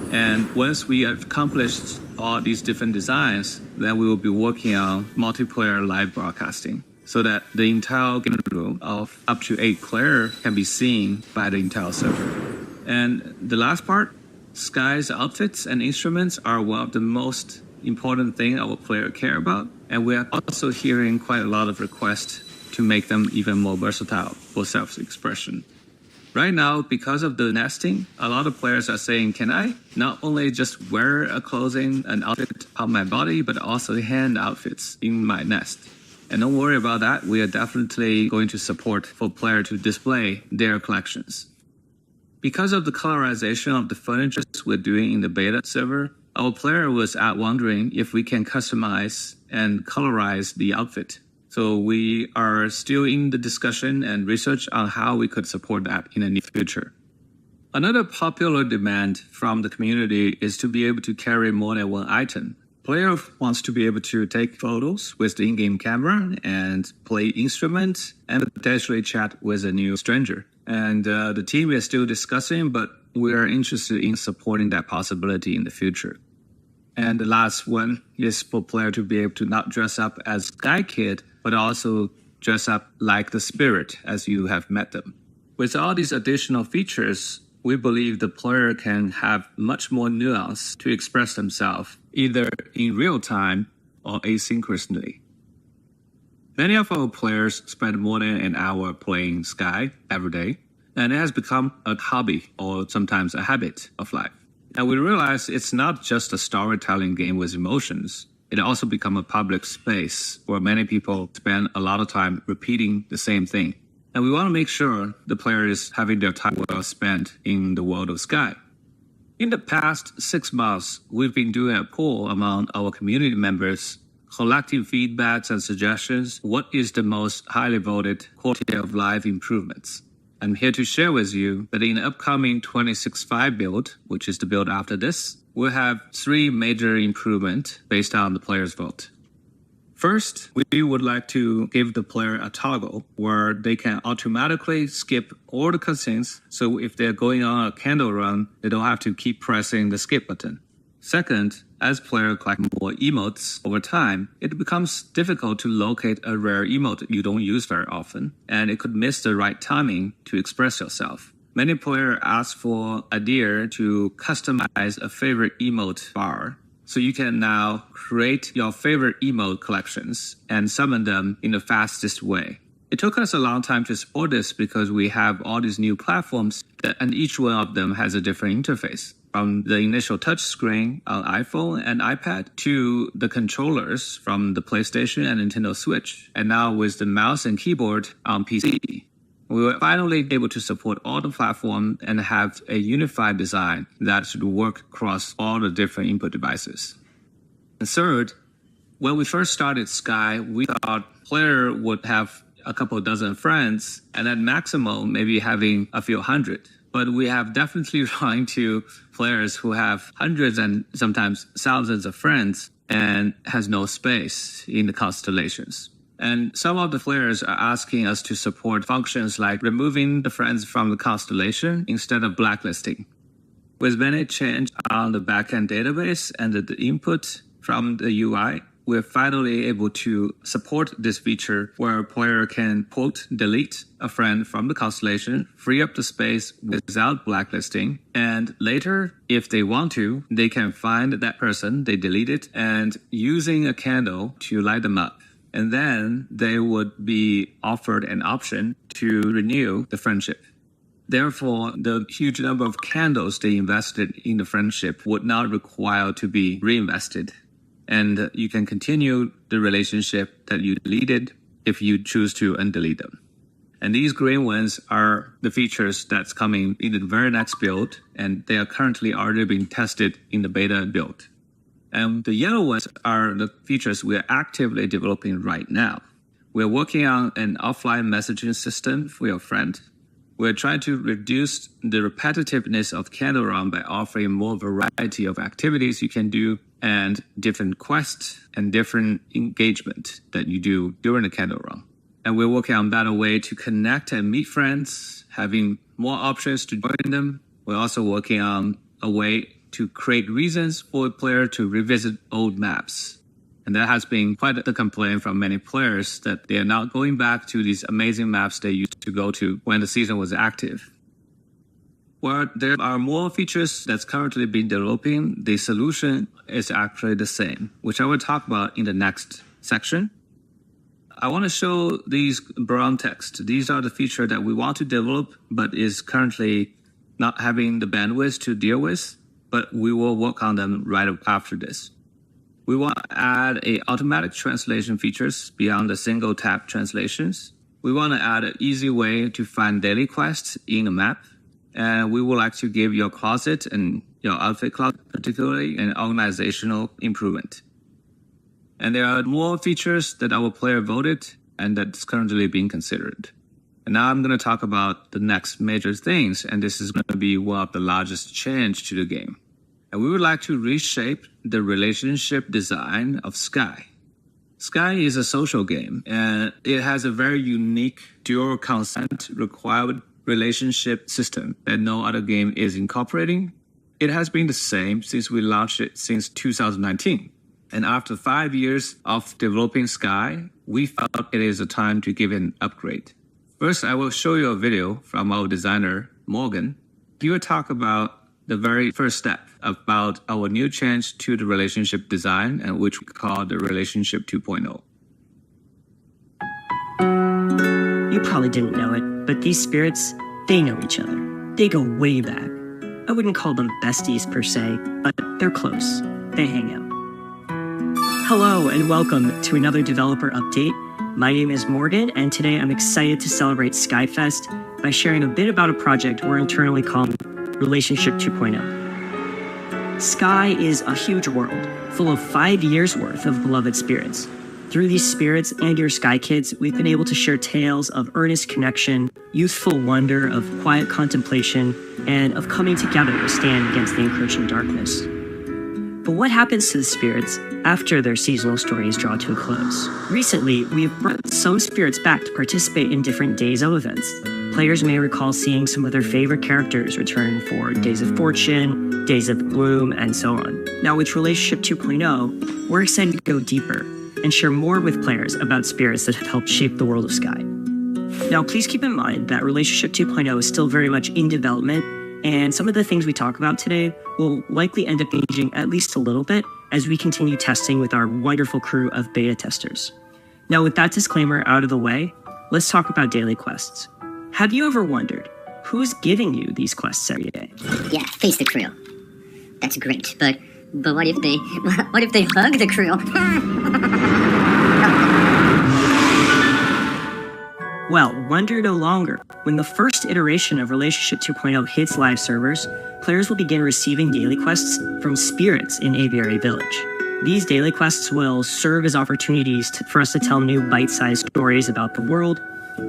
And once we have accomplished all these different designs, then we will be working on multiplayer live broadcasting so that the entire game room of up to 8 players can be seen by the entire server. And the last part, Sky's outfits and instruments are one of the most important things our players care about. And we are also hearing quite a lot of requests to make them even more versatile for self-expression. Right now, because of the nesting, a lot of players are saying, can I not only just wear a clothing, an outfit on my body, but also hand outfits in my nest? And don't worry about that. We are definitely going to support for players to display their collections. Because of the colorization of the furniture we're doing in the beta server, our player was wondering if we can customize and colorize the outfit. So we are still in the discussion and research on how we could support that in the near future. Another popular demand from the community is to be able to carry more than one item. Player wants to be able to take photos with the in-game camera and play instruments and potentially chat with a new stranger. And the team is still discussing, but we are interested in supporting that possibility in the future. And the last one is for player to be able to not dress up as Sky Kid, but also dress up like the spirit as you have met them. With all these additional features, we believe the player can have much more nuance to express themselves, either in real time or asynchronously. Many of our players spend more than an hour playing Sky every day, and it has become a hobby or sometimes a habit of life. And we realize it's not just a storytelling game with emotions. It also becomes a public space where many people spend a lot of time repeating the same thing. And we want to make sure the player is having their time well spent in the world of Sky. In the past 6 months, we've been doing a poll among our community members, collecting feedbacks and suggestions. What is the most highly voted quality of life improvements? I'm here to share with you that in the upcoming 26.5 build, which is the build after this, we'll have 3 major improvements based on the player's vote. First, we would like to give the player a toggle where they can automatically skip all the cutscenes, so if they're going on a candle run, they don't have to keep pressing the skip button. Second, as players collect more emotes over time, it becomes difficult to locate a rare emote you don't use very often, and it could miss the right timing to express yourself. Many players ask for idea to customize a favorite emote bar, so you can now create your favorite emote collections and summon them in the fastest way. It took us a long time to support this because we have all these new platforms and each one of them has a different interface. From the initial touchscreen on iPhone and iPad to the controllers from the PlayStation and Nintendo Switch, and now with the mouse and keyboard on PC. We were finally able to support all the platforms and have a unified design that should work across all the different input devices. And third, when we first started Sky, we thought player would have a couple dozen friends and at maximum maybe having a few hundred. But we have definitely run into players who have hundreds and sometimes thousands of friends and has no space in the constellations. And some of the players are asking us to support functions like removing the friends from the constellation instead of blacklisting. With many changes on the backend database and the input from the UI, we're finally able to support this feature where a player can, quote, delete a friend from the constellation, free up the space without blacklisting, and later, if they want to, they can find that person they deleted and using a candle to light them up. And then they would be offered an option to renew the friendship. Therefore, the huge number of candles they invested in the friendship would not require to be reinvested. And you can continue the relationship that you deleted if you choose to undelete them. And these green ones are the features that's coming in the very next build, and they are currently already being tested in the beta build. And the yellow ones are the features we are actively developing right now. We're working on an offline messaging system for your friend. We're trying to reduce the repetitiveness of Candle Run by offering more variety of activities you can do and different quests and different engagement that you do during the Candle Run. And we're working on better way to connect and meet friends, having more options to join them. We're also working on a way to create reasons for a player to revisit old maps. And that has been quite the complaint from many players that they are not going back to these amazing maps they used to go to when the season was active. Where there are more features that's currently being developing, the solution is actually the same, which I will talk about in the next section. I want to show these brown text. These are the features that we want to develop, but is currently not having the bandwidth to deal with, but we will work on them right after this. We want to add automatic translation features beyond the single tap translations. We want to add an easy way to find daily quests in a map. And we would like to give your closet and your outfit closet particularly an organizational improvement. And there are more features that our player voted and that's currently being considered. And now I'm going to talk about the next major things, and this is going to be one of the largest change to the game. and we would like to reshape the relationship design of Sky. Sky is a social game, and it has a very unique dual consent required relationship system that no other game is incorporating. It has been the same since we launched it since 2019. And after 5 years of developing Sky, we felt it is a time to give it an upgrade. First, I will show you a video from our designer, Morgan. He will talk about the very first step about our new change to the relationship design, and which we call the Relationship 2.0. You probably didn't know it, but these spirits, they know each other. They go way back. I wouldn't call them besties per se, but they're close. They hang out. Hello and welcome to another developer update. My name is Morgan, and today I'm excited to celebrate Skyfest by sharing a bit about a project we're internally calling Relationship 2.0. Sky is a huge world, full of 5 years' worth of beloved spirits. Through these spirits and your Sky Kids, we've been able to share tales of earnest connection, youthful wonder, of quiet contemplation, and of coming together to stand against the encroaching darkness. But what happens to the spirits after their seasonal stories draw to a close? Recently, we've brought some spirits back to participate in different Days of events. Players may recall seeing some of their favorite characters return for Days of Fortune, Days of Bloom, and so on. Now with Relationship 2.0, we're excited to go deeper and share more with players about spirits that have helped shape the world of Sky. Now please keep in mind that Relationship 2.0 is still very much in development, and some of the things we talk about today will likely end up changing at least a little bit as we continue testing with our wonderful crew of beta testers. Now with that disclaimer out of the way, let's talk about daily quests. Have you ever wondered who's giving you these quests every day? Yeah, face the crew. That's great, but what if they hug the crew? Well, wonder no longer. When the first iteration of Relationship 2.0 hits live servers, players will begin receiving daily quests from spirits in Aviary Village. These daily quests will serve as opportunities for us to tell new bite-sized stories about the world,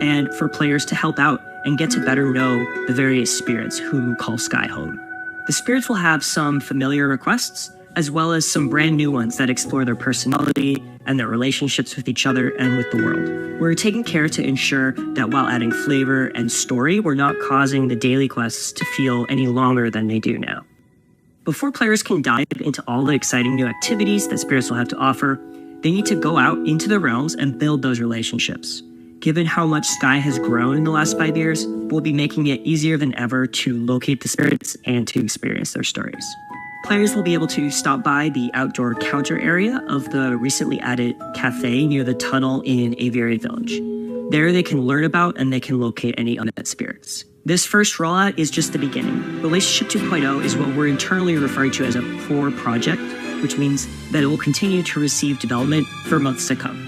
and for players to help out and get to better know the various spirits who call Sky home. The spirits will have some familiar requests, as well as some brand new ones that explore their personality and their relationships with each other and with the world. We're taking care to ensure that while adding flavor and story, we're not causing the daily quests to feel any longer than they do now. Before players can dive into all the exciting new activities that spirits will have to offer, they need to go out into the realms and build those relationships. Given how much Sky has grown in the last 5 years, we'll be making it easier than ever to locate the spirits and to experience their stories. Players will be able to stop by the outdoor counter area of the recently added cafe near the tunnel in Aviary Village. There they can learn about and they can locate any unmet spirits. This first rollout is just the beginning. Relationship 2.0 is what we're internally referring to as a core project, which means that it will continue to receive development for months to come.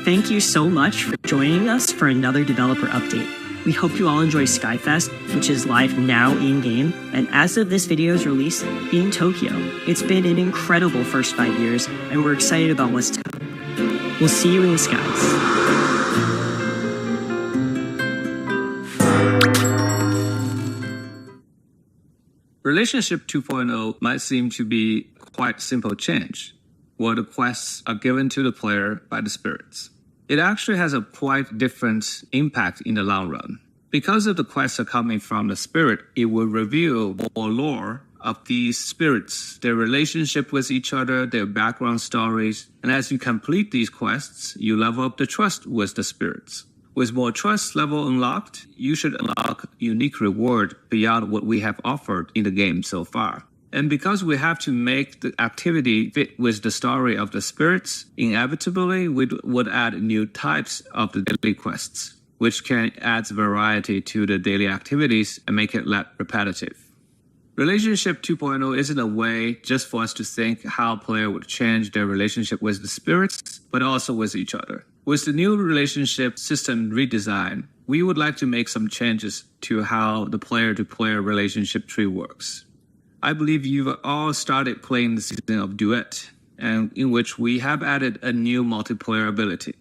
Thank you so much for joining us for another developer update. We hope you all enjoy Skyfest, which is live now in-game, and as of this video's release, in Tokyo. It's been an incredible first 5 years, and we're excited about what's to come. We'll see you in the skies. Relationship 2.0 might seem to be quite simple change, where the quests are given to the player by the spirits. It actually has a quite different impact in the long run. Because of the quests are coming from the spirit, it will reveal more lore of these spirits, their relationship with each other, their background stories. And as you complete these quests, you level up the trust with the spirits. With more trust level unlocked, you should unlock unique reward beyond what we have offered in the game so far. And because we have to make the activity fit with the story of the spirits, inevitably we would add new types of the daily quests, which can add variety to the daily activities and make it less repetitive. Relationship 2.0 isn't a way just for us to think how players would change their relationship with the spirits, but also with each other. With the new relationship system redesign, we would like to make some changes to how the player-to-player relationship tree works. I believe you've all started playing the season of Duet, and in which we have added a new multiplayer ability.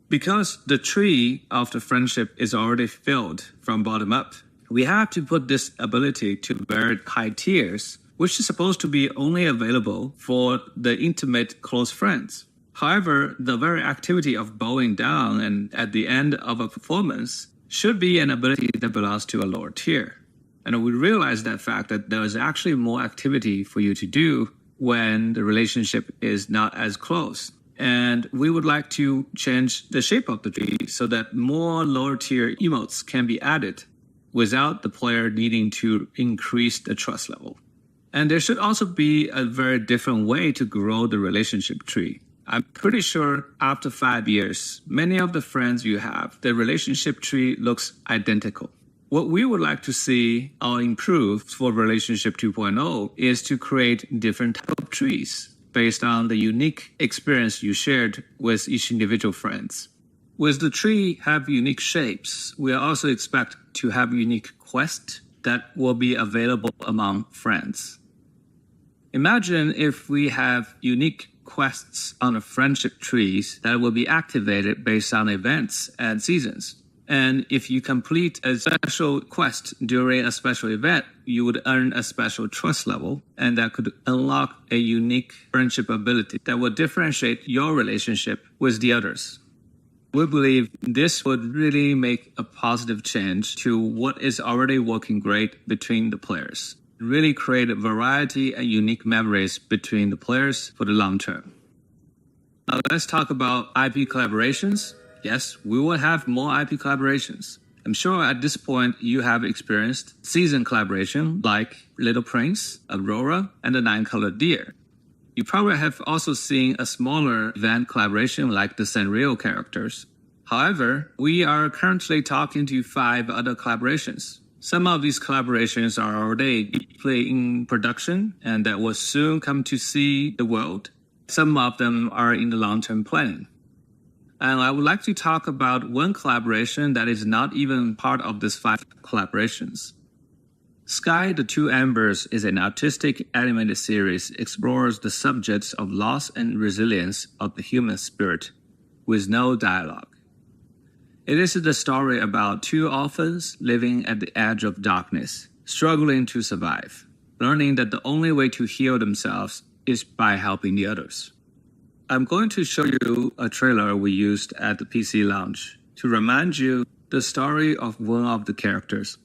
Because the tree of the friendship is already filled from bottom up, we have to put this ability to very high tiers which is supposed to be only available for the intimate close friends. However, the very activity of bowing down and at the end of a performance should be an ability that belongs to a lower tier. And we realize that fact that there is actually more activity for you to do when the relationship is not as close. And we would like to change the shape of the tree so that more lower tier emotes can be added without the player needing to increase the trust level. And there should also be a very different way to grow the relationship tree. I'm pretty sure after 5 years, many of the friends you have, the relationship tree looks identical. What we would like to see or improve for Relationship 2.0 is to create different type of trees based on the unique experience you shared with each individual friends. With the tree have unique shapes, we also expect to have unique quests that will be available among friends. Imagine if we have unique quests on the friendship trees that will be activated based on events and seasons. And if you complete a special quest during a special event, you would earn a special trust level, and that could unlock a unique friendship ability that will differentiate your relationship with the others. We believe this would really make a positive change to what is already working great between the players. Really create a variety and unique memories between the players for the long term. Now let's talk about IP collaborations. Yes, we will have more IP collaborations. I'm sure at this point you have experienced season collaboration like Little Prince, Aurora, and the Nine-Colored Deer. You probably have also seen a smaller event collaboration like the Sanrio characters. However, we are currently talking to 5 other collaborations. Some of these collaborations are already deeply in production and that will soon come to see the world. Some of them are in the long-term planning. And I would like to talk about one collaboration that is not even part of these 5 collaborations. Sky the Two Embers is an artistic animated series explores the subjects of loss and resilience of the human spirit with no dialogue. It is the story about 2 orphans living at the edge of darkness, struggling to survive, learning that the only way to heal themselves is by helping the others. I'm going to show you a trailer we used at the PC launch to remind you the story of one of the characters.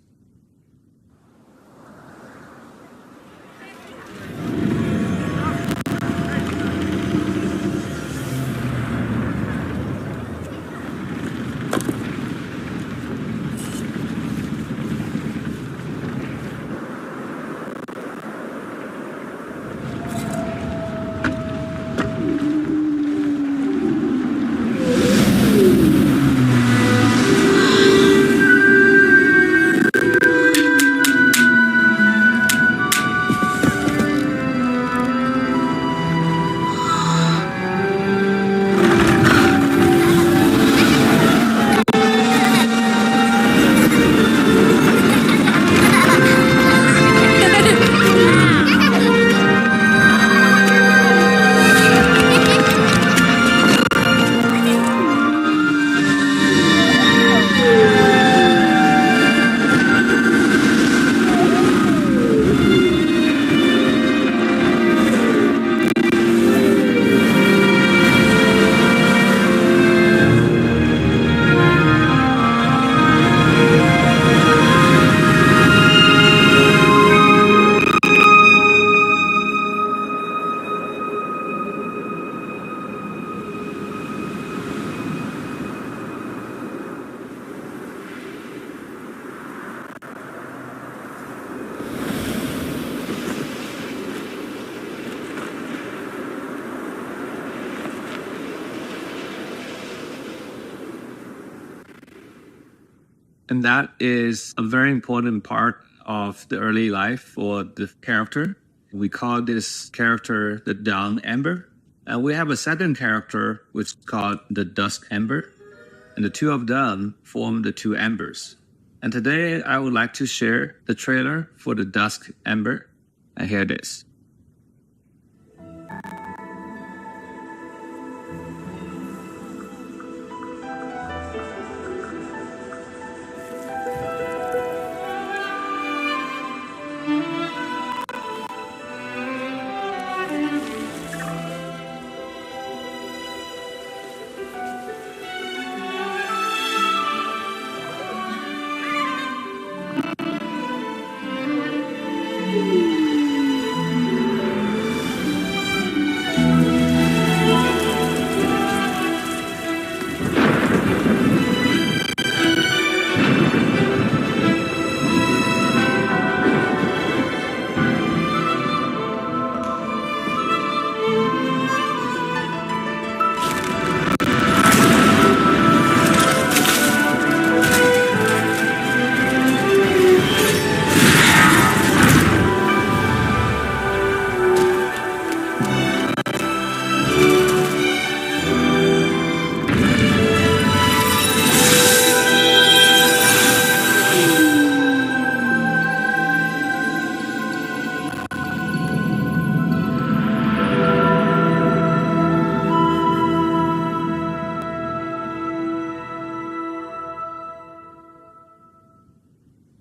And that is a very important part of the early life for the character. We call this character the Dawn Ember. And we have a second character which is called the Dusk Ember. And the 2 of them form the 2 embers. And today I would like to share the trailer for the Dusk Ember. And here it is.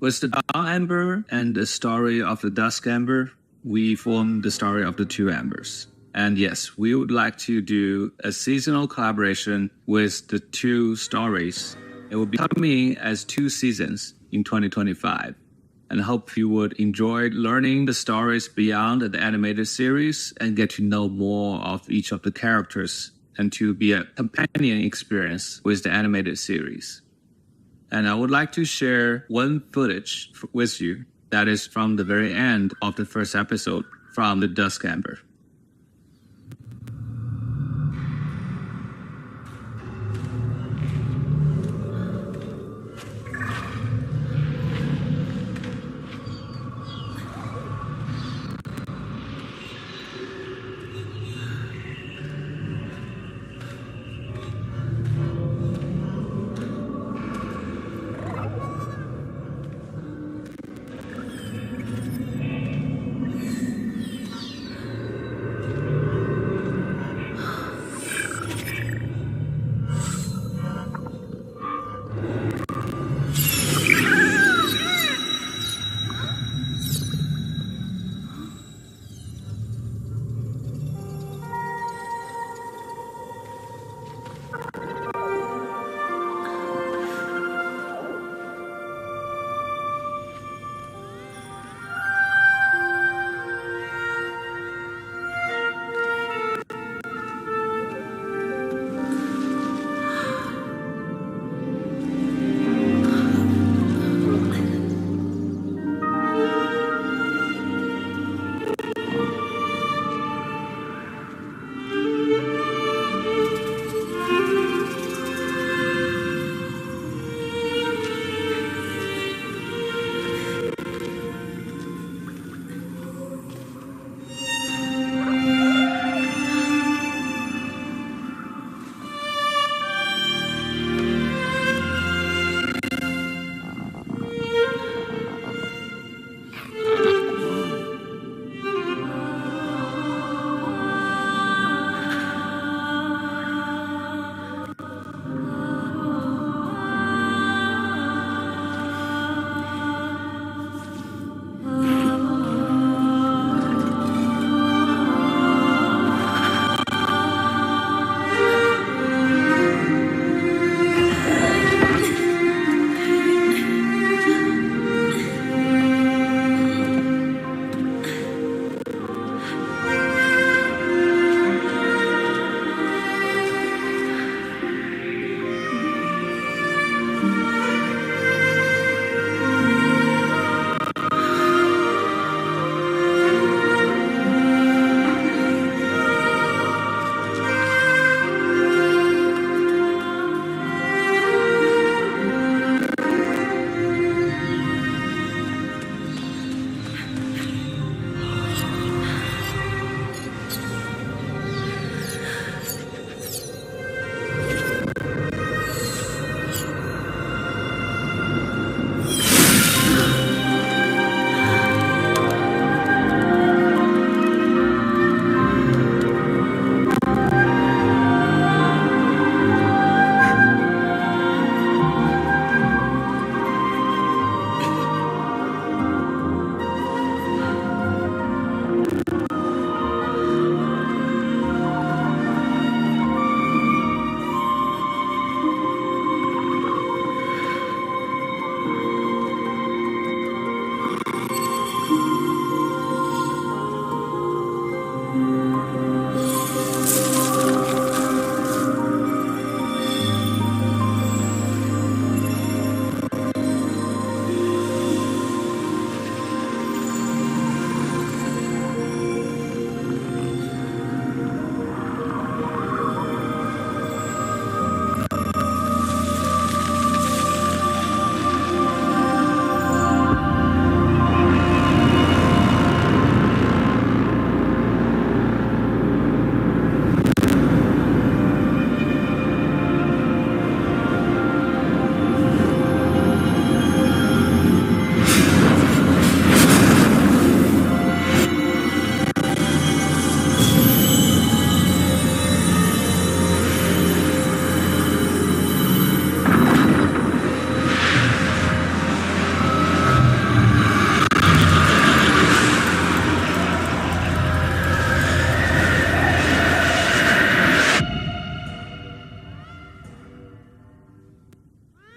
With the Dawn Amber and the story of the Dusk Amber, we formed the story of the two Ambers. And yes, we would like to do a seasonal collaboration with the two stories. It will be coming as 2 seasons in 2025. And hope you would enjoy learning the stories beyond the animated series and get to know more of each of the characters and to be a companion experience with the animated series. And I would like to share one footage with you that is from the very end of the first episode from the Dusk Amber.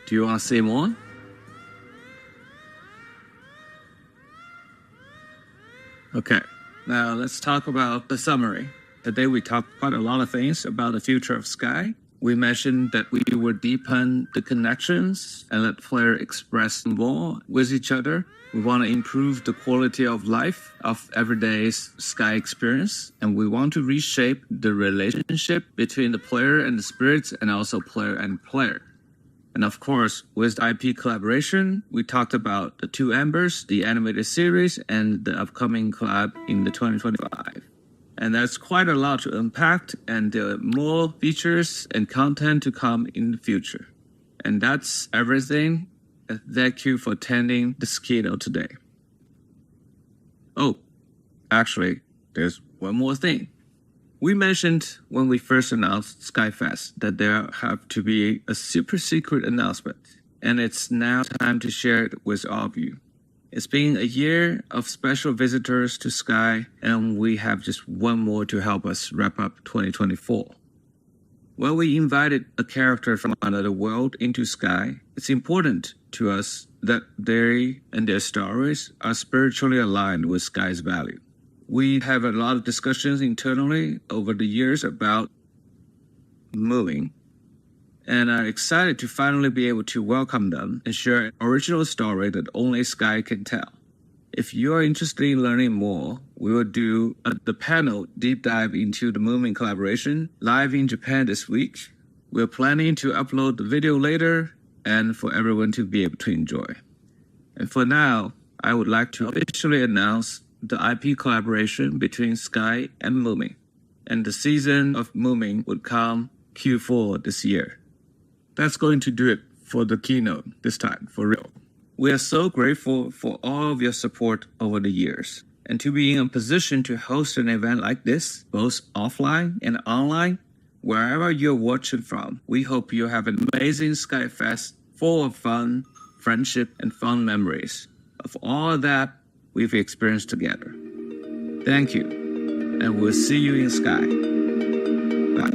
Do you want to say more? Okay, now let's talk about the summary. Today we talked quite a lot of things about the future of Sky. We mentioned that we would deepen the connections and let players express more with each other. We want to improve the quality of life of everyday Sky experience, and we want to reshape the relationship between the player and the spirits, and also player and player. And of course, with IP collaboration, we talked about the Two Embers, the animated series, and the upcoming collab in the 2025. And that's quite a lot to unpack, and there are more features and content to come in the future. And that's everything. Thank you for attending this keynote today. Oh, actually, there's one more thing. We mentioned when we first announced Skyfest that there have to be a super secret announcement, and it's now time to share it with all of you. It's been a year of special visitors to Sky, and we have just one more to help us wrap up 2024. When we invited a character from another world into Sky, it's important to us that they and their stories are spiritually aligned with Sky's value. We have a lot of discussions internally over the years about moving, and are excited to finally be able to welcome them and share an original story that only Sky can tell. If you are interested in learning more, we will do the panel deep dive into the Moving collaboration live in Japan this week. We're planning to upload the video later and for everyone to be able to enjoy. And for now, I would like to officially announce the IP collaboration between Sky and Moving. And the season of Moving would come Q4 this year. That's going to do it for the keynote this time, for real. We are so grateful for all of your support over the years. And to be in a position to host an event like this, both offline and online, wherever you're watching from, we hope you have an amazing Skyfest full of fun, friendship, and fun memories of all that we've experienced together. Thank you, and we'll see you in Sky. Bye.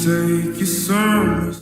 take you somewhere.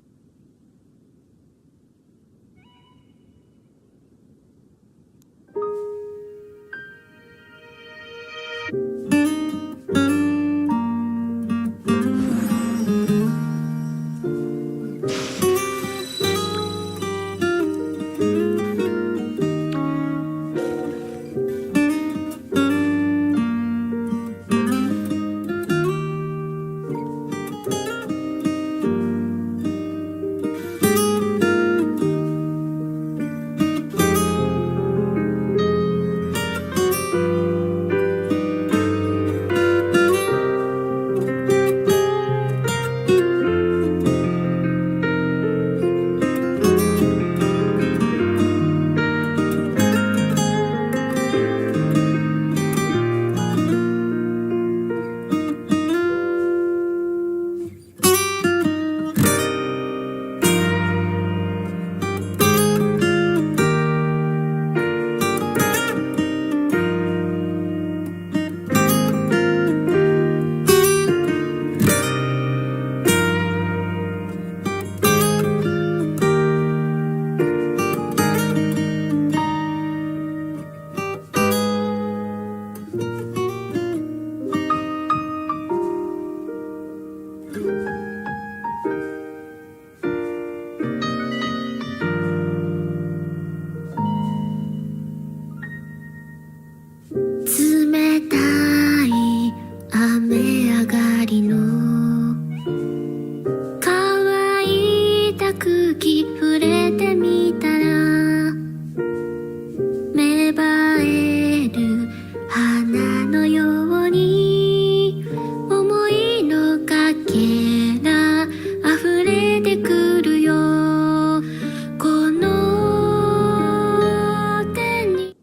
冷たい雨上がりの乾いた空気触れてみたら芽生える花のように思いのかけら溢れてくるよこの手に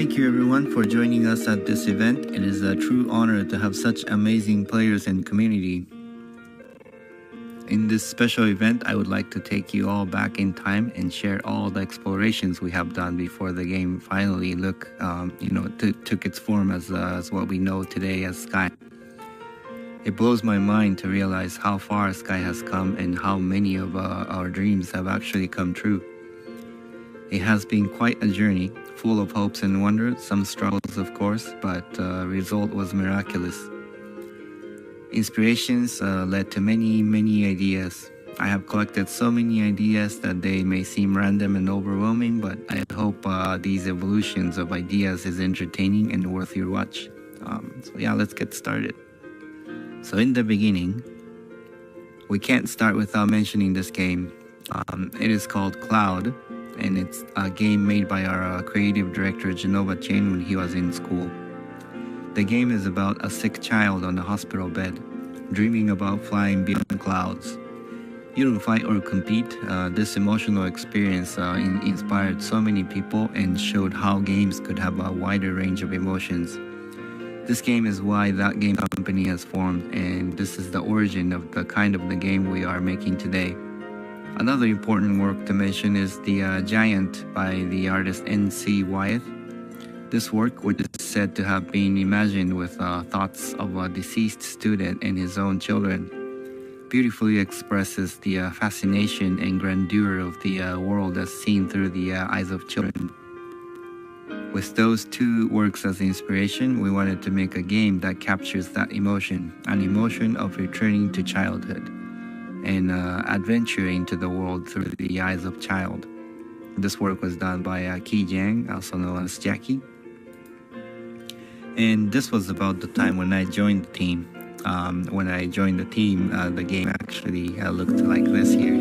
Thank you everyone for joining us at this event. It is a true honor to have such amazing players and community. In this special event, I would like to take you all back in time and share all the explorations we have done before the game finally took its form as what we know today as Sky. It blows my mind to realize how far Sky has come and how many of our dreams have actually come true. It has been quite a journey, full of hopes and wonders, some struggles of course, but the result was miraculous. Inspirations led to many ideas. I have collected so many ideas that they may seem random and overwhelming, but I hope these evolutions of ideas is entertaining and worth your watch. Let's get started. So in the beginning, we can't start without mentioning this game. It is called Cloud, and it's a game made by our creative director Genova Chen when he was in school. The game is about a sick child on a hospital bed, dreaming about flying beyond clouds. You don't fight or compete. This emotional experience inspired so many people and showed how games could have a wider range of emotions. This game is why that game company has formed, and this is the origin of the kind of the game we are making today. Another important work to mention is The Giant by the artist N.C. Wyeth. This work, which is said to have been imagined with thoughts of a deceased student and his own children, beautifully expresses the fascination and grandeur of the world as seen through the eyes of children. With those two works as inspiration, we wanted to make a game that captures that emotion, an emotion of returning to childhood and adventuring into the world through the eyes of child. This work was done by Ki Jiang, also known as Jackie. And this was about the time when I joined the team. When I joined the team, the game actually looked like this here.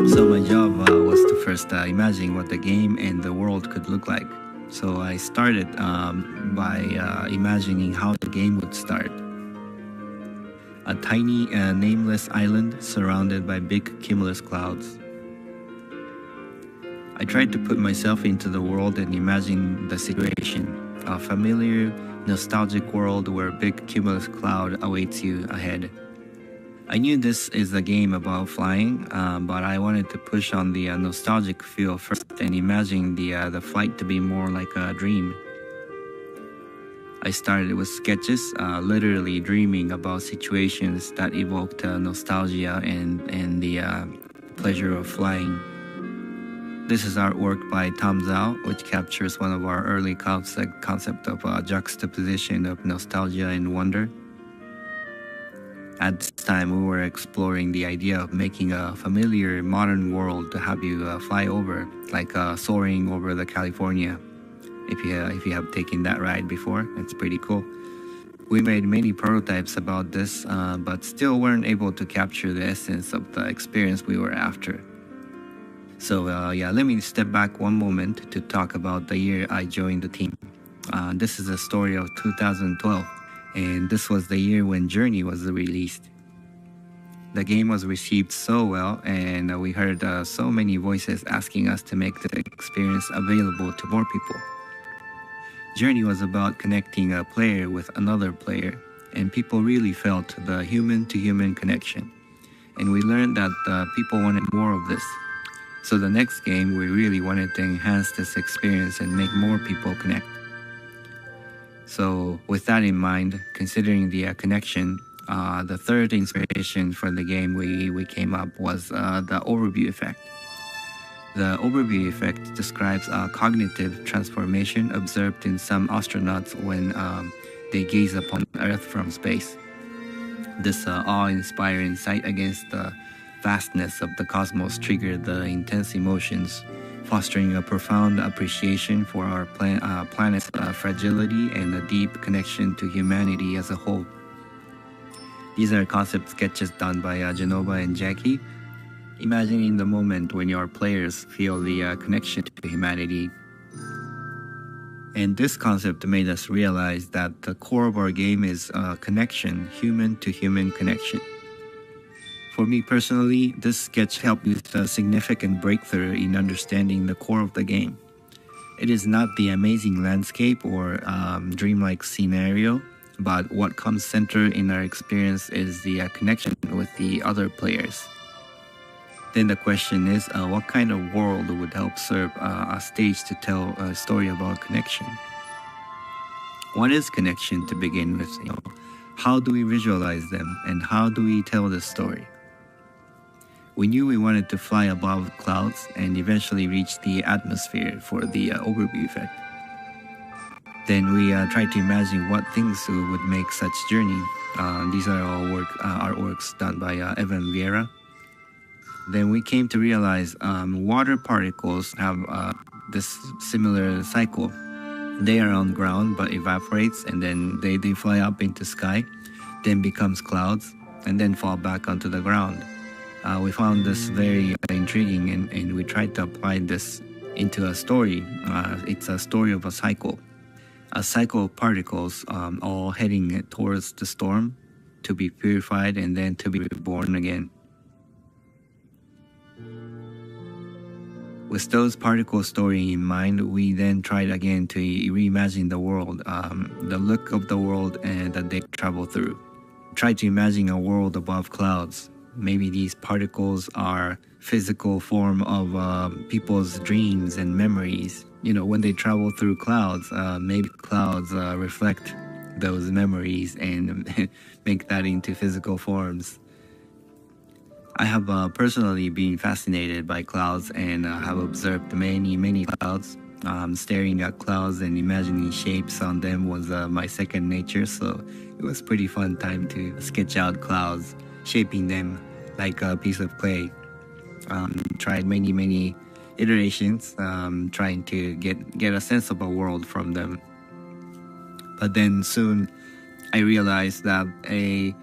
So my job was to first imagine what the game and the world could look like. So I started by imagining how the game would start. A tiny nameless island surrounded by big cumulus clouds. I tried to put myself into the world and imagine the situation, a familiar, nostalgic world where a big cumulus cloud awaits you ahead. I knew this is a game about flying, but I wanted to push on the nostalgic feel first and imagine the flight to be more like a dream. I started with sketches, literally dreaming about situations that evoked nostalgia and the pleasure of flying. This is artwork by Tom Zhao, which captures one of our early concept of juxtaposition of nostalgia and wonder. At this time, we were exploring the idea of making a familiar modern world to have you fly over, like soaring over the California. If you have taken that ride before, it's pretty cool. We made many prototypes about this, but still weren't able to capture the essence of the experience we were after. So let me step back one moment to talk about the year I joined the team. This is a story of 2012, and this was the year when Journey was released. The game was received so well, and we heard so many voices asking us to make the experience available to more people. Journey was about connecting a player with another player, and people really felt the human-to-human connection. And we learned that people wanted more of this. So the next game, we really wanted to enhance this experience and make more people connect. So with that in mind, considering the connection, the third inspiration for the game we came up was the overview effect. The overview effect describes a cognitive transformation observed in some astronauts when they gaze upon Earth from space. This awe-inspiring sight against the vastness of the cosmos triggered the intense emotions, fostering a profound appreciation for our planet's fragility and a deep connection to humanity as a whole. These are concept sketches done by Genova and Jackie, imagining the moment when your players feel the connection to humanity. And this concept made us realize that the core of our game is connection, human-to-human connection. For me personally, this sketch helped with a significant breakthrough in understanding the core of the game. It is not the amazing landscape or dreamlike scenario, but what comes center in our experience is the connection with the other players. Then the question is, what kind of world would help serve a stage to tell a story about connection? What is connection to begin with? How do we visualize them, and how do we tell the story? We knew we wanted to fly above clouds and eventually reach the atmosphere for the overview effect. Then we tried to imagine what things would make such journey. These are all artworks done by Evan Vieira. Then we came to realize water particles have this similar cycle. They are on ground but evaporates, and then they fly up into sky, then becomes clouds, and then fall back onto the ground. We found this very intriguing, and we tried to apply this into a story. It's a story of a cycle of particles all heading towards the storm to be purified and then to be reborn again. With those particle story in mind, we then tried again to reimagine the world, the look of the world that they travel through. Tried to imagine a world above clouds. Maybe these particles are physical form of people's dreams and memories. When they travel through clouds, maybe clouds reflect those memories and make that into physical forms. I have personally been fascinated by clouds and have observed many clouds. Staring at clouds and imagining shapes on them was my second nature, so it was pretty fun time to sketch out clouds, shaping them like a piece of clay. Tried many iterations, trying to get a sense of a world from them. But then soon I realized that a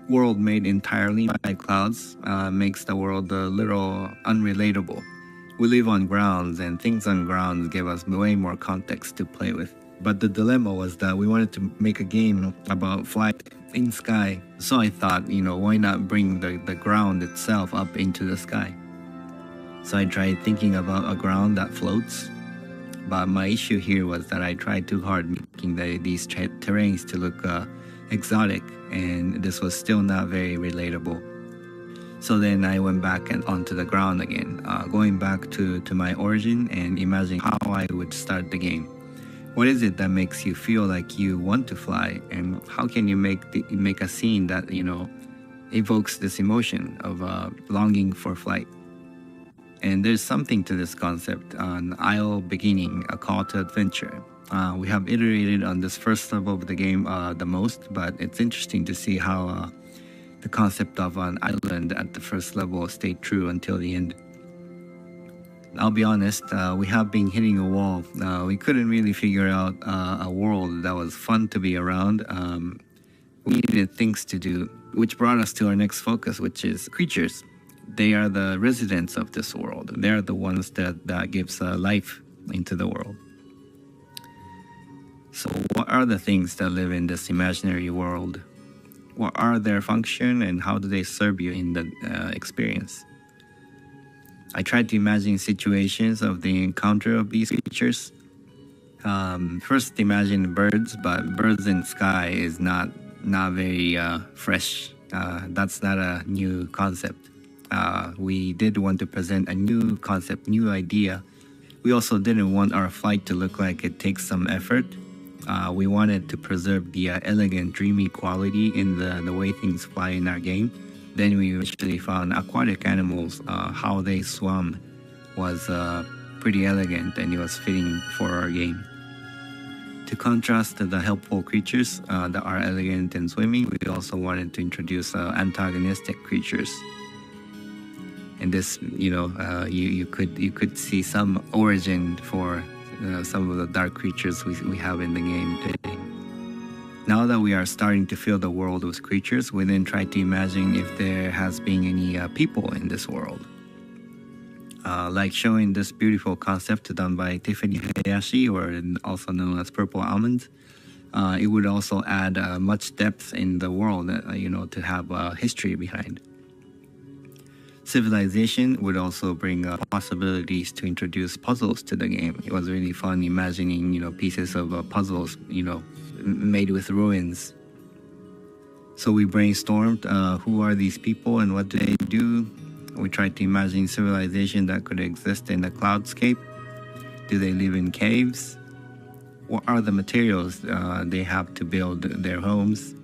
world made entirely by clouds makes the world a little unrelatable. We live on grounds, and things on grounds give us way more context to play with. But the dilemma was that we wanted to make a game about flight in sky. So I thought, why not bring the ground itself up into the sky? So I tried thinking about a ground that floats. But my issue here was that I tried too hard making these terrains to look exotic, and this was still not very relatable. So then I went back onto the ground again, going back to my origin and imagining how I would start the game. What is it that makes you feel like you want to fly, and how can you make a scene that evokes this emotion of longing for flight? And there's something to this concept, an isle beginning, a call to adventure. We have iterated on this first level of the game the most, but it's interesting to see how the concept of an island at the first level stayed true until the end. I'll be honest, we have been hitting a wall. We couldn't really figure out a world that was fun to be around. We needed things to do, which brought us to our next focus, which is creatures. They are the residents of this world. They are the ones that gives life into the world. So what are the things that live in this imaginary world? What are their function, and how do they serve you in the experience? I tried to imagine situations of the encounter of these creatures. First imagine birds, but birds in sky is not very fresh. That's not a new concept. We did want to present a new concept, new idea. We also didn't want our flight to look like it takes some effort. We wanted to preserve the elegant, dreamy quality in the way things fly in our game. Then we eventually found aquatic animals. How they swam was pretty elegant, and it was fitting for our game. To contrast the helpful creatures that are elegant and swimming, we also wanted to introduce antagonistic creatures. And this, you could see some origin for some of the dark creatures we have in the game today. Now that we are starting to fill the world with creatures, we then try to imagine if there has been any people in this world. Like showing this beautiful concept done by Tiffany Hayashi, or also known as Purple Almond. It would also add much depth in the world, to have a history behind. civilization would also bring possibilities to introduce puzzles to the game. It was really fun imagining, pieces of puzzles, made with ruins. So we brainstormed who are these people and what do they do. We tried to imagine civilization that could exist in the cloudscape. Do they live in caves? What are the materials they have to build their homes?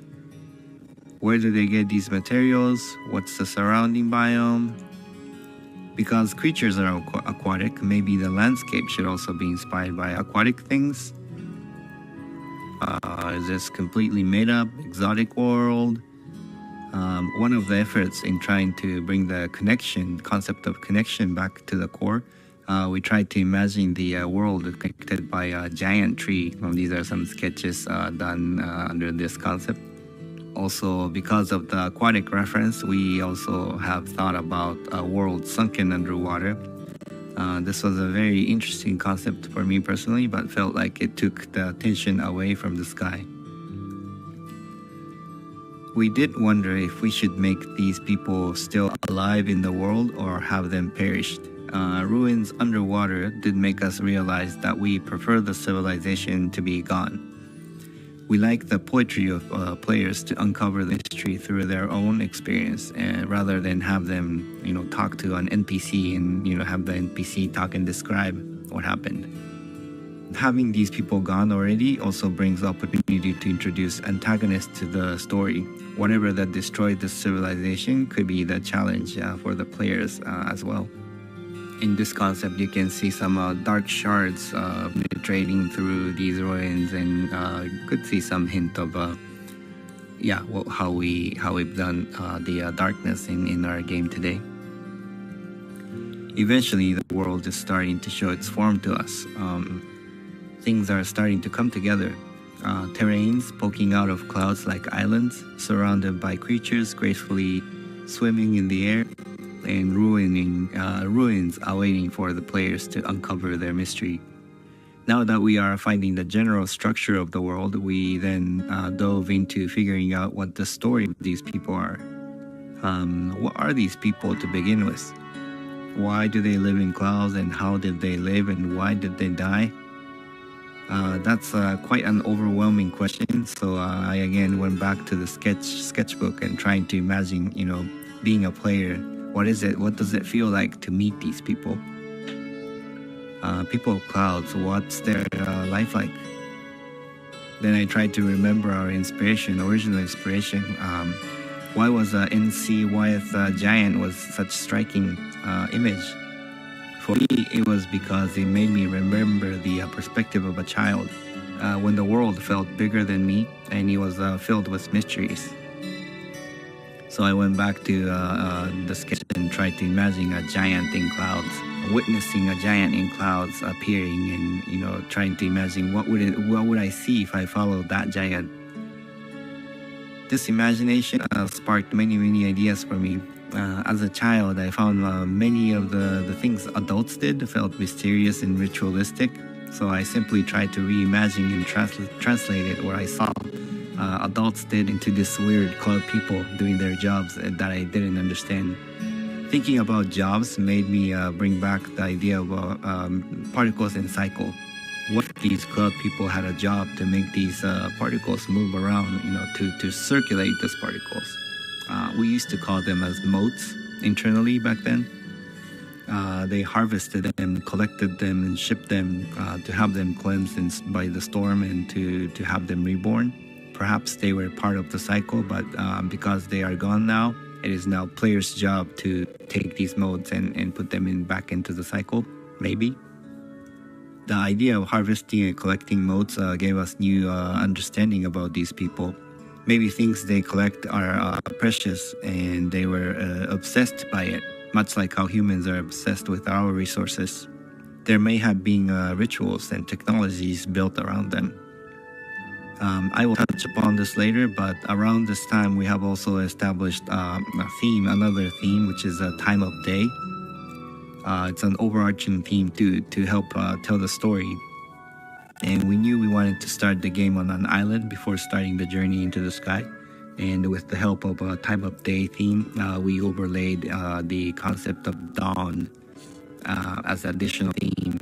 Where do they get these materials? What's the surrounding biome? Because creatures are aquatic, maybe the landscape should also be inspired by aquatic things. Is this completely made up, exotic world? One of the efforts in trying to bring the concept of connection back to the core, we tried to imagine the world connected by a giant tree. These are some sketches done under this concept. Also, because of the aquatic reference, we also have thought about a world sunken underwater. This was a very interesting concept for me personally, but felt like it took the attention away from the sky. We did wonder if we should make these people still alive in the world or have them perished. Ruins underwater did make us realize that we prefer the civilization to be gone. We like the poetry of players to uncover the history through their own experience, rather than have them, talk to an NPC and, have the NPC talk and describe what happened. Having these people gone already also brings opportunity to introduce antagonists to the story. Whatever that destroyed the civilization could be the challenge for the players as well. In this concept, you can see some dark shards penetrating through these ruins, and you could see some hint of how we've done the darkness in our game today. Eventually, the world is starting to show its form to us. Things are starting to come together. Terrains poking out of clouds like islands, surrounded by creatures gracefully swimming in the air, and ruins are waiting for the players to uncover their mystery. Now that we are finding the general structure of the world, we then dove into figuring out what the story of these people are. What are these people to begin with? Why do they live in clouds, and how did they live, and why did they die? That's quite an overwhelming question, so I again went back to the sketchbook and trying to imagine, being a player. What is it? What does it feel like to meet these people? People of clouds, what's their life like? Then I tried to remember our original inspiration. Why was NC Wyeth Giant was such striking image? For me, it was because it made me remember the perspective of a child when the world felt bigger than me and it was filled with mysteries. So I went back to the sketch and tried to imagine a giant in clouds, witnessing a giant in clouds appearing, and trying to imagine what would I see if I followed that giant. This imagination sparked many ideas for me. As a child, I found many of the things adults did felt mysterious and ritualistic. So I simply tried to reimagine and translate it what I saw adults did into this weird cloud people doing their jobs that I didn't understand. Thinking about jobs made me bring back the idea of particles and cycle. What if these cloud people had a job to make these particles move around, to circulate these particles? We used to call them as motes internally back then. They harvested them, collected them, and shipped them to have them cleansed by the storm and to have them reborn. Perhaps they were part of the cycle, but because they are gone now, it is now players' job to take these modes and put them back into the cycle, maybe. The idea of harvesting and collecting modes gave us new understanding about these people. Maybe things they collect are precious and they were obsessed by it, much like how humans are obsessed with our resources. There may have been rituals and technologies built around them. I will touch upon this later, but around this time we have also established another theme, which is a time of day. It's an overarching theme to help tell the story. And we knew we wanted to start the game on an island before starting the journey into the sky. And with the help of a time of day theme, we overlaid the concept of dawn as additional theme.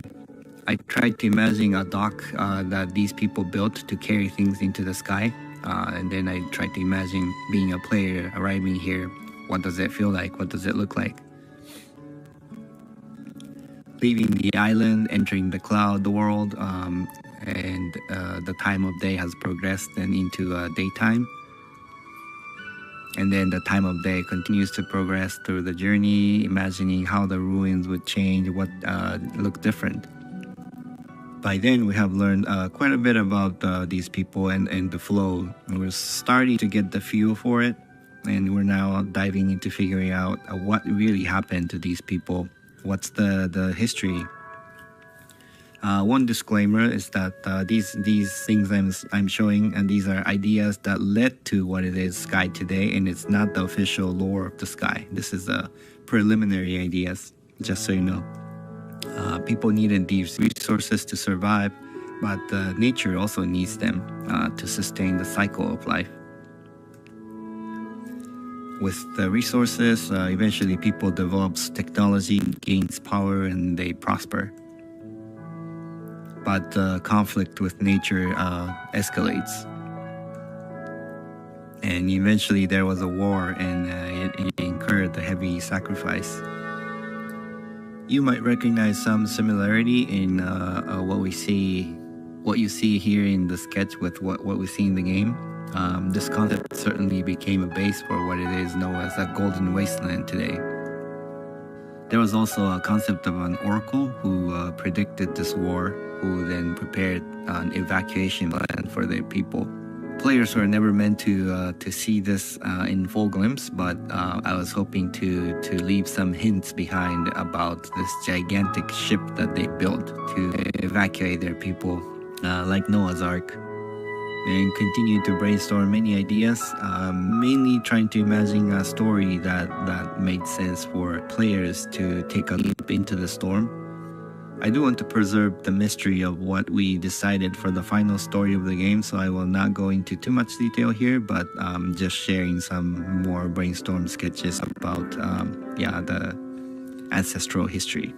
I tried to imagine a dock that these people built to carry things into the sky. And then I tried to imagine being a player arriving here. What does it feel like? What does it look like? Leaving the island, entering the cloud world, and the time of day has progressed and into daytime. And then the time of day continues to progress through the journey, imagining how the ruins would change, what look different. By then, we have learned quite a bit about these people and the flow. We're starting to get the feel for it, and we're now diving into figuring out what really happened to these people. What's the history? One disclaimer is that these things I'm showing, and these are ideas that led to what it is Sky today, and it's not the official lore of the Sky. This is preliminary ideas, just so you know. People needed these resources to survive, but nature also needs them to sustain the cycle of life. With the resources, eventually people develops technology, gains power, and they prosper. But conflict with nature escalates. And eventually there was a war, and it incurred a heavy sacrifice. You might recognize some similarity in what you see here in the sketch with what we see in the game. This concept certainly became a base for what it is known as a golden wasteland today. There was also a concept of an oracle who predicted this war, who then prepared an evacuation plan for their people. Players were never meant to see this in full glimpse, but I was hoping to leave some hints behind about this gigantic ship that they built to evacuate their people, like Noah's Ark. And continue to brainstorm many ideas, mainly trying to imagine a story that made sense for players to take a leap into the storm. I do want to preserve the mystery of what we decided for the final story of the game, so I will not go into too much detail here, but just sharing some more brainstorm sketches about the ancestral history.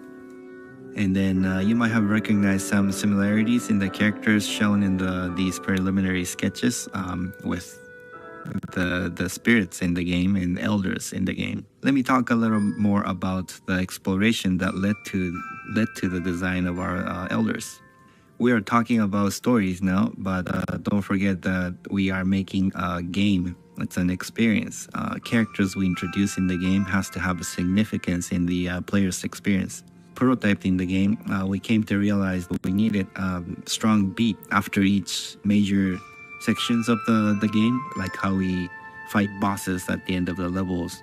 And then you might have recognized some similarities in the characters shown in these preliminary sketches with the spirits in the game and elders in the game. Let me talk a little more about the exploration that led to the design of our elders. We are talking about stories now, but don't forget that we are making a game. It's an experience. Characters we introduce in the game has to have a significance in the player's experience. Prototyping the game, we came to realize that we needed a strong beat after each major sections of the game, like how we fight bosses at the end of the levels.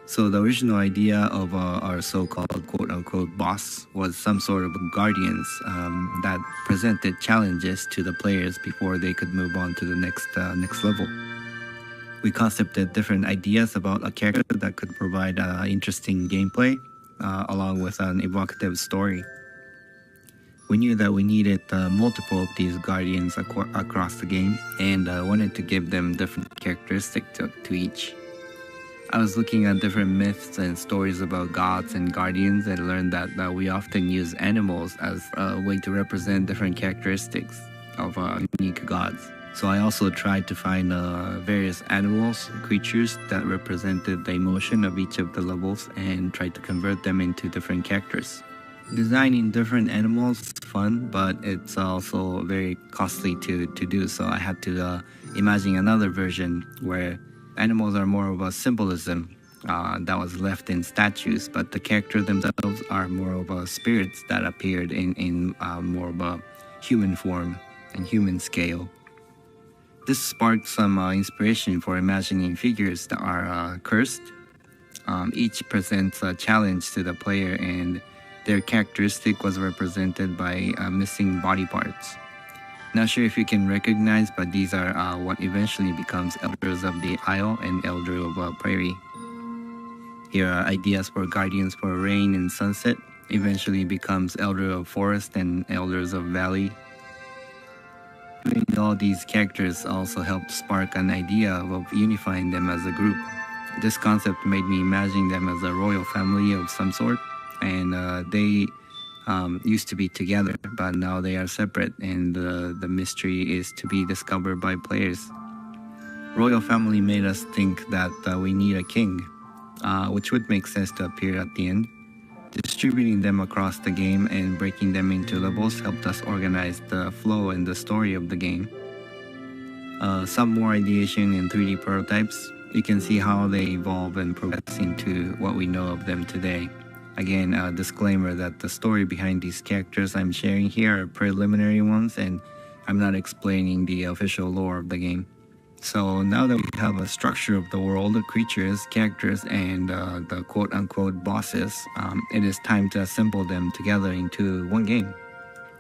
So the original idea of our so-called quote-unquote boss was some sort of guardians that presented challenges to the players before they could move on to the next level. We concepted different ideas about a character that could provide interesting gameplay, along with an evocative story. We knew that we needed multiple of these guardians across the game, and wanted to give them different characteristics to each. I was looking at different myths and stories about gods and guardians, and learned that we often use animals as a way to represent different characteristics of unique gods. So I also tried to find various animals, creatures that represented the emotion of each of the levels, and tried to convert them into different characters. Designing different animals is fun, but it's also very costly to do, so I had to imagine another version where animals are more of a symbolism that was left in statues, but the characters themselves are more of a spirits that appeared in more of a human form and human scale. This sparked some inspiration for imagining figures that are cursed. Each presents a challenge to the player, and their characteristic was represented by missing body parts. Not sure if you can recognize, but these are what eventually becomes Elders of the Isle and Elder of Prairie. Here are ideas for Guardians for Rain and Sunset, eventually becomes Elder of Forest and Elders of Valley. Doing all these characters also helped spark an idea of unifying them as a group. This concept made me imagine them as a royal family of some sort, and they used to be together, but now they are separate, and the mystery is to be discovered by players. Royal family made us think that we need a king, which would make sense to appear at the end. Distributing them across the game and breaking them into levels helped us organize the flow and the story of the game. Some more ideation in 3D prototypes. You can see how they evolve and progress into what we know of them today. Again, a disclaimer that the story behind these characters I'm sharing here are preliminary ones, and I'm not explaining the official lore of the game. So now that we have a structure of the world, the creatures, characters, and the quote-unquote bosses, it is time to assemble them together into one game.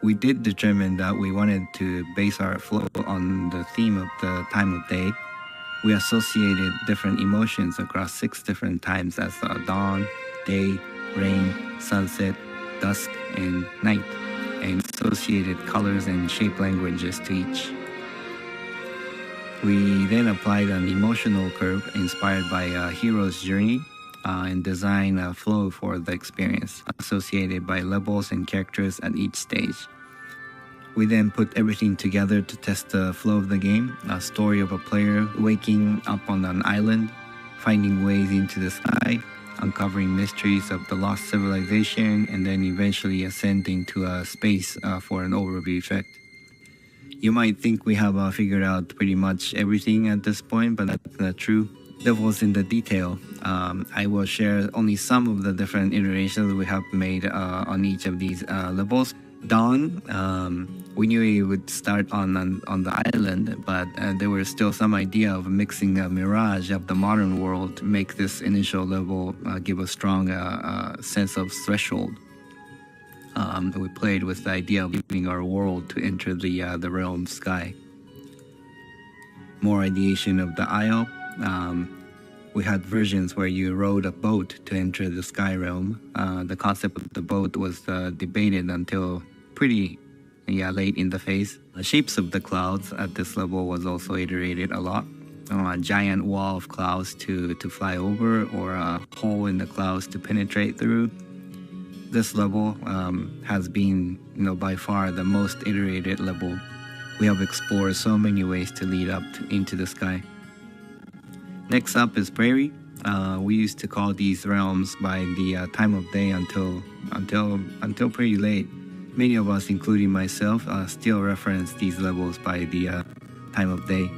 We did determine that we wanted to base our flow on the theme of the time of day. We associated different emotions across 6 different times as dawn, day, rain, sunset, dusk, and night, and associated colors and shape languages to each. We then applied an emotional curve inspired by a hero's journey and designed a flow for the experience associated by levels and characters at each stage. We then put everything together to test the flow of the game, a story of a player waking up on an island, finding ways into the sky, uncovering mysteries of the lost civilization, and then eventually ascending to a space for an overview effect. You might think we have figured out pretty much everything at this point, but that's not true. Devil's in the detail. I will share only some of the different iterations we have made on each of these levels. Dawn, we knew it would start on the island, but there was still some idea of mixing a mirage of the modern world to make this initial level give a strong sense of threshold. We played with the idea of leaving our world to enter the realm sky. More ideation of the isle. We had versions where you rowed a boat to enter the sky realm. The concept of the boat was debated until pretty late in the phase. The shapes of the clouds at this level was also iterated a lot. A giant wall of clouds to fly over, or a hole in the clouds to penetrate through. This level has been, by far the most iterated level. We have explored so many ways to lead up into the sky. Next up is Prairie. We used to call these realms by the time of day until pretty late. Many of us, including myself, still reference these levels by the time of day.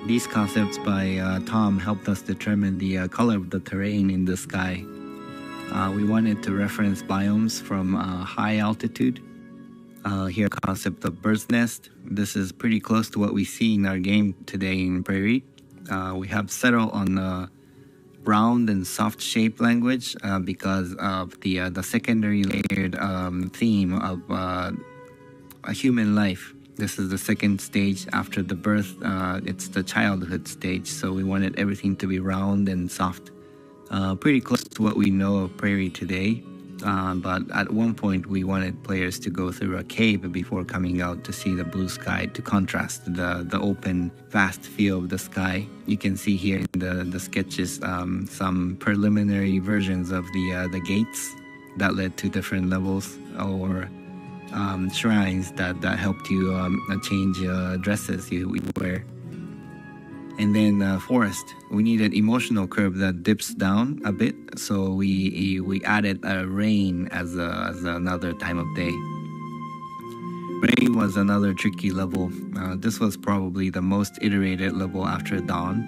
These concepts by Tom helped us determine the color of the terrain in the sky. We wanted to reference biomes from high altitude. Here, concept of bird's nest. This is pretty close to what we see in our game today in Prairie. We have settled on round and soft shape language because of the secondary layered theme of a human life. This is the second stage after the birth. It's the childhood stage, so we wanted everything to be round and soft. Pretty close to what we know of Prairie today, but at one point we wanted players to go through a cave before coming out to see the blue sky to contrast the open, vast feel of the sky. You can see here in the sketches some preliminary versions of the gates that led to different levels, or shrines that helped you change dresses you wear. And then forest, we needed emotional curve that dips down a bit, so we added rain as another time of day. Rain was another tricky level. This was probably the most iterated level after dawn.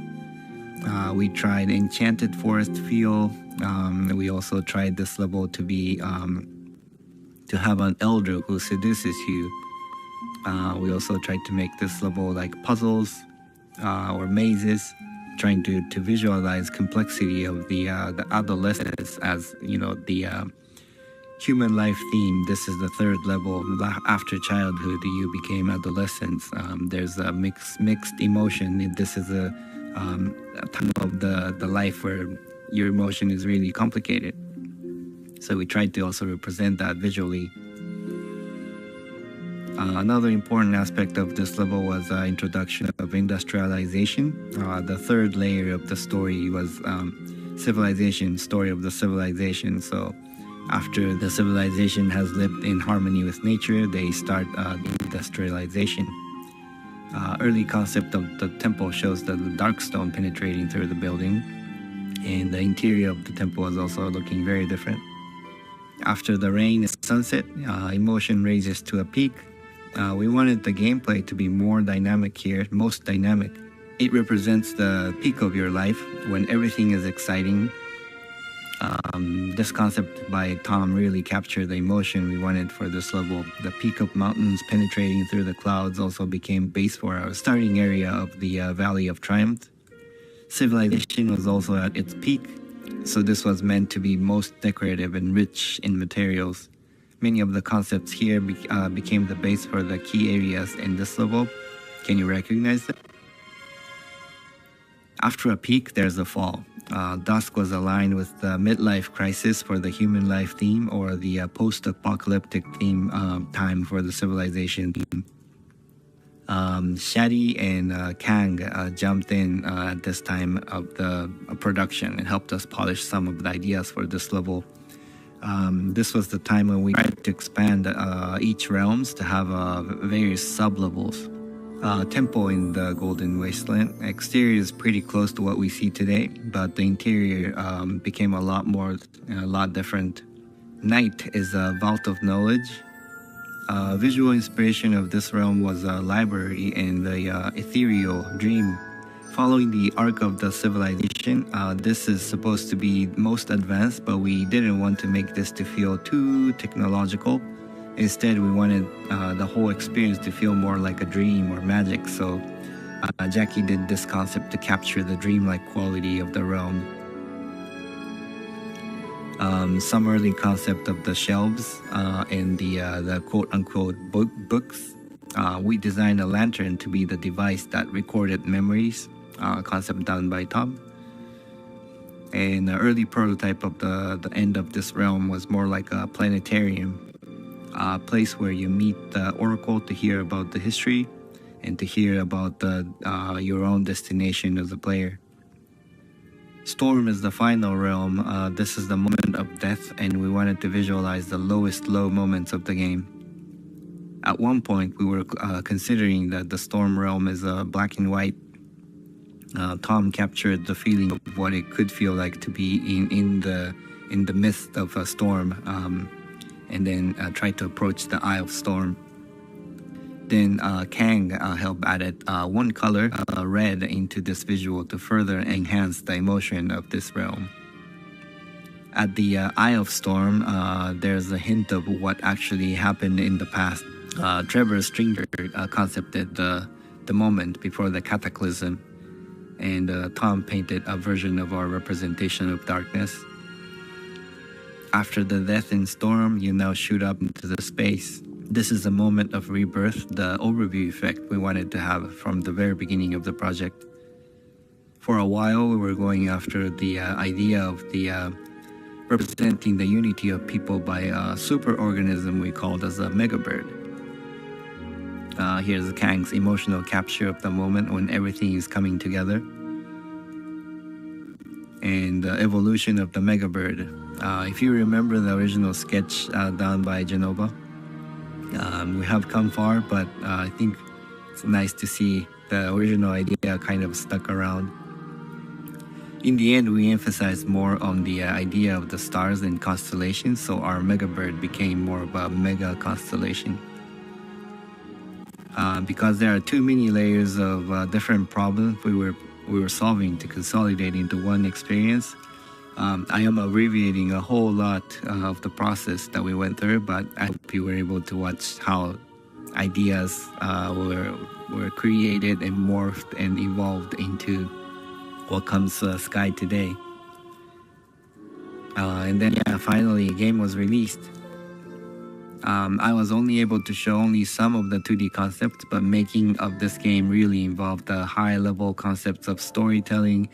We tried enchanted forest feel. We also tried this level to be to have an elder who seduces you. We also tried to make this level like puzzles or mazes, trying to visualize complexity of the adolescence as the human life theme. This is the third level. After childhood, you became adolescence. There's a mixed emotion. This is a time of the life where your emotion is really complicated. So we tried to also represent that visually. Another important aspect of this level was introduction of industrialization. The third layer of the story was civilization, story of the civilization. So after the civilization has lived in harmony with nature, they start industrialization. Early concept of the temple shows the dark stone penetrating through the building, and the interior of the temple is also looking very different. After the rain and sunset, emotion raises to a peak. We wanted the gameplay to be more dynamic here, most dynamic. It represents the peak of your life when everything is exciting. This concept by Tom really captured the emotion we wanted for this level. The peak of mountains penetrating through the clouds also became base for our starting area of the Valley of Triumph. Civilization was also at its peak, so this was meant to be most decorative and rich in materials. Many of the concepts here became the base for the key areas in this level. Can you recognize them? After a peak, there's a fall. Dusk was aligned with the midlife crisis for the human life theme, or the post-apocalyptic theme time for the civilization theme. Shadi and Kang jumped in at this time of the production and helped us polish some of the ideas for this level. This was the time when we tried to expand each realms to have various sub-levels. Temple in the Golden Wasteland. Exterior is pretty close to what we see today, but the interior became a lot different. Night is a vault of knowledge. Visual inspiration of this realm was a library and the ethereal dream. Following the arc of the civilization, this is supposed to be most advanced, but we didn't want to make this to feel too technological. Instead, we wanted the whole experience to feel more like a dream or magic, so Jackie did this concept to capture the dreamlike quality of the realm. Some early concept of the shelves and the quote-unquote books. We designed a lantern to be the device that recorded memories, concept done by Tom. And the early prototype of the end of this realm was more like a planetarium. A place where you meet the oracle to hear about the history and to hear about your own destination as a player. Storm is the final realm. This is the moment of death, and we wanted to visualize the lowest low moments of the game. At one point, we were considering that the Storm realm is black and white. Tom captured the feeling of what it could feel like to be in the midst of a storm. And then tried to approach the Eye of Storm. Then Kang helped added one color, red, into this visual to further enhance the emotion of this realm. At the Eye of Storm, there's a hint of what actually happened in the past. Trevor Stringer concepted the moment before the cataclysm, and Tom painted a version of our representation of darkness. After the death in Storm, you now shoot up into the space. This is a moment of rebirth, the overview effect we wanted to have from the very beginning of the project. For a while, we were going after the idea of the representing the unity of people by a superorganism we called as a megabird. Here's Kang's emotional capture of the moment when everything is coming together. And the evolution of the megabird. If you remember the original sketch done by Genova, we have come far, but I think it's nice to see the original idea kind of stuck around. In the end, we emphasized more on the idea of the stars and constellations, so our megabird became more of a mega constellation. Because there are too many layers of different problems we were solving to consolidate into one experience. I am abbreviating a whole lot of the process that we went through, but I hope you were able to watch how ideas were created and morphed and evolved into what comes Sky today. And then finally, a game was released. I was only able to show only some of the 2D concepts, but making of this game really involved the high-level concepts of storytelling,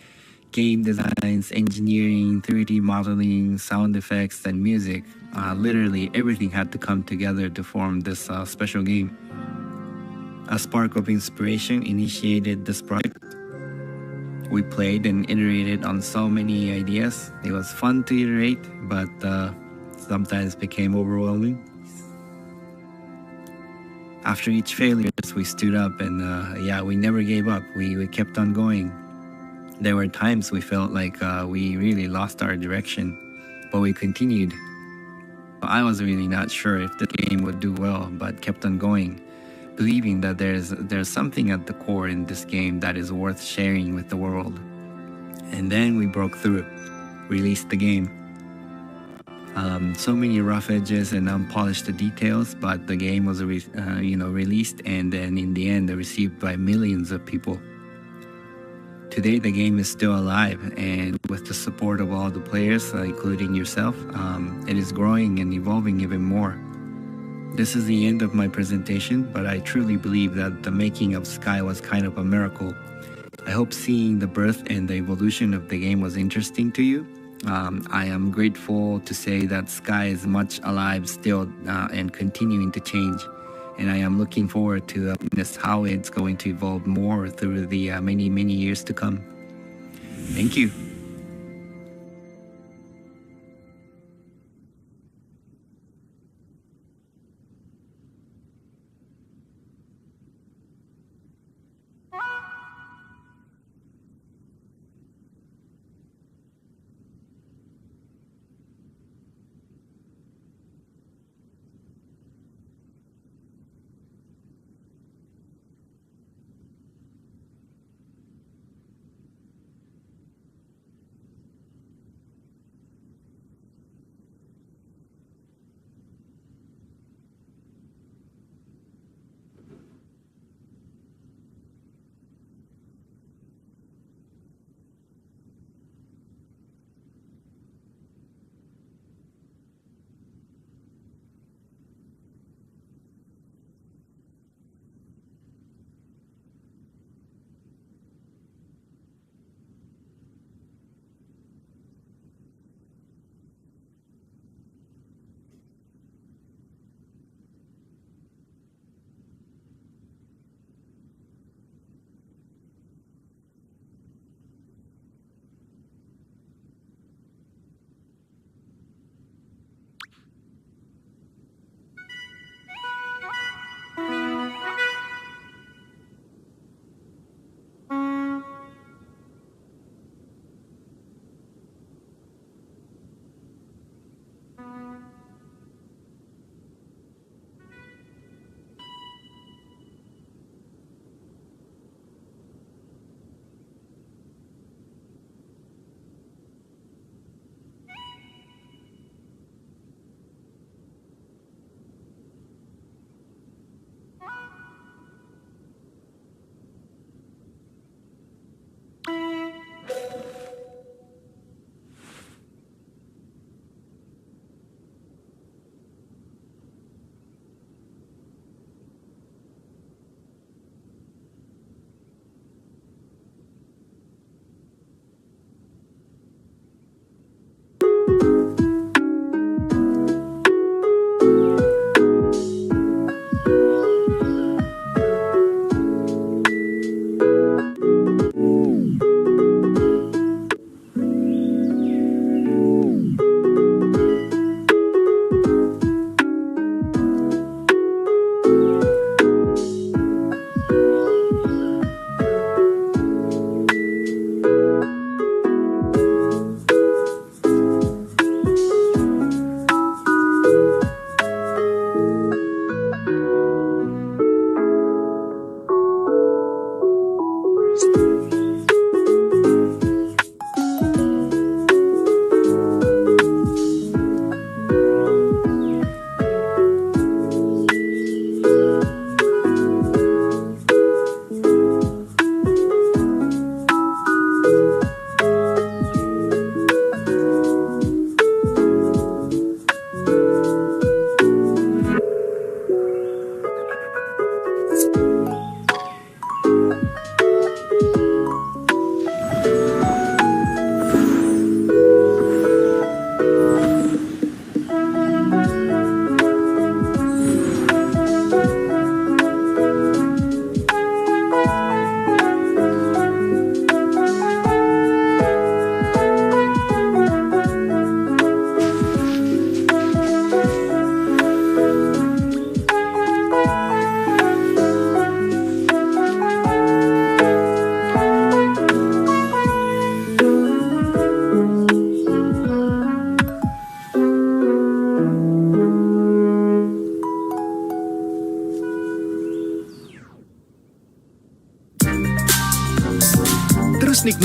game designs, engineering, 3D modeling, sound effects, and music. Literally everything had to come together to form this special game. A spark of inspiration initiated this project. We played and iterated on so many ideas. It was fun to iterate, but sometimes became overwhelming. After each failure, we stood up and we never gave up. We kept on going. There were times we felt like we really lost our direction, but we continued. I was really not sure if the game would do well, but kept on going, believing that there's something at the core in this game that is worth sharing with the world. And then we broke through, released the game. So many rough edges and unpolished details, but the game was released, and then in the end received by millions of people. Today the game is still alive, and with the support of all the players, including yourself, it is growing and evolving even more. This is the end of my presentation, but I truly believe that the making of Sky was kind of a miracle. I hope seeing the birth and the evolution of the game was interesting to you. I am grateful to say that Sky is much alive still and continuing to change. And I am looking forward to witness how it's going to evolve more through the many, many years to come. Thank you.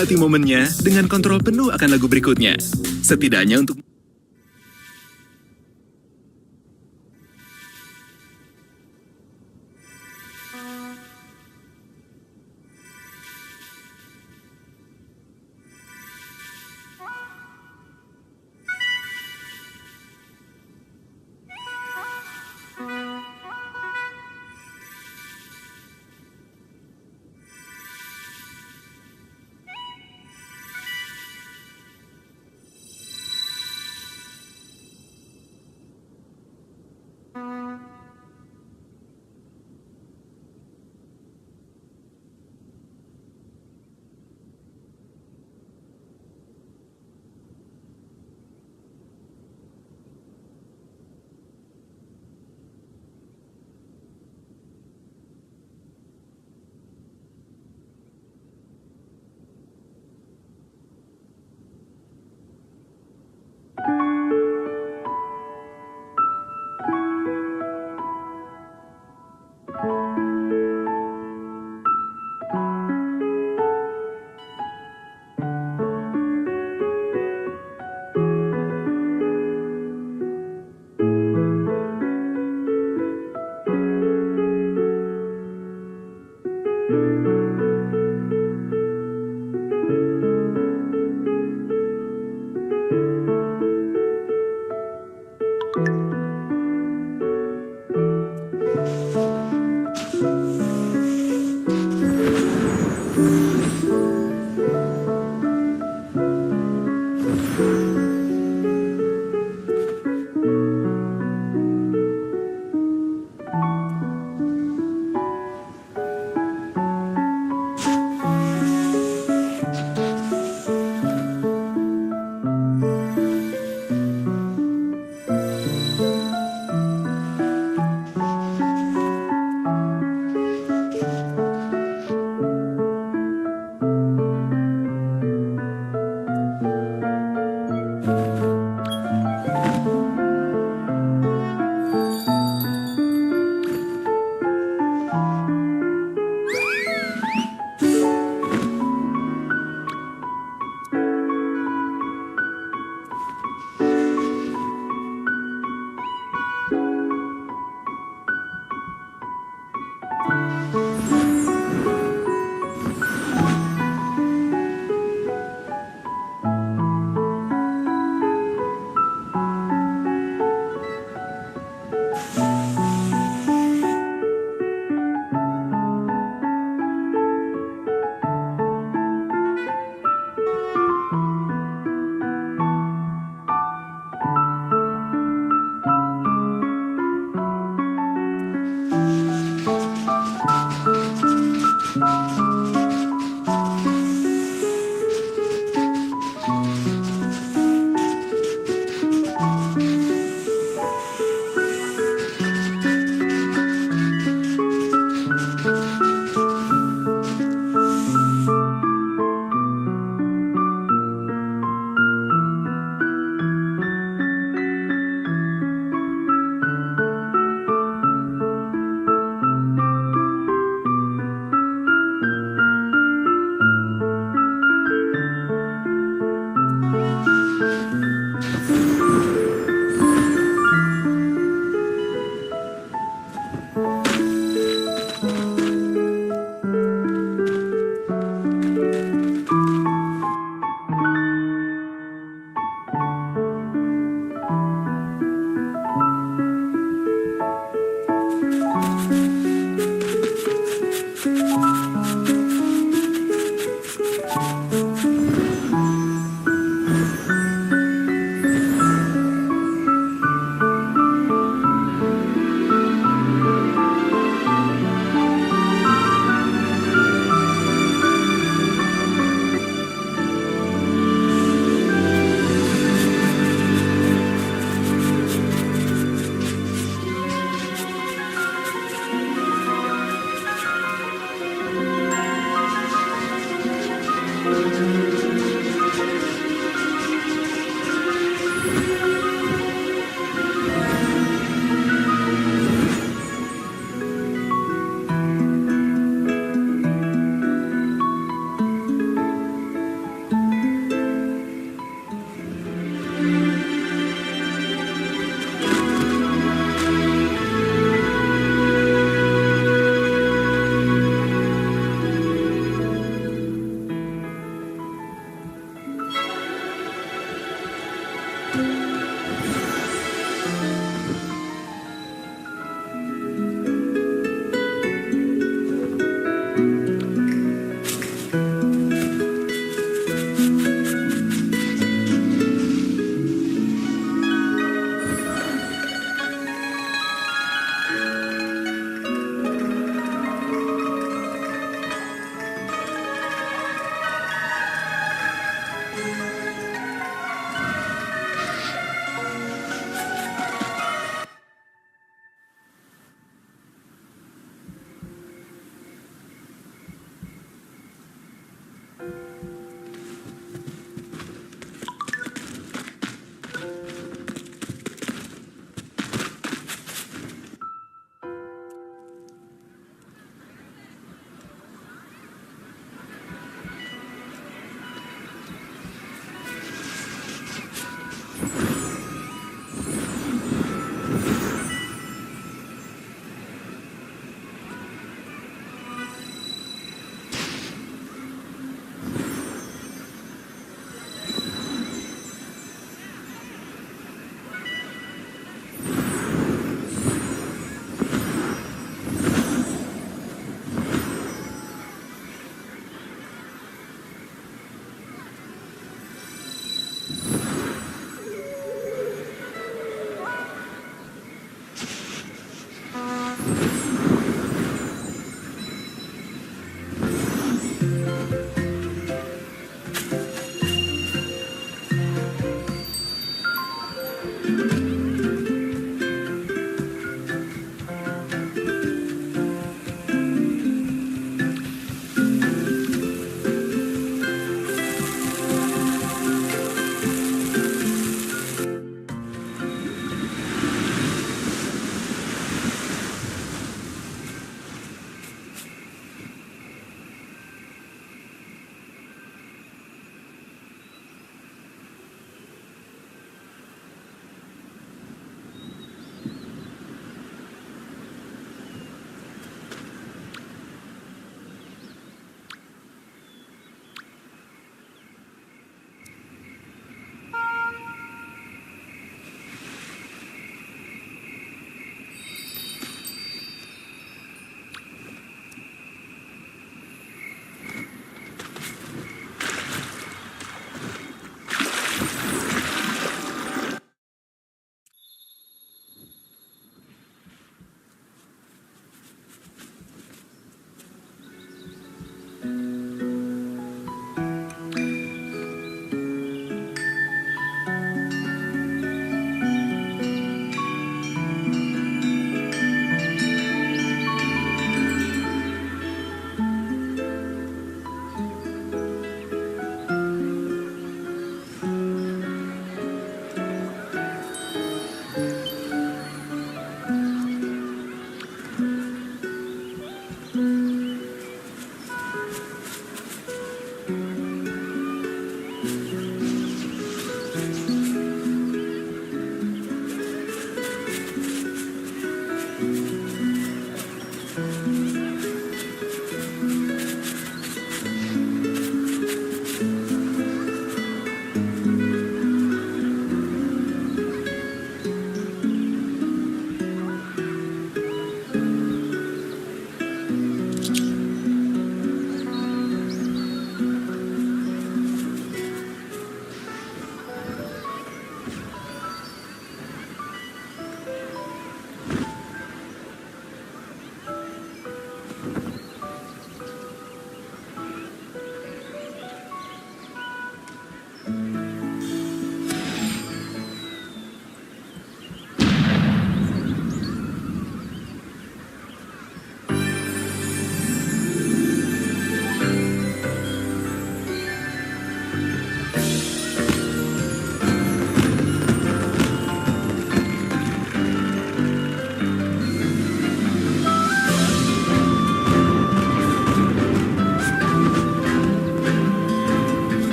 Nikmati momennya dengan kontrol penuh akan lagu berikutnya. Setidaknya untuk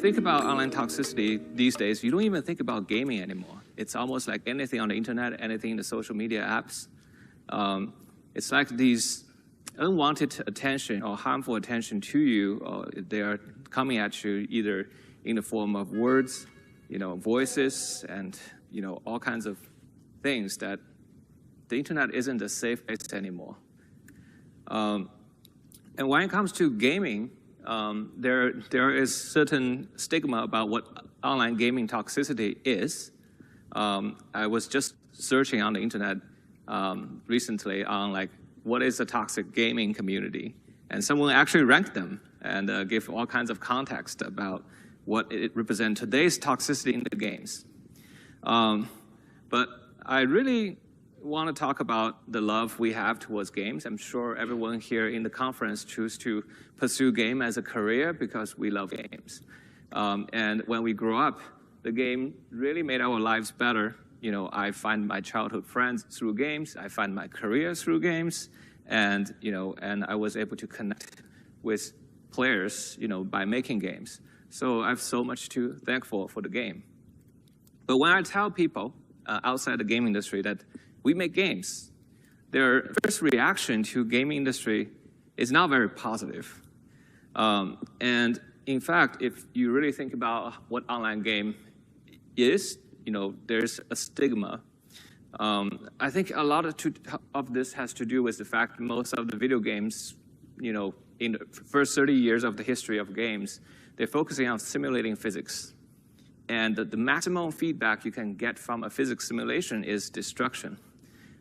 think about online toxicity these days, you don't even think about gaming anymore. It's almost like anything on the internet, anything in the social media apps. It's like these unwanted attention or harmful attention to you, they are coming at you either in the form of words, voices, and all kinds of things that the internet isn't a safe place anymore. And when it comes to gaming, there is certain stigma about what online gaming toxicity is. I was just searching on the internet recently on what is a toxic gaming community, and someone actually ranked them and gave all kinds of context about what it represents today's toxicity in the games. But I really want to talk about the love we have towards games. I'm sure everyone here in the conference choose to pursue game as a career because we love games. And when we grow up, the game really made our lives better. I find my childhood friends through games. I find my career through games, and and I was able to connect with players, by making games. So I have so much to thank for the game. But when I tell people outside the game industry that we make games, their first reaction to gaming industry is not very positive. And in fact, if you really think about what online game is, there's a stigma. I think a lot of this has to do with the fact most of the video games, in the first 30 years of the history of games, they're focusing on simulating physics. And the maximum feedback you can get from a physics simulation is destruction.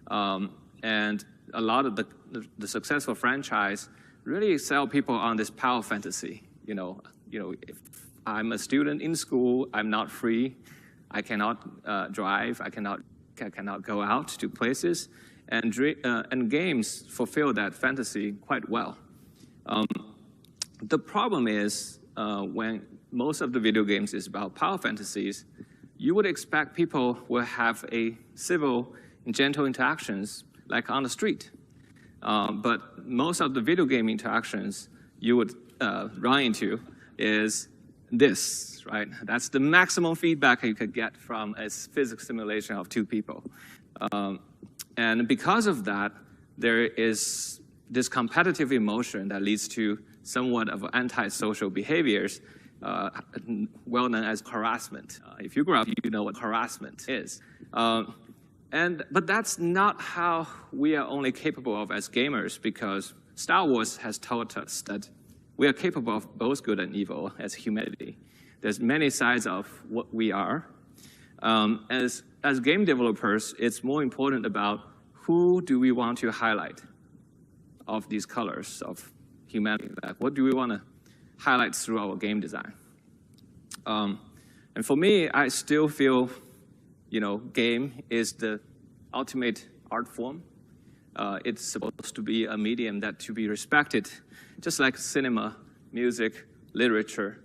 And a lot of the successful franchise really sell people on this power fantasy. If I'm a student in school, I'm not free, I cannot drive, I cannot go out to places, and games fulfill that fantasy quite well. The problem is when most of the video games is about power fantasies, you would expect people will have a civil and gentle interactions like on the street. But most of the video game interactions you would run into is this, right? That's the maximum feedback you could get from a physics simulation of two people. And because of that, there is this competitive emotion that leads to somewhat of antisocial behaviors, well known as harassment. If you grow up, you know what harassment is. But that's not how we are only capable of as gamers, because Star Wars has taught us that we are capable of both good and evil as humanity. There's many sides of what we are. As game developers, it's more important about who do we want to highlight of these colors of humanity. Like, what do we want to highlight through our game design? And for me, I still feel, game is the ultimate art form. It's supposed to be a medium that to be respected, just like cinema, music, literature.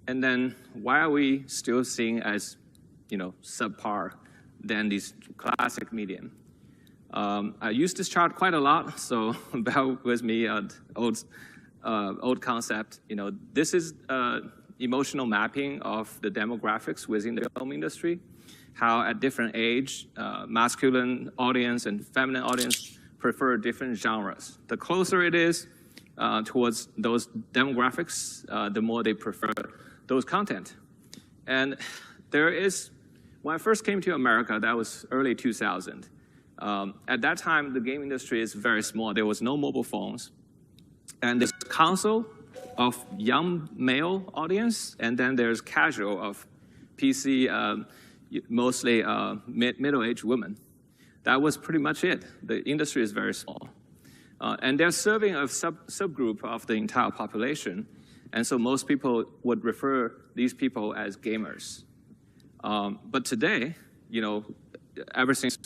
And then why are we still seeing as, subpar than this classic medium? I use this chart quite a lot, so bear with me, old concept. This is emotional mapping of the demographics within the film industry, how at different age, masculine audience and feminine audience prefer different genres. The closer it is towards those demographics, the more they prefer those content. And there is, when I first came to America, that was early 2000. At that time, the game industry is very small. There was no mobile phones. And there's console of young male audience, and then there's casual of PC, mostly middle-aged women. That was pretty much it. The industry is very small. And they're serving a subgroup of the entire population. And so most people would refer these people as gamers. But today, ever since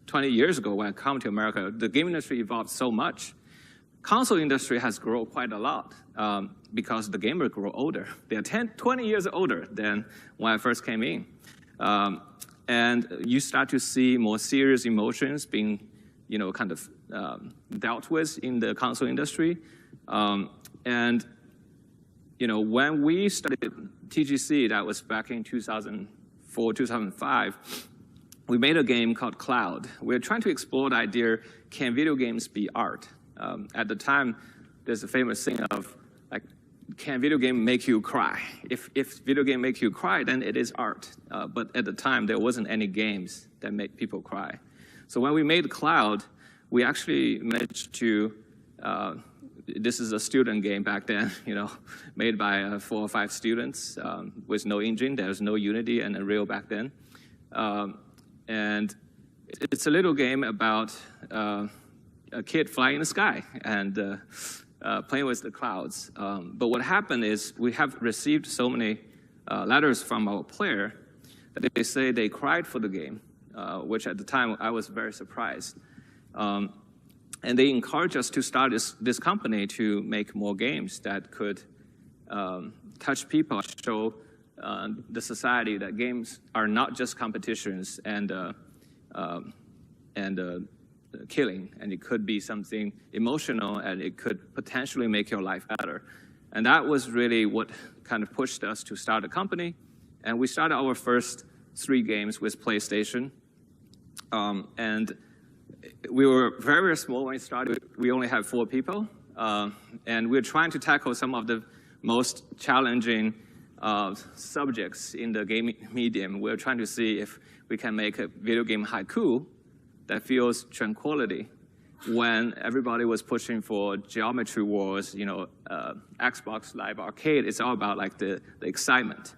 20 years ago when I came to America, the game industry evolved so much. Console industry has grown quite a lot because the gamers grow older. They are 20 years older than when I first came in. And you start to see more serious emotions being, kind of dealt with in the console industry. And when we started TGC, that was back in 2004, 2005, we made a game called Cloud. We were trying to explore the idea, can video games be art? At the time, there's a famous thing of, like, can video game make you cry? If video game make you cry, then it is art. But at the time, there wasn't any games that made people cry. So when we made Cloud, we actually managed to, this is a student game back then, made by 4 or 5 students with no engine. There was no Unity and Unreal back then. And it's a little game about a kid flying in the sky and playing with the clouds. But what happened is we have received so many letters from our player that they say they cried for the game, which at the time I was very surprised. And they encouraged us to start this company to make more games that could touch people, show the society that games are not just competitions and killing, and it could be something emotional, and it could potentially make your life better. And that was really what kind of pushed us to start a company. And we started our first 3 games with PlayStation. And we were very, very small when we started. We only had 4 people. And we were trying to tackle some of the most challenging subjects in the gaming medium. We're trying to see if we can make a video game haiku that feels tranquility when everybody was pushing for geometry wars, Xbox Live Arcade. It's all about like the excitement.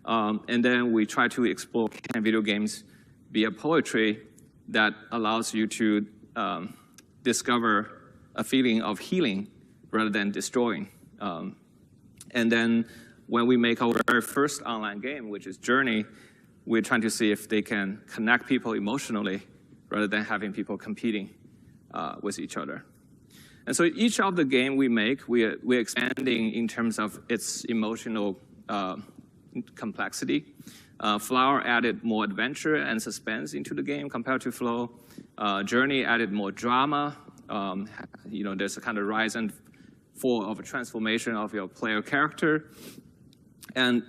And then we try to explore, can video games be a poetry that allows you to discover a feeling of healing rather than destroying. And then when we make our very first online game, which is Journey, we're trying to see if they can connect people emotionally rather than having people competing with each other. And so each of the game we make, we're expanding in terms of its emotional complexity. Flower added more adventure and suspense into the game compared to Flow. Journey added more drama. There's a kind of rise and fall of a transformation of your player character. And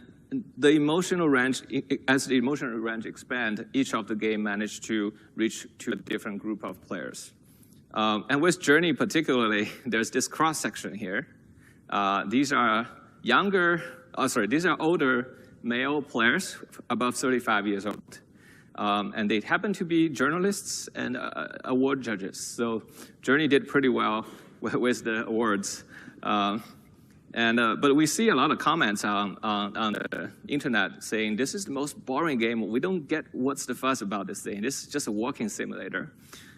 the emotional range, as the emotional range expand, each of the game managed to reach to a different group of players. And with Journey particularly, there's this cross-section here. These are older male players, above 35 years old. And they happen to be journalists and award judges. So Journey did pretty well with the awards. But we see a lot of comments on the internet saying, this is the most boring game. We don't get what's the fuss about this thing. This is just a walking simulator.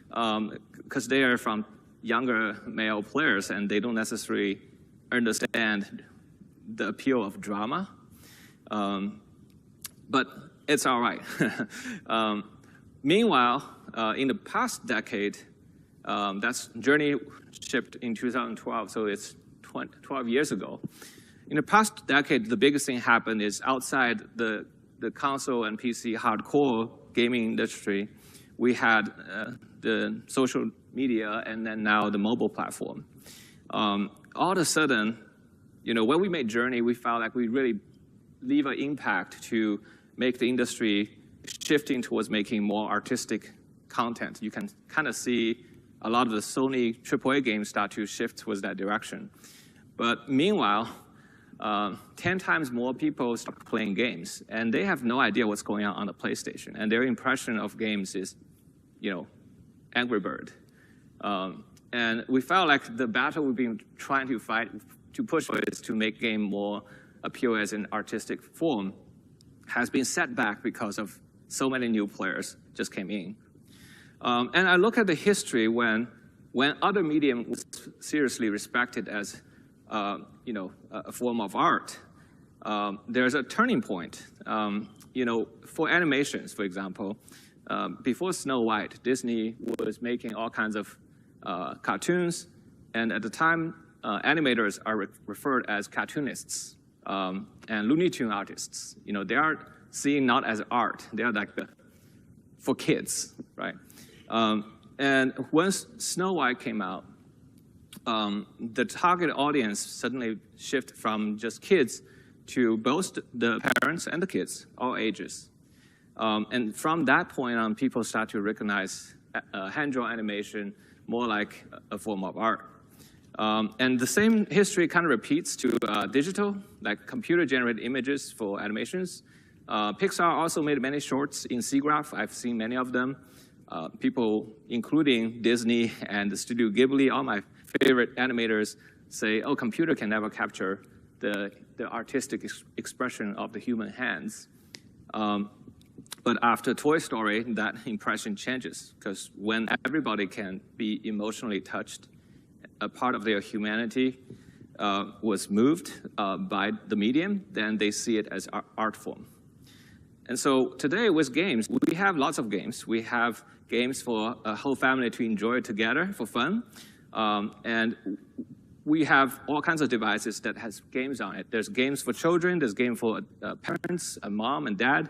Because they are from younger male players, and they don't necessarily understand the appeal of drama. But it's all right. Meanwhile, in the past decade, that's Journey shipped in 2012, so it's 12 years ago. In the past decade, the biggest thing happened is outside the console and PC hardcore gaming industry, we had the social media and then now the mobile platform. All of a sudden, when we made Journey, we felt like we really leave an impact to make the industry shifting towards making more artistic content. You can kind of see a lot of the Sony AAA games start to shift towards that direction. But meanwhile, 10 times more people start playing games, and they have no idea what's going on the PlayStation. And their impression of games is, Angry Bird. And we felt like the battle we've been trying to fight, to push for, is to make game more appeal as an artistic form, has been set back because of so many new players just came in. And I look at the history when other medium was seriously respected as a form of art, there's a turning point. For animations, for example, before Snow White, Disney was making all kinds of cartoons, and at the time, animators are referred as cartoonists and Looney Tune artists. They are seen not as art; they are like for kids, right? And once Snow White came out, the target audience suddenly shifted from just kids to both the parents and the kids, all ages. And from that point on, people start to recognize hand-drawn animation more like a form of art. And the same history kind of repeats to digital, like computer-generated images for animations. Pixar also made many shorts in SIGGRAPH. I've seen many of them. People, including Disney and the Studio Ghibli, all my favorite animators, say, oh, computer can never capture the artistic expression of the human hands. But after Toy Story, that impression changes, because when everybody can be emotionally touched, a part of their humanity was moved by the medium, then they see it as art form. And so today with games, we have lots of games. We have games for a whole family to enjoy together for fun. And we have all kinds of devices that has games on it. There's games for children, there's games for parents, a mom and dad.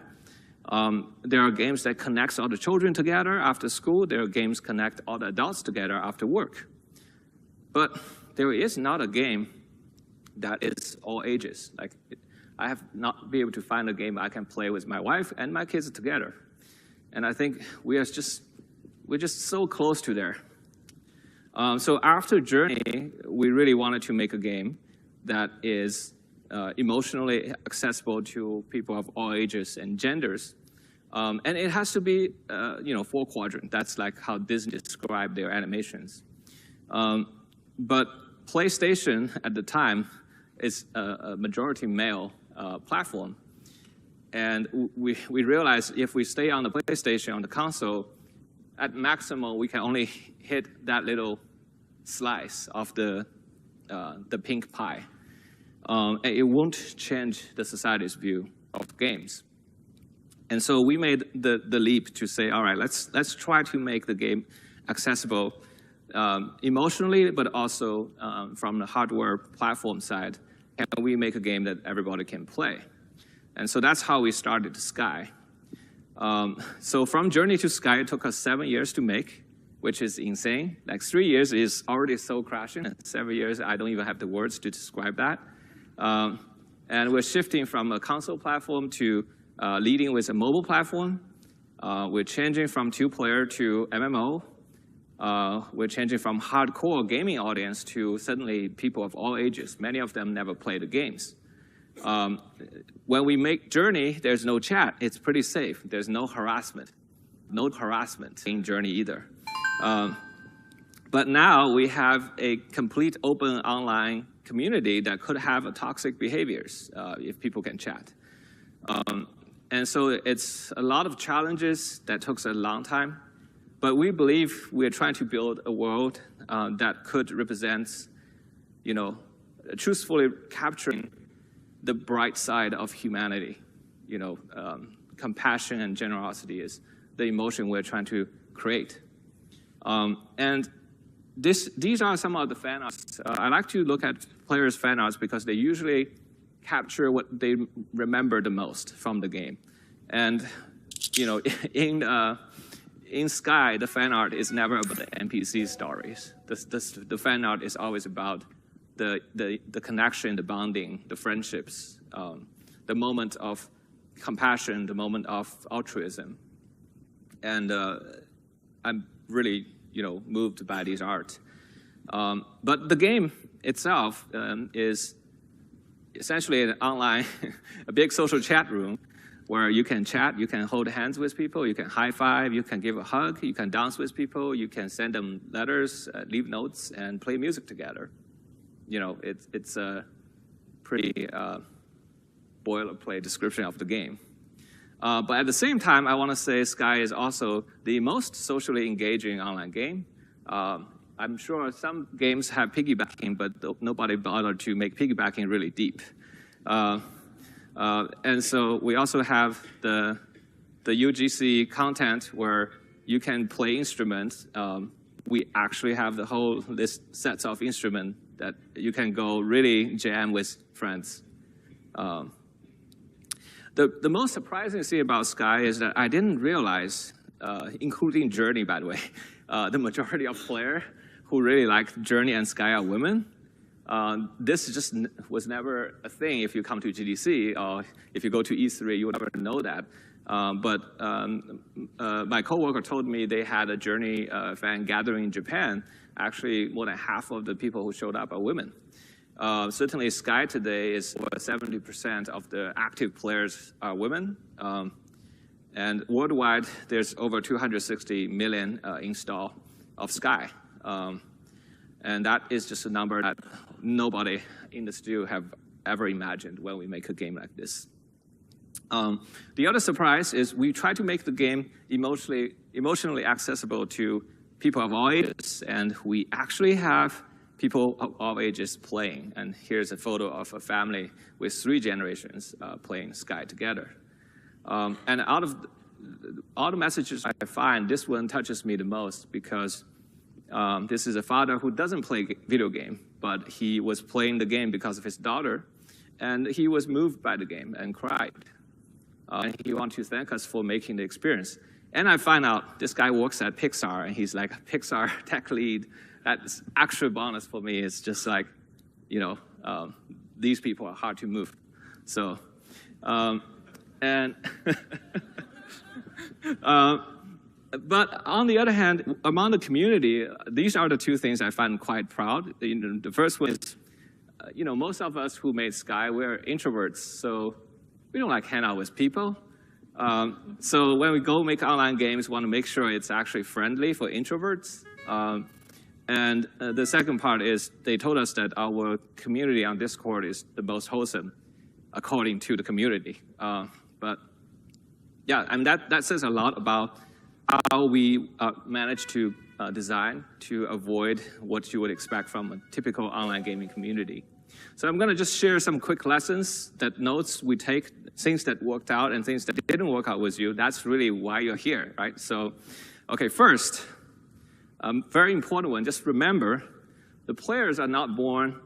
There are games that connects all the children together after school. There are games connect all the adults together after work. But there is not a game that is all ages. Like, I have not been able to find a game I can play with my wife and my kids together. And I think we're just so close to there. So after Journey, we really wanted to make a game that is emotionally accessible to people of all ages and genders. And it has to be, 4 quadrant. That's like how Disney described their animations. But PlayStation at the time is a majority male platform. And we realized if we stay on the PlayStation, on the console, at maximum, we can only hit that little slice of the pink pie. And it won't change the society's view of games. And so we made the leap to say, all right, let's try to make the game accessible emotionally, but also from the hardware platform side. Can we make a game that everybody can play? And so that's how we started Sky. So from Journey to Sky, it took us 7 years to make, which is insane. Like 3 years is already so crashing. 7 years, I don't even have the words to describe that. And we're shifting from a console platform to leading with a mobile platform. We're changing from 2-player to MMO. We're changing from hardcore gaming audience to suddenly people of all ages. Many of them never played the games. When we make Journey, there's no chat. It's pretty safe. There's no harassment. No harassment in Journey either. But now we have a complete open online community that could have toxic behaviors if people can chat. And so it's a lot of challenges that took a long time. But we believe we're trying to build a world that could represent, truthfully capturing the bright side of humanity. Compassion and generosity is the emotion we're trying to create. And these are some of the fan arts. I like to look at players' fan arts because they usually capture what they remember the most from the game. And, in Sky, the fan art is never about the NPC stories. The fan art is always about the connection, the bonding, the friendships, the moment of compassion, the moment of altruism. And I'm really, moved by these art. But the game itself is essentially an online, a big social chat room where you can chat, you can hold hands with people, you can high five, you can give a hug, you can dance with people, you can send them letters, leave notes, and play music together. It's a pretty boilerplate description of the game. But at the same time, I want to say Sky is also the most socially engaging online game. I'm sure some games have piggybacking, but nobody bothered to make piggybacking really deep. And so we also have the UGC content where you can play instruments. We actually have the whole list sets of instruments that you can go really jam with friends. The most surprising thing about Sky is that I didn't realize, including Journey, by the way, the majority of players who really like Journey and Sky are women. This just was never a thing if you come to GDC or if you go to E3, you would never know that. But my coworker told me they had a Journey fan gathering in Japan. Actually, more than half of the people who showed up are women. Certainly, Sky today is over 70% of the active players are women. And worldwide, there's over 260 million install of Sky. And that is just a number that nobody in the studio have ever imagined when we make a game like this. The other surprise is we try to make the game emotionally accessible to people of all ages, and we actually have people of all ages playing. And here's a photo of a family with 3 generations playing Sky together. And out of all the messages I find, this one touches me the most because this is a father who doesn't play video game, but he was playing the game because of his daughter, and he was moved by the game and cried. And he wanted to thank us for making the experience. And I find out this guy works at Pixar, and he's like a Pixar tech lead. That's extra bonus for me. It's just like, you know, these people are hard to move. So, but on the other hand, among the community, these are the 2 things I find quite proud. You know, the first one is, you know, most of us who made Sky, we're introverts, so we don't like hang out with people. So when we go make online games, we want to make sure it's actually friendly for introverts. And the second part is they told us that our community on Discord is the most wholesome, according to the community. But yeah, and that says a lot about how we managed to design to avoid what you would expect from a typical online gaming community. So I'm going to just share some quick lessons, notes we take, things that worked out and things that didn't work out with you. That's really why you're here, right? So, okay, first, very important one, just remember, the players are not born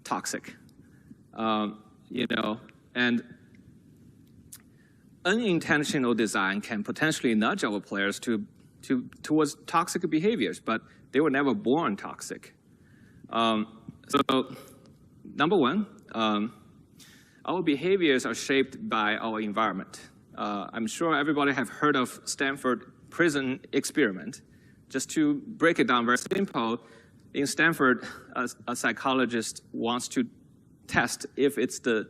toxic, you know, and unintentional design can potentially nudge our players towards toxic behaviors, but they were never born toxic. So, number one, our behaviors are shaped by our environment. I'm sure everybody have heard of Stanford prison experiment. Just to break it down very simple, in Stanford, a psychologist wants to test if it's the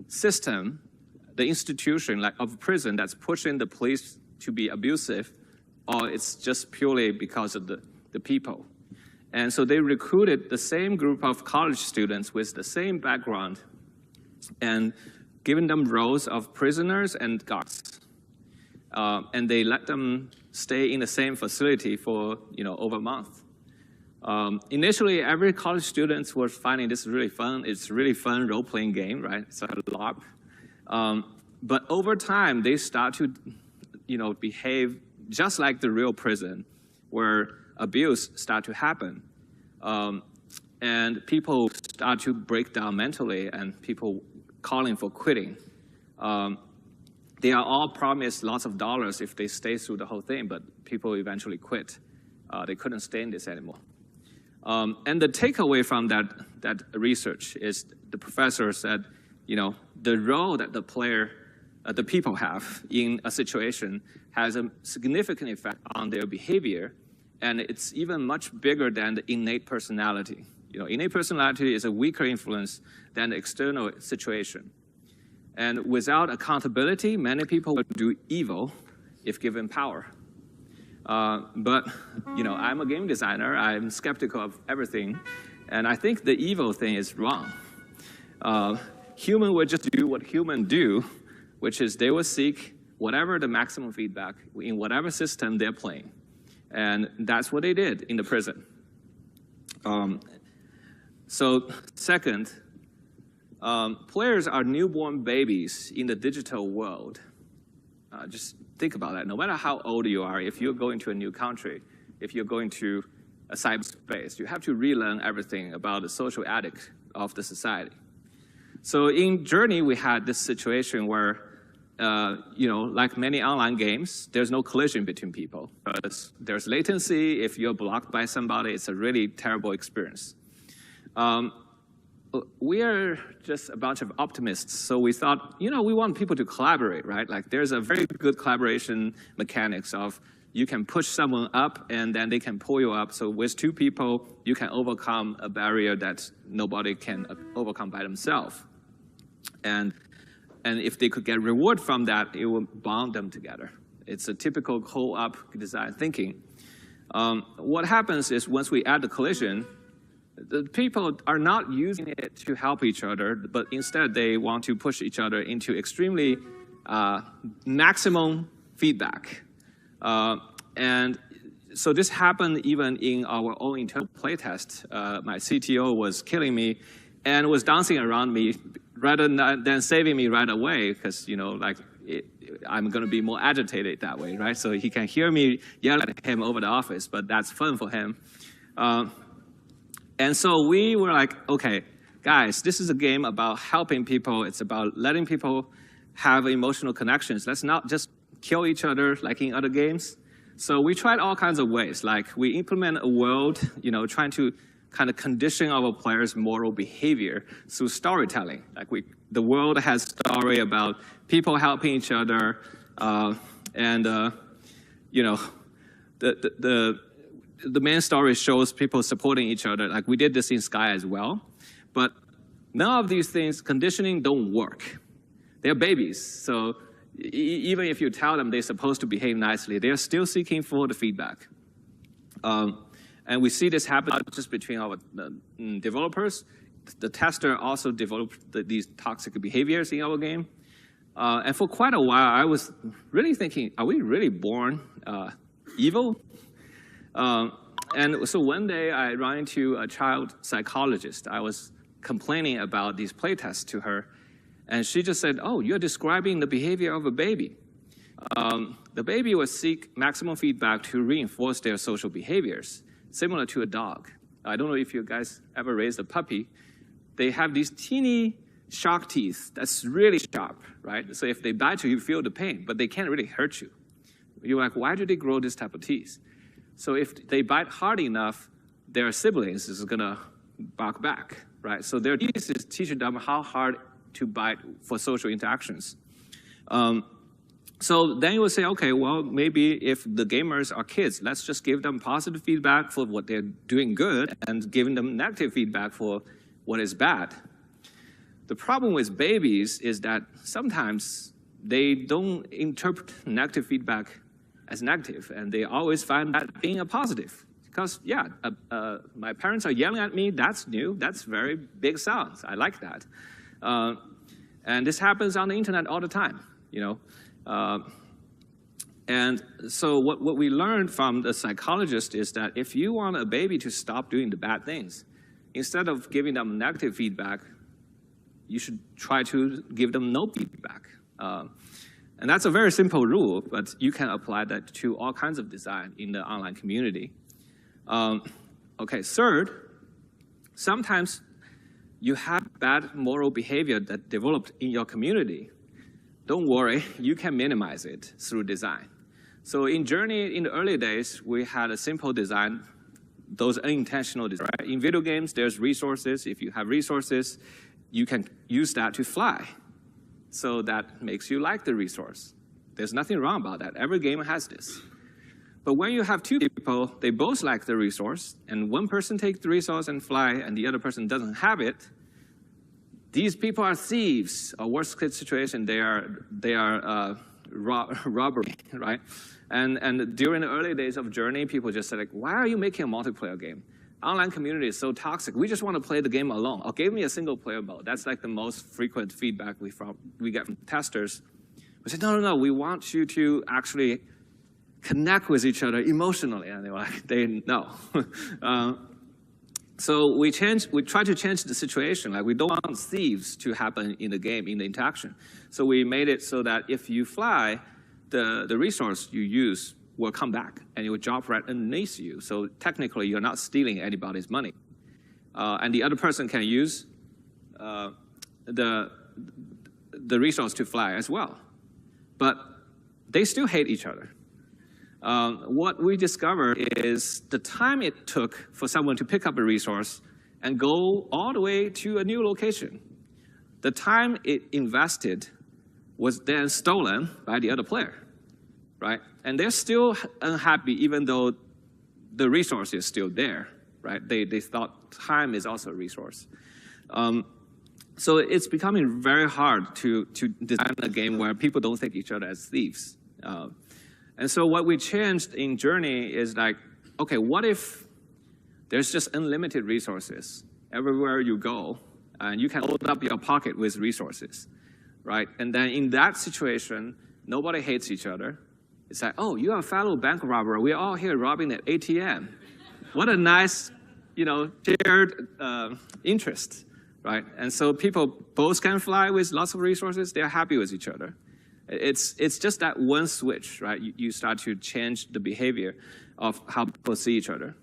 system, the institution like of prison that's pushing the police to be abusive, or it's just purely because of the people. And so they recruited the same group of college students with the same background and given them roles of prisoners and guards. And they let them stay in the same facility for, you know, over a month. Initially, every college student was finding this really fun. It's a really fun role-playing game, right? It's like a LARP. But over time, they start to, you know, behave just like the real prison, where abuse start to happen. And people start to break down mentally, and people calling for quitting. They are all promised lots of dollars if they stay through the whole thing, but people eventually quit. They couldn't stay in this anymore. And the takeaway from that research is the professor said, you know, the role that the people have in a situation has a significant effect on their behavior, and it's even much bigger than the innate personality. You know, innate personality is a weaker influence than the external situation. And without accountability, many people will do evil if given power. But, you know, I'm a game designer. I'm skeptical of everything. And I think the evil thing is wrong. Human will just do what humans do, which is they will seek whatever the maximum feedback in whatever system they're playing. And that's what they did in the prison. So second, players are newborn babies in the digital world. Just think about that. No matter how old you are, if you're going to a new country, if you're going to a cyberspace, you have to relearn everything about the social ethics of the society. So in Journey, we had this situation where, you know, like many online games, there's no collision between people. There's latency. If you're blocked by somebody, it's a really terrible experience. we are just a bunch of optimists. So we thought, we want people to collaborate, right? Like there's a very good collaboration mechanics of you can push someone up and then they can pull you up. So with two people, you can overcome a barrier that nobody can overcome by themselves. And if they could get reward from that, it will bond them together. It's a typical co-op design thinking. What happens is once we add the collision, the people are not using it to help each other, but instead they want to push each other into extremely maximum feedback. And so this happened even in our own internal playtest. My CTO was killing me and was dancing around me rather than saving me right away, because I'm going to be more agitated that way, right? So he can hear me yell at him over the office, but that's fun for him. And so we were like, okay, guys, this is a game about helping people. It's about letting people have emotional connections. Let's not just kill each other like in other games. So we tried all kinds of ways. Like we implement a world, trying to kind of condition our players' moral behavior through storytelling. Like the world has story about people helping each other, the main story shows people supporting each other. Like we did this in Sky as well, but none of these things, conditioning, don't work. They're babies, so even if you tell them they're supposed to behave nicely, they're still seeking for the feedback. And we see this happen not just between our developers. The tester also developed these toxic behaviors in our game. And for quite a while, I was really thinking, are we really born evil? And so one day I ran into a child psychologist. I was complaining about these playtests to her. And she just said, oh, you're describing the behavior of a baby. The baby will seek maximum feedback to reinforce their social behaviors, similar to a dog. I don't know if you guys ever raised a puppy. They have these teeny shark teeth that's really sharp, right? So if they bite you, you feel the pain, but they can't really hurt you. You're like, why do they grow this type of teeth? So if they bite hard enough, their siblings is gonna bark back, right? So their teeth is teaching them how hard to bite for social interactions. So then you would say, okay, well, maybe if the gamers are kids, let's just give them positive feedback for what they're doing good and giving them negative feedback for what is bad. The problem with babies is that sometimes they don't interpret negative feedback as negative, and they always find that being a positive. Because, yeah, my parents are yelling at me, that's new, that's very big sounds, I like that. And this happens on the internet all the time, and so what we learned from the psychologist is that if you want a baby to stop doing the bad things, instead of giving them negative feedback, you should try to give them no feedback. And that's a very simple rule, but you can apply that to all kinds of design in the online community. Okay, third, sometimes you have bad moral behavior that developed in your community. Don't worry, you can minimize it through design. So in Journey, in the early days, we had a simple design, those unintentional design. Right? In video games, there's resources. If you have resources, you can use that to fly. So that makes you like the resource. There's nothing wrong about that. Every game has this. But when you have two people, they both like the resource, and one person takes the resource and fly, and the other person doesn't have it, these people are thieves. A worst case situation, they are robbery, right? And during the early days of Journey, people just said, like, why are you making a multiplayer game? Online community is so toxic. We just want to play the game alone. Or give me a single player mode. That's like the most frequent feedback we get from testers. We said, no, we want you to actually connect with each other emotionally. And they were like, no. So we try to change the situation. Like, we don't want thieves to happen in the game, in the interaction. So we made it so that if you fly, the resource you use will come back and it will drop right underneath you. So technically, you're not stealing anybody's money. And the other person can use the resource to fly as well. But they still hate each other. What we discovered is the time it took for someone to pick up a resource and go all the way to a new location. The time it invested was then stolen by the other player, right? And they're still unhappy even though the resource is still there, right? They thought time is also a resource. So it's becoming very hard to design a game where people don't think each other as thieves. And so what we changed in Journey is like, okay, what if there's just unlimited resources everywhere you go, and you can load up your pocket with resources, right? And then in that situation, nobody hates each other. It's like, oh, you're a fellow bank robber. We're all here robbing an ATM. What a nice, shared interest, right? And so people both can fly with lots of resources. They're happy with each other. It's just that one switch, right? You start to change the behavior of how people see each other.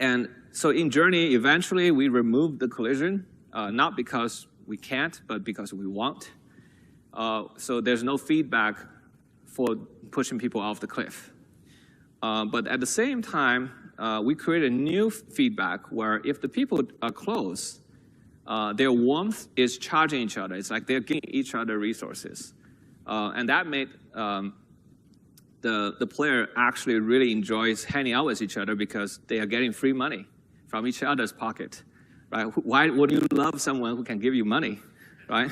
And so in Journey, eventually we removed the collision, not because we can't, but because we want. So there's no feedback for pushing people off the cliff. But at the same time, we create a new feedback where if the people are close, their warmth is charging each other. It's like they're giving each other resources. And that made the player actually really enjoys hanging out with each other because they are getting free money from each other's pocket, right? Why would you love someone who can give you money, right?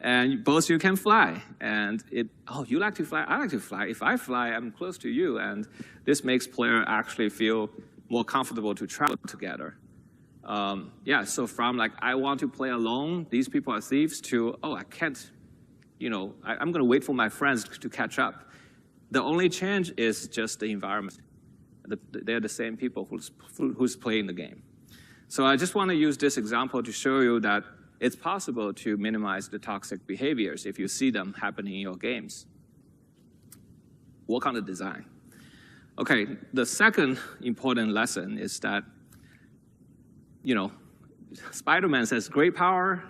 And both you can fly. And you like to fly? I like to fly. If I fly, I'm close to you. And this makes player actually feel more comfortable to travel together. So from like, I want to play alone, these people are thieves, to, oh, I can't, I'm going to wait for my friends to catch up. The only change is just the environment. They're the same people who's playing the game. So I just want to use this example to show you that it's possible to minimize the toxic behaviors if you see them happening in your games. Work on the design. Okay, the second important lesson is that, Spider-Man says great power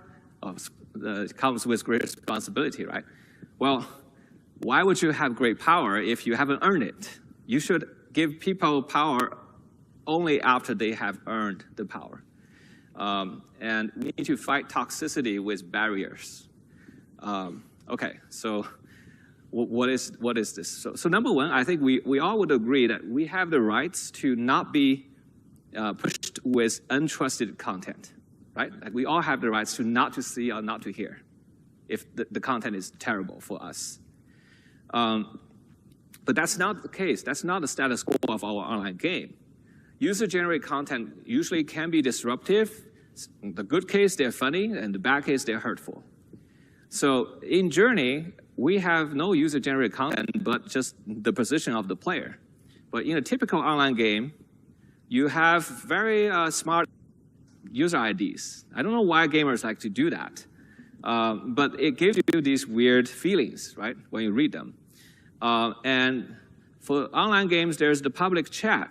comes with great responsibility, right? Well, why would you have great power if you haven't earned it? You should give people power only after they have earned the power. And we need to fight toxicity with barriers. Okay, so what is this? So number one, I think we all would agree that we have the rights to not be pushed with untrusted content, right? Like we all have the rights to not to see or not to hear if the content is terrible for us. But that's not the case. That's not the status quo of our online game. User-generated content usually can be disruptive. In the good case, they're funny, and the bad case, they're hurtful. So in Journey, we have no user-generated content, but just the position of the player. But in a typical online game, you have very smart user IDs. I don't know why gamers like to do that, but it gives you these weird feelings, right, when you read them. And for online games, there's the public chat.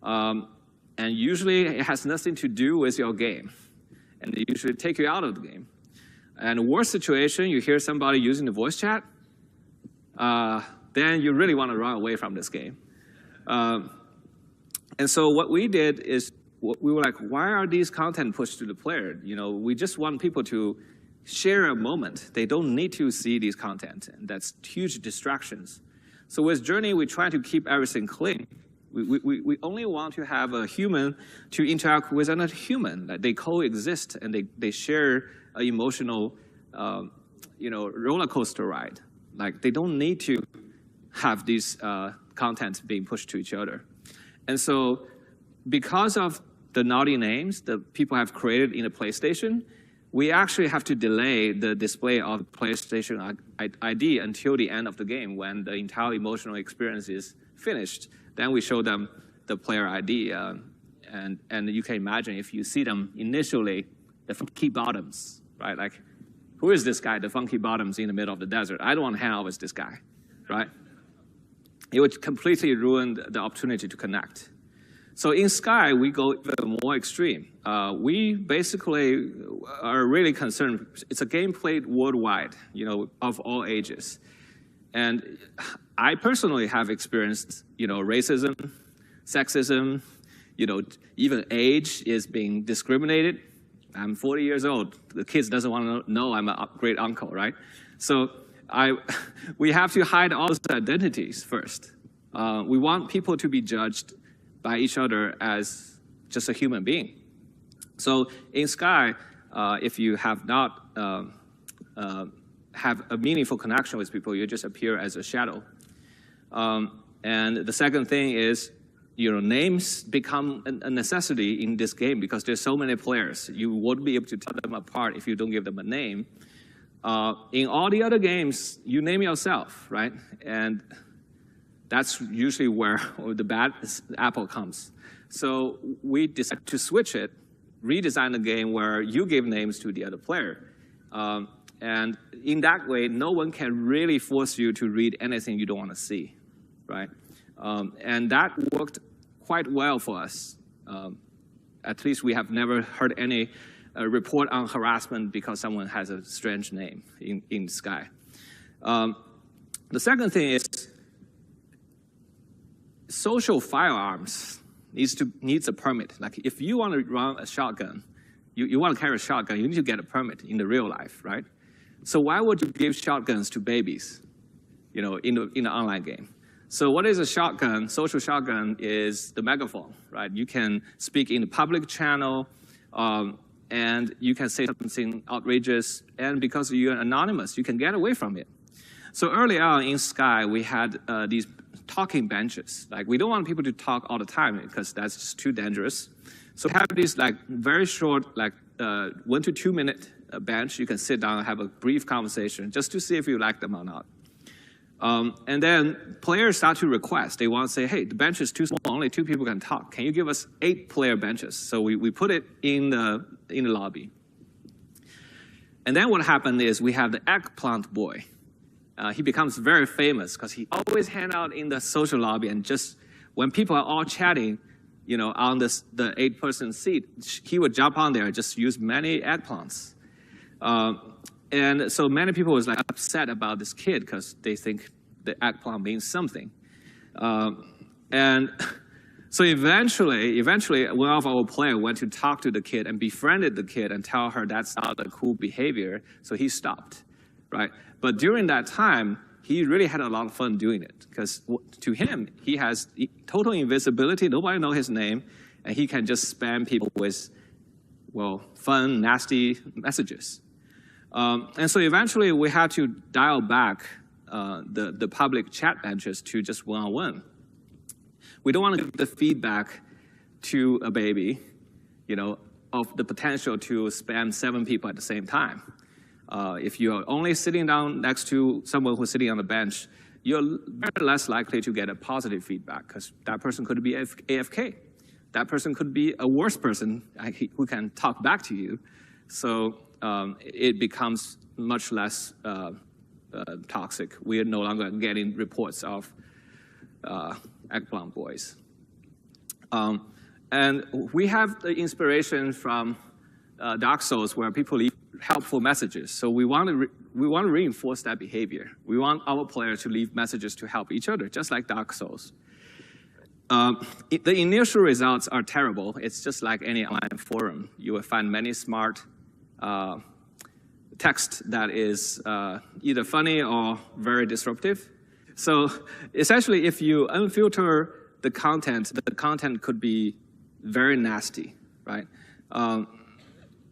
And usually it has nothing to do with your game. And they usually take you out of the game. And the worst situation, you hear somebody using the voice chat, then you really want to run away from this game. And so what we did is, we were like, why are these content pushed to the player? We just want people to share a moment. They don't need to see these content, and that's huge distractions. So with Journey, we try to keep everything clean. We only want to have a human to interact with another human. That they coexist and they share an emotional, roller coaster ride. Like they don't need to have these content being pushed to each other. And so because of the naughty names that people have created in the PlayStation, we actually have to delay the display of the PlayStation ID until the end of the game when the entire emotional experience is finished. Then we show them the player ID. And you can imagine if you see them initially, the funky bottoms, right? Like, who is this guy, the funky bottoms in the middle of the desert? I don't want to hang out with this guy, right? It would completely ruin the opportunity to connect. So in Sky, we go even more extreme. We basically are really concerned. It's a game played worldwide, of all ages. And I personally have experienced, racism, sexism, even age is being discriminated. I'm 40 years old. The kids doesn't want to know I'm a great uncle, right? So we have to hide all those identities first. We want people to be judged by each other as just a human being. So in Sky, if you have not have a meaningful connection with people, you just appear as a shadow. And the second thing is, names become a necessity in this game because there's so many players. You won't be able to tell them apart if you don't give them a name. In all the other games, you name yourself, right? And that's usually where the bad apple comes. So we decided to switch it, redesign the game where you give names to the other player. And in that way, no one can really force you to read anything you don't want to see, right? And that worked quite well for us. At least we have never heard any report on harassment because someone has a strange name in Sky. The second thing is social firearms needs a permit. Like if you want to run a shotgun, you want to carry a shotgun, you need to get a permit in the real life, right? So why would you give shotguns to babies, in the online game? So what is a shotgun? Social shotgun is the megaphone, right? You can speak in the public channel, and you can say something outrageous, and because you're anonymous, you can get away from it. So early on in Sky, we had these talking benches. Like we don't want people to talk all the time because that's just too dangerous. So we have these very short, 1 to 2 minute bench. You can sit down and have a brief conversation just to see if you like them or not. And then players start to request. They want to say, hey, the bench is too small, only 2 people can talk. Can you give us 8-player benches? So we put it in the lobby. And then what happened is we have the eggplant boy. He becomes very famous because he always hang out in the social lobby and just when people are all chatting, on the 8-person seat, he would jump on there and just use many eggplants. And so many people was upset about this kid because they think the eggplant means something. And so eventually, one of our players went to talk to the kid and befriended the kid and tell her that's not a cool behavior. So he stopped, right? But during that time, he really had a lot of fun doing it because to him, he has total invisibility. Nobody knows his name. And he can just spam people with, fun, nasty messages. And so eventually we had to dial back the public chat benches to just one-on-one. We don't want to give the feedback to a baby, of the potential to spam 7 people at the same time. If you're only sitting down next to someone who's sitting on the bench, you're very less likely to get a positive feedback because that person could be AFK. That person could be a worse person who can talk back to you. So it becomes much less toxic. We are no longer getting reports of eggplant boys. And we have the inspiration from Dark Souls where people leave helpful messages. So we want to reinforce that behavior. We want our players to leave messages to help each other, just like Dark Souls. The initial results are terrible. It's just like any online forum. You will find many smart text that is either funny or very disruptive. So essentially, if you unfilter the content could be very nasty, right?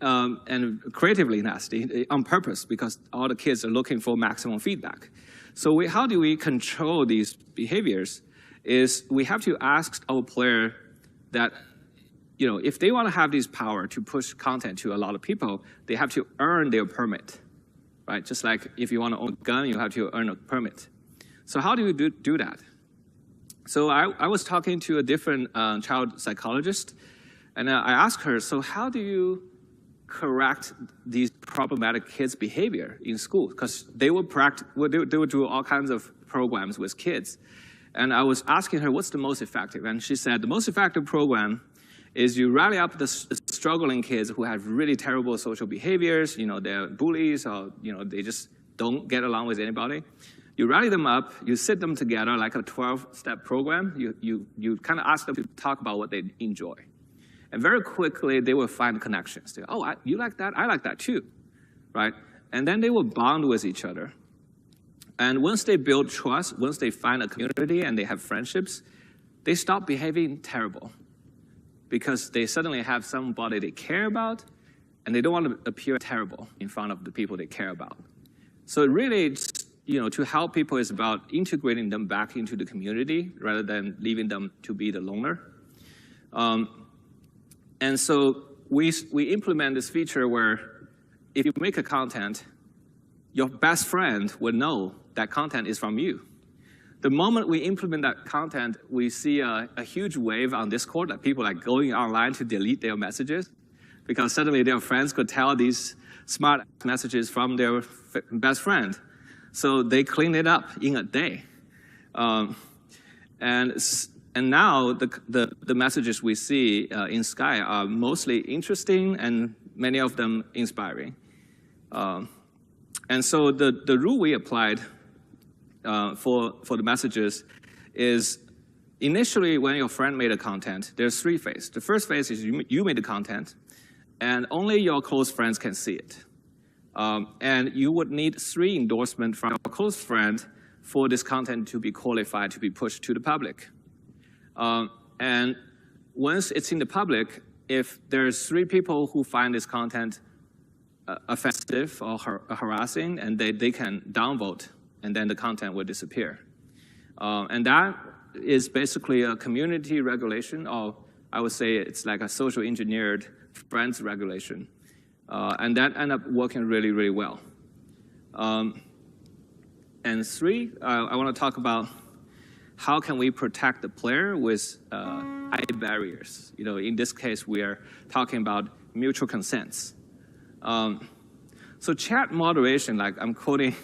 And creatively nasty on purpose because all the kids are looking for maximum feedback. So how do we control these behaviors is we have to ask our player that, if they want to have this power to push content to a lot of people, they have to earn their permit, right? Just like if you want to own a gun, you have to earn a permit. So how do you do that? So I was talking to a different child psychologist, and I asked her, so how do you correct these problematic kids' behavior in school? Because they would do all kinds of programs with kids. And I was asking her, what's the most effective? And she said, the most effective program is you rally up the struggling kids who have really terrible social behaviors, they're bullies or, they just don't get along with anybody. You rally them up, you sit them together like a 12-step program. You kind of ask them to talk about what they enjoy. And very quickly, they will find connections. They go, oh, you like that? I like that too, right? And then they will bond with each other. And once they build trust, once they find a community and they have friendships, they stop behaving terrible because they suddenly have somebody they care about, and they don't want to appear terrible in front of the people they care about. So really, to help people is about integrating them back into the community rather than leaving them to be the loner. And so we implement this feature where if you make a content, your best friend will know that content is from you. The moment we implement that content, we see a huge wave on Discord that people are going online to delete their messages because suddenly their friends could tell these smart messages from their best friend. So they clean it up in a day. And now the messages we see in Sky are mostly interesting and many of them inspiring. And so the rule we applied for the messages is initially when your friend made a content, there's 3 phases. The first phase is you made the content, and only your close friends can see it. And you would need 3 endorsements from your close friend for this content to be qualified to be pushed to the public. And once it's in the public, if there's 3 people who find this content offensive or harassing, and they can downvote, and then the content will disappear. And that is basically a community regulation, or I would say it's like a social engineered friends regulation. And that ended up working really, really well. And 3, I want to talk about how can we protect the player with high barriers. In this case, we are talking about mutual consents. So chat moderation, like I'm quoting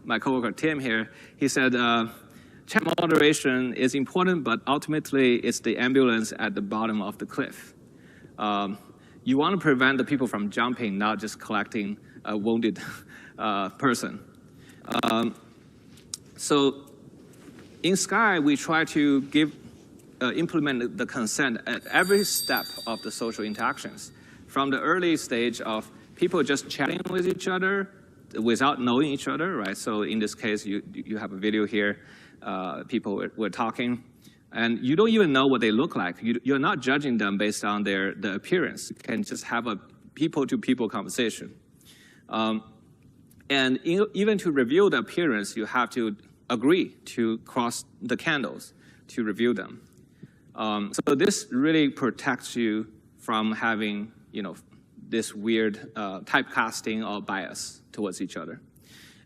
my coworker Tim here, he said, chat moderation is important, but ultimately it's the ambulance at the bottom of the cliff. You want to prevent the people from jumping, not just collecting a wounded person. So in Sky, we try to implement the consent at every step of the social interactions. From the early stage of people just chatting with each other without knowing each other, right? So in this case, you have a video here, people were talking, and you don't even know what they look like. You're not judging them based on the appearance. You can just have a people-to-people conversation. And even to review the appearance, you have to agree to cross the candles to review them. So this really protects you from having, this weird typecasting or bias towards each other.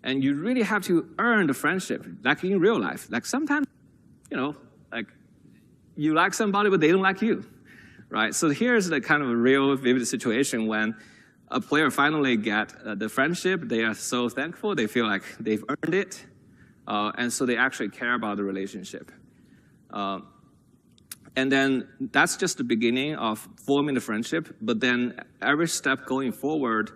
And you really have to earn the friendship, like in real life. Like sometimes, like you like somebody, but they don't like you, right? So here's the kind of a real vivid situation when a player finally get the friendship. They are so thankful. They feel like they've earned it. And so they actually care about the relationship. And then that's just the beginning of forming the friendship. But then every step going forward,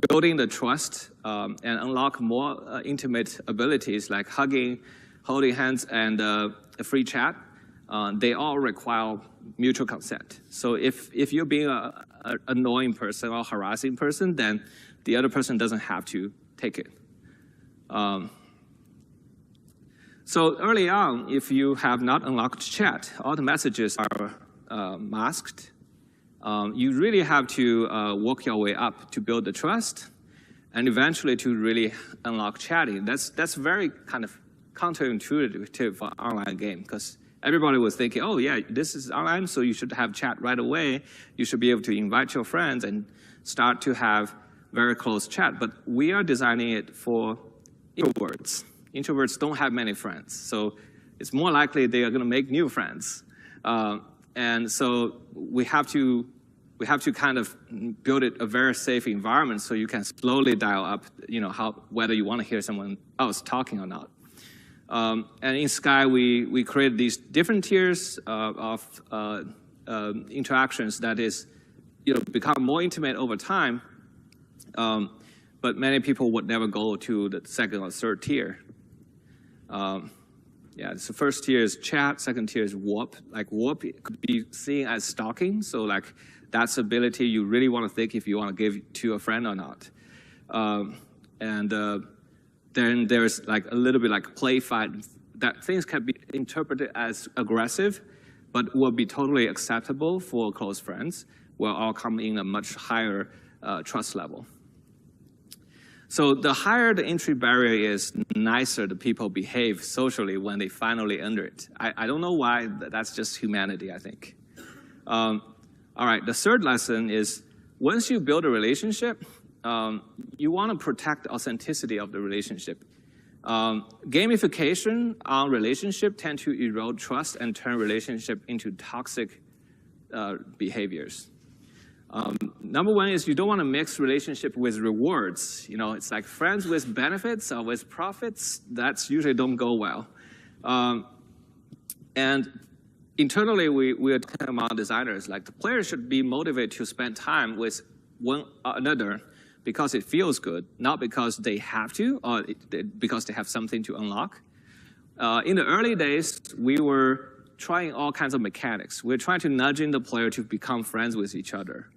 building the trust and unlock more intimate abilities like hugging, holding hands, and a free chat, they all require mutual consent. So if you're being an annoying person or harassing person, then the other person doesn't have to take it. So early on, if you have not unlocked chat, all the messages are masked. You really have to work your way up to build the trust, and eventually to really unlock chatting. That's very kind of counterintuitive for an online game, because everybody was thinking, oh yeah, this is online, so you should have chat right away. You should be able to invite your friends and start to have very close chat. But we are designing it for introverts. Introverts don't have many friends, so it's more likely they are going to make new friends. And so we have to kind of build it a very safe environment so you can slowly dial up, whether you want to hear someone else talking or not. And in Sky, we created these different tiers of interactions that is, become more intimate over time. but many people would never go to the second or third tier. Yeah, so first tier is chat, second tier is warp. Like warp could be seen as stalking, so like that's ability you really want to think if you want to give to a friend or not. Then there's like a little bit like play fight, that things can be interpreted as aggressive, but will be totally acceptable for close friends, will all come in a much higher trust level. So the higher the entry barrier is, nicer the people behave socially when they finally enter it. I don't know why, that's just humanity, I think. All right, the third lesson is, once you build a relationship, you want to protect the authenticity of the relationship. Gamification on relationship tend to erode trust and turn relationship into toxic behaviors. Number one is you don't want to mix relationship with rewards. You know, it's like friends with benefits or with profits, that's usually don't go well. And internally, we are talking about designers, like the players should be motivated to spend time with one another because it feels good, not because they have to or because they have something to unlock. In the early days, we were trying all kinds of mechanics. We're trying to nudging the player to become friends with each other.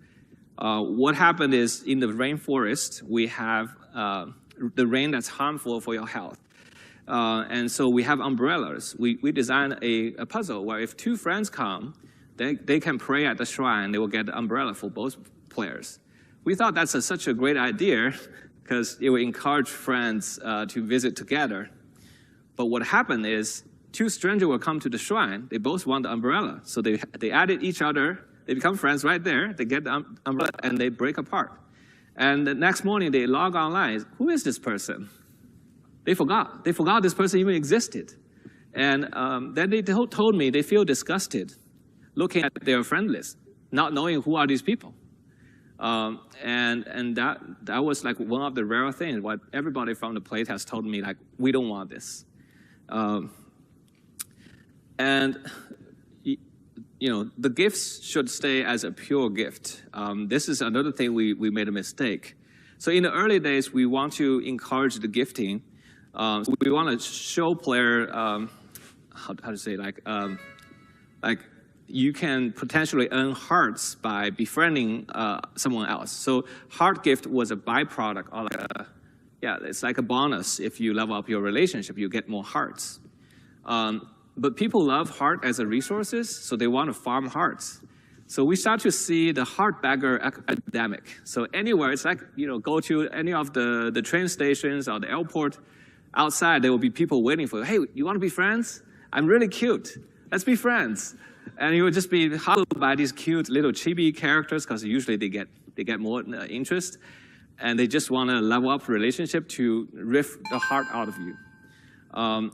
What happened is, in the rainforest, we have the rain that's harmful for your health. And so we have umbrellas. We designed a puzzle where if two friends come, they can pray at the shrine, they will get the umbrella for both players. We thought that's such a great idea because it will encourage friends to visit together. But what happened is, two strangers will come to the shrine, they both want the umbrella. So they added each other, they become friends right there, they get the umbrella, and they break apart. And the next morning, they log online. Who is this person? They forgot. They forgot this person even existed. And then they told me they feel disgusted looking at their friend list, not knowing who are these people. And that was like one of the rare things. What everybody from the plate has told me, like, we don't want this. And you know, the gifts should stay as a pure gift. This is another thing we made a mistake. So in the early days, we want to encourage the gifting. So we want to show player, how to say, like you can potentially earn hearts by befriending someone else. So heart gift was a byproduct, or like it's like a bonus. If you level up your relationship, you get more hearts. But people love heart as a resources, so they want to farm hearts. So we start to see the heart bagger epidemic. So anywhere, it's like, you know, go to any of the train stations or the airport, outside there will be people waiting for you. Hey, you want to be friends? I'm really cute. Let's be friends. And you will just be hustled by these cute little chibi characters because usually they get more interest, and they just want to level up relationship to riff the heart out of you.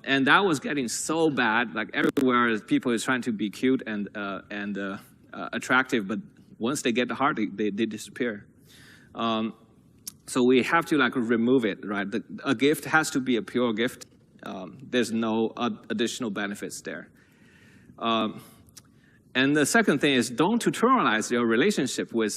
And that was getting so bad, like everywhere people is trying to be cute and attractive, but once they get the heart, they disappear. So we have to like remove it, right? A gift has to be a pure gift. There's no additional benefits there. And the second thing is, don't tutorialize your relationship with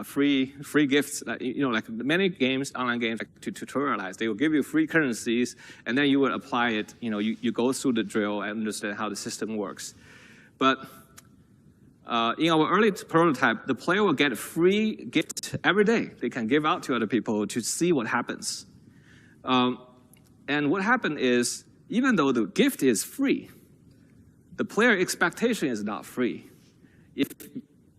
free gifts. You know, like many games, online games, like to tutorialize. They will give you free currencies, and then you will apply it. You know, you go through the drill and understand how the system works. But in our early prototype, the player will get a free gift every day. They can give out to other people to see what happens. And what happened is, even though the gift is free, the player expectation is not free.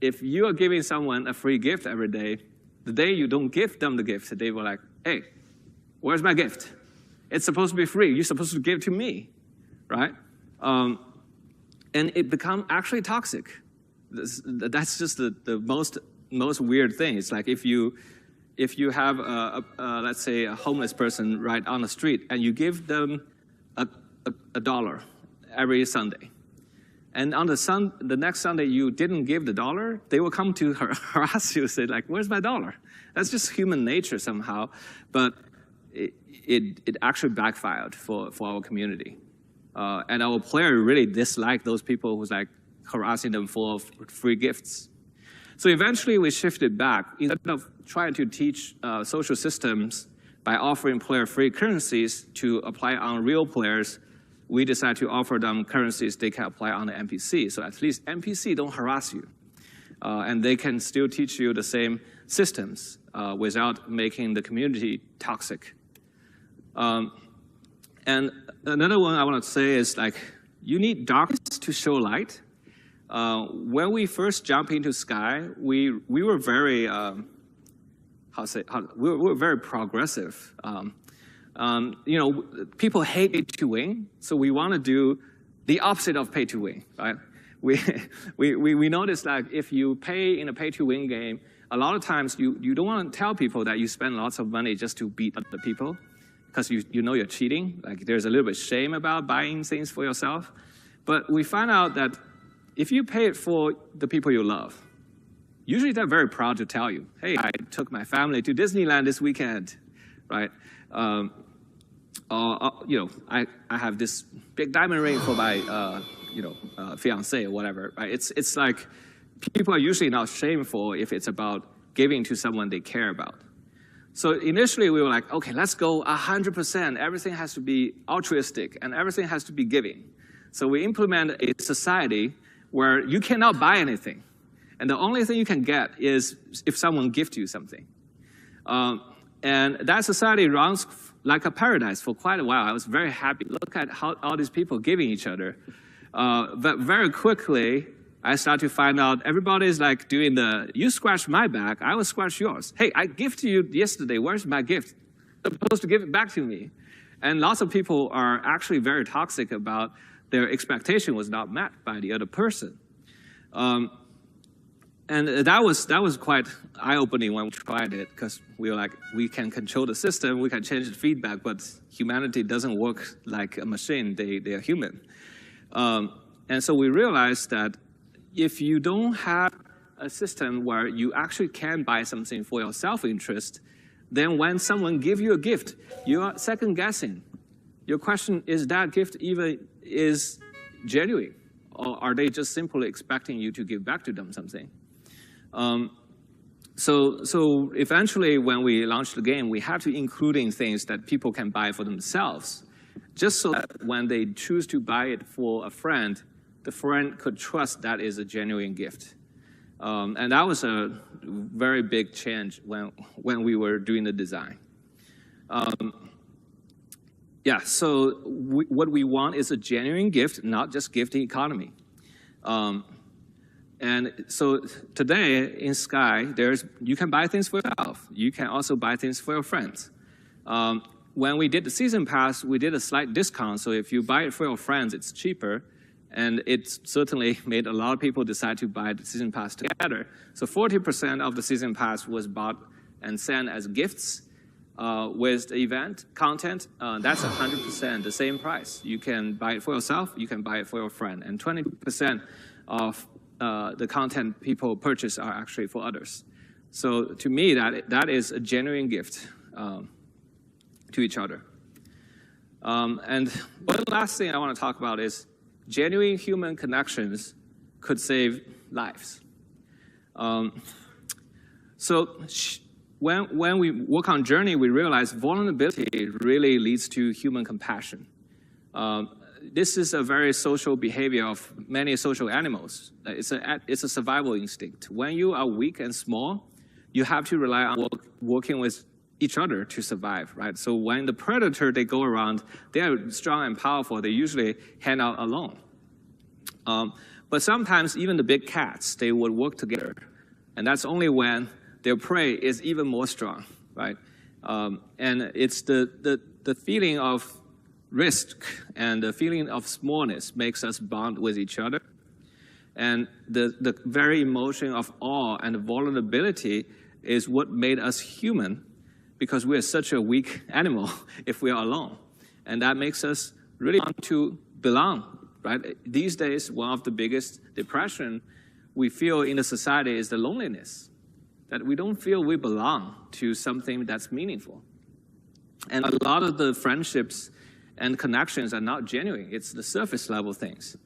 If you are giving someone a free gift every day, the day you don't give them the gift, they will like, hey, where's my gift? It's supposed to be free. You're supposed to give it to me, right? And it becomes actually toxic. That's just the most weird thing. It's like if you have let's say a homeless person right on the street, and you give them a dollar every Sunday, and on the next Sunday you didn't give the dollar, they will come to harass you, say like, "Where's my dollar?" That's just human nature somehow, but it actually backfired for our community, and our player really disliked those people who's like harassing them for free gifts. So eventually we shifted back. Instead of trying to teach social systems, by offering player-free currencies to apply on real players, we decide to offer them currencies they can apply on the NPC. So at least NPC don't harass you. And they can still teach you the same systems without making the community toxic. And another one I want to say is like, you need darkness to show light. When we first jumped into Sky, we were very, we were very progressive. You know, people hate pay to win, so we want to do the opposite of pay to win, right? We noticed that if you pay in a pay to win game, a lot of times you don't want to tell people that you spend lots of money just to beat other people, because you know you're cheating. Like there's a little bit of shame about buying things for yourself. But we find out that if you pay it for the people you love, usually they're very proud to tell you, hey, I took my family to Disneyland this weekend, right? You know, I have this big diamond ring for my, you know, fiance or whatever, right? It's like people are usually not shameful if it's about giving to someone they care about. So initially we were like, okay, let's go 100%. Everything has to be altruistic and everything has to be giving. So we implement a society where you cannot buy anything. And the only thing you can get is if someone gifts you something. And that society runs like a paradise for quite a while. I was very happy. Look at how all these people giving each other. But very quickly, I started to find out everybody's like doing the, you scratch my back, I will scratch yours. Hey, I gifted you yesterday, where's my gift? You're supposed to give it back to me. And lots of people are actually very toxic about their expectation was not met by the other person. And that was quite eye-opening when we tried it, because we were like, we can control the system, we can change the feedback, but humanity doesn't work like a machine, they are human. And so we realized that if you don't have a system where you actually can buy something for your self-interest, then when someone gives you a gift, you are second-guessing. Your question is that gift even is genuine, or are they just simply expecting you to give back to them something? So eventually, when we launched the game, we had to include things that people can buy for themselves, just so that when they choose to buy it for a friend, the friend could trust that is a genuine gift. And that was a very big change when we were doing the design. Yeah, so what we want is a genuine gift, not just gifting economy. And so today in Sky, you can buy things for yourself. You can also buy things for your friends. When we did the season pass, we did a slight discount. So if you buy it for your friends, it's cheaper. And it certainly made a lot of people decide to buy the season pass together. So 40% of the season pass was bought and sent as gifts. With the event content, that's 100% the same price. You can buy it for yourself, you can buy it for your friend. And 20% of the content people purchase are actually for others. So to me, that is a genuine gift to each other. And one last thing I want to talk about is genuine human connections could save lives. When we work on Journey, we realize vulnerability really leads to human compassion. This is a very social behavior of many social animals. It's a survival instinct. When you are weak and small, you have to rely on working with each other to survive, right? So when the predator, they go around, they are strong and powerful, they usually hang out alone. But sometimes even the big cats, they would work together. And that's only when their prey is even more strong, right? And it's the feeling of risk and the feeling of smallness makes us bond with each other. And the very emotion of awe and vulnerability is what made us human, because we are such a weak animal if we are alone. And that makes us really want to belong, right? These days, one of the biggest depression we feel in the society is the loneliness, that we don't feel we belong to something that's meaningful. And a lot of the friendships and connections are not genuine. It's the surface level things.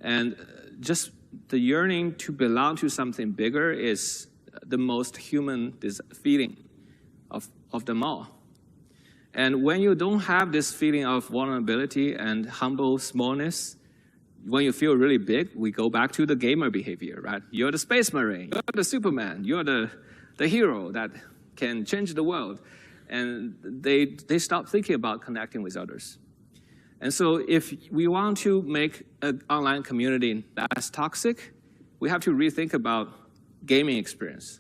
And just the yearning to belong to something bigger is the most human feeling of them all. And when you don't have this feeling of vulnerability and humble smallness, when you feel really big, we go back to the gamer behavior, right? You're the Space Marine, you're the Superman, you're the hero that can change the world. And they stop thinking about connecting with others. And so if we want to make an online community less toxic, we have to rethink about gaming experience.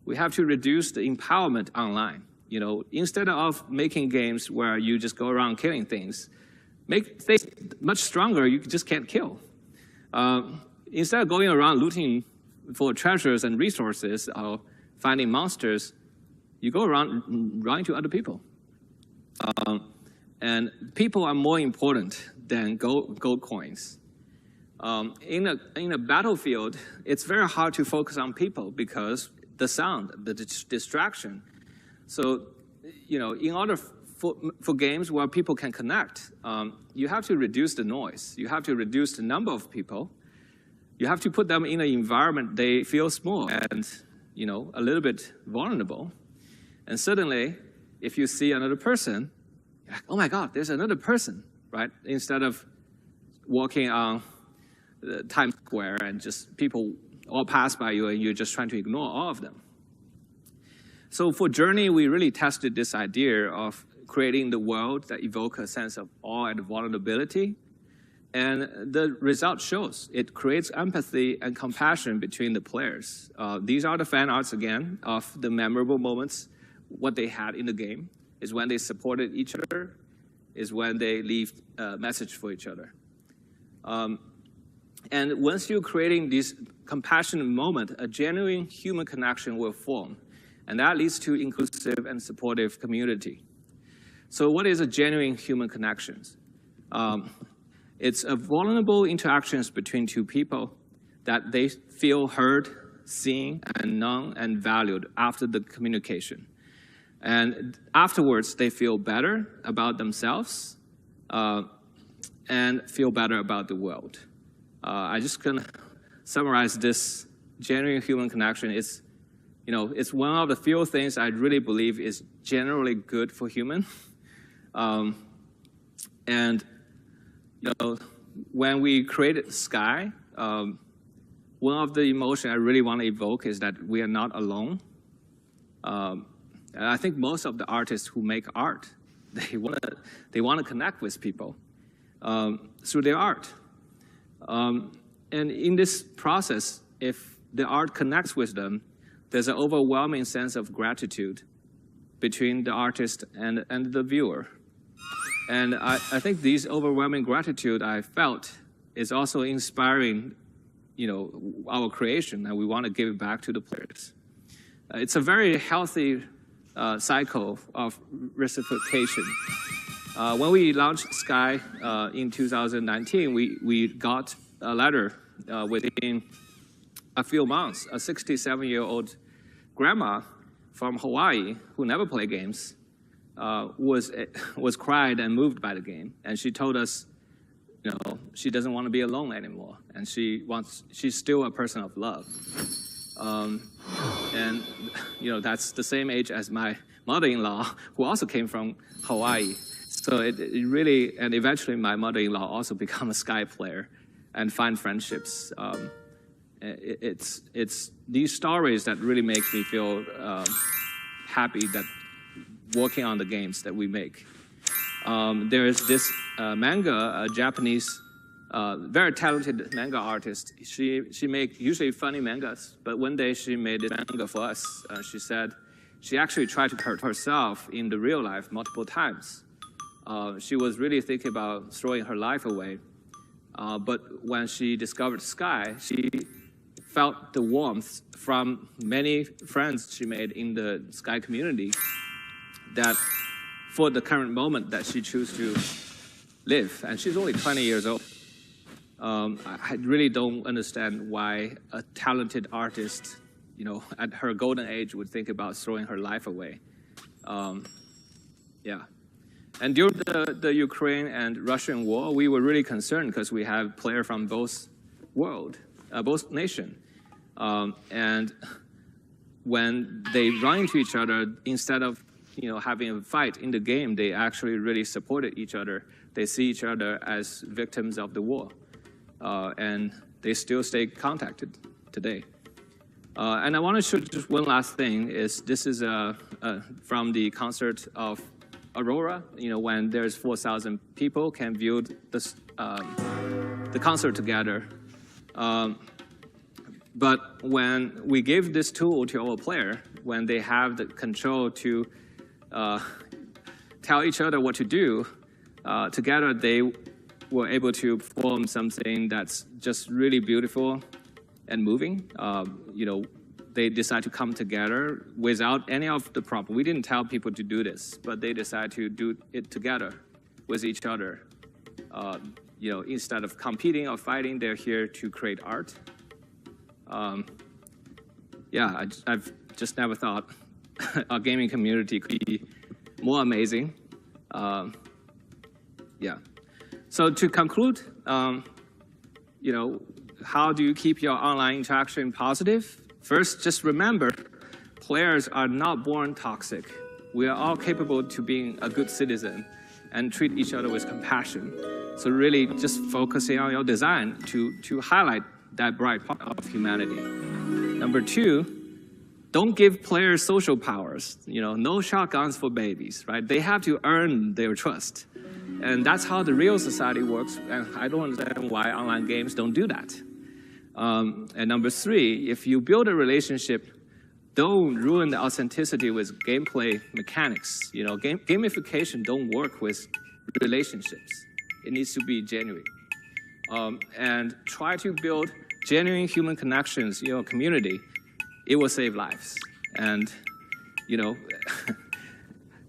We have to reduce the empowerment online. You know, instead of making games where you just go around killing things, make things much stronger you just can't kill. Instead of going around looting for treasures and resources or finding monsters, you go around running to other people. And people are more important than gold coins. In a battlefield, it's very hard to focus on people because the sound, the distraction. So, you know, in order for games where people can connect, you have to reduce the noise. You have to reduce the number of people. You have to put them in an environment they feel small and, you know, a little bit vulnerable. And suddenly, if you see another person, you're like, oh my God, there's another person, right? Instead of walking on Times Square and just people all pass by you and you're just trying to ignore all of them. So for Journey, we really tested this idea of creating the world that evoke a sense of awe and vulnerability. And the result shows it creates empathy and compassion between the players. These are the fan arts again of the memorable moments, what they had in the game, is when they supported each other, is when they leave a message for each other. And once you're creating this compassionate moment, a genuine human connection will form. And that leads to inclusive and supportive community. So what is a genuine human connection? It's a vulnerable interactions between two people that they feel heard, seen, and known and valued after the communication. And afterwards, they feel better about themselves and feel better about the world. I just gonna summarize this genuine human connection. It's, you know, it's one of the few things I really believe is generally good for human. And, you know, when we created Sky, one of the emotions I really want to evoke is that we are not alone. And I think most of the artists who make art, they want to connect with people through their art. And in this process, if the art connects with them, there's an overwhelming sense of gratitude between the artist and the viewer. And I think this overwhelming gratitude I felt is also inspiring, you know, our creation, and we want to give it back to the players. It's a very healthy cycle of reciprocation. When we launched Sky in 2019, we got a letter within a few months. A 67-year-old grandma from Hawaii who never played games was cried and moved by the game, and she told us, you know, she doesn't want to be alone anymore, and she's still a person of love. And you know, that's the same age as my mother-in-law, who also came from Hawaii. So it really, and eventually my mother-in-law also became a Sky player and find friendships. It's these stories that really make me feel happy that working on the games that we make. There is this manga, a Japanese, very talented manga artist. She make usually funny mangas, but one day she made a manga for us. She said she actually tried to hurt herself in the real life multiple times. She was really thinking about throwing her life away. But when she discovered Sky, she felt the warmth from many friends she made in the Sky community that for the current moment that she chose to live. And she's only 20 years old. I really don't understand why a talented artist, you know, at her golden age would think about throwing her life away. Yeah. And during the Ukraine and Russian war, we were really concerned because we have players from both nations. And when they run into each other, instead of having a fight in the game, they actually really supported each other. They see each other as victims of the war, and they still stay contacted today. And I want to show just one last thing. This is from the concert of Aurora. When there's 4,000 people can view the concert together. But when we give this tool to our player, when they have the control to tell each other what to do, together they were able to perform something that's just really beautiful and moving. They decide to come together without any of the problem. We didn't tell people to do this, but they decide to do it together with each other. Instead of competing or fighting, they're here to create art. I've just never thought our gaming community could be more amazing. So to conclude, how do you keep your online interaction positive? First, just remember, players are not born toxic. We are all capable to being a good citizen and treat each other with compassion. So really just focusing on your design to highlight that bright part of humanity. Number two, don't give players social powers. No shotguns for babies, right? They have to earn their trust. And that's how the real society works, and I don't understand why online games don't do that. And number three, if you build a relationship, don't ruin the authenticity with gameplay mechanics. Gamification don't work with relationships. It needs to be genuine. And try to build genuine human connections, community. It will save lives. And,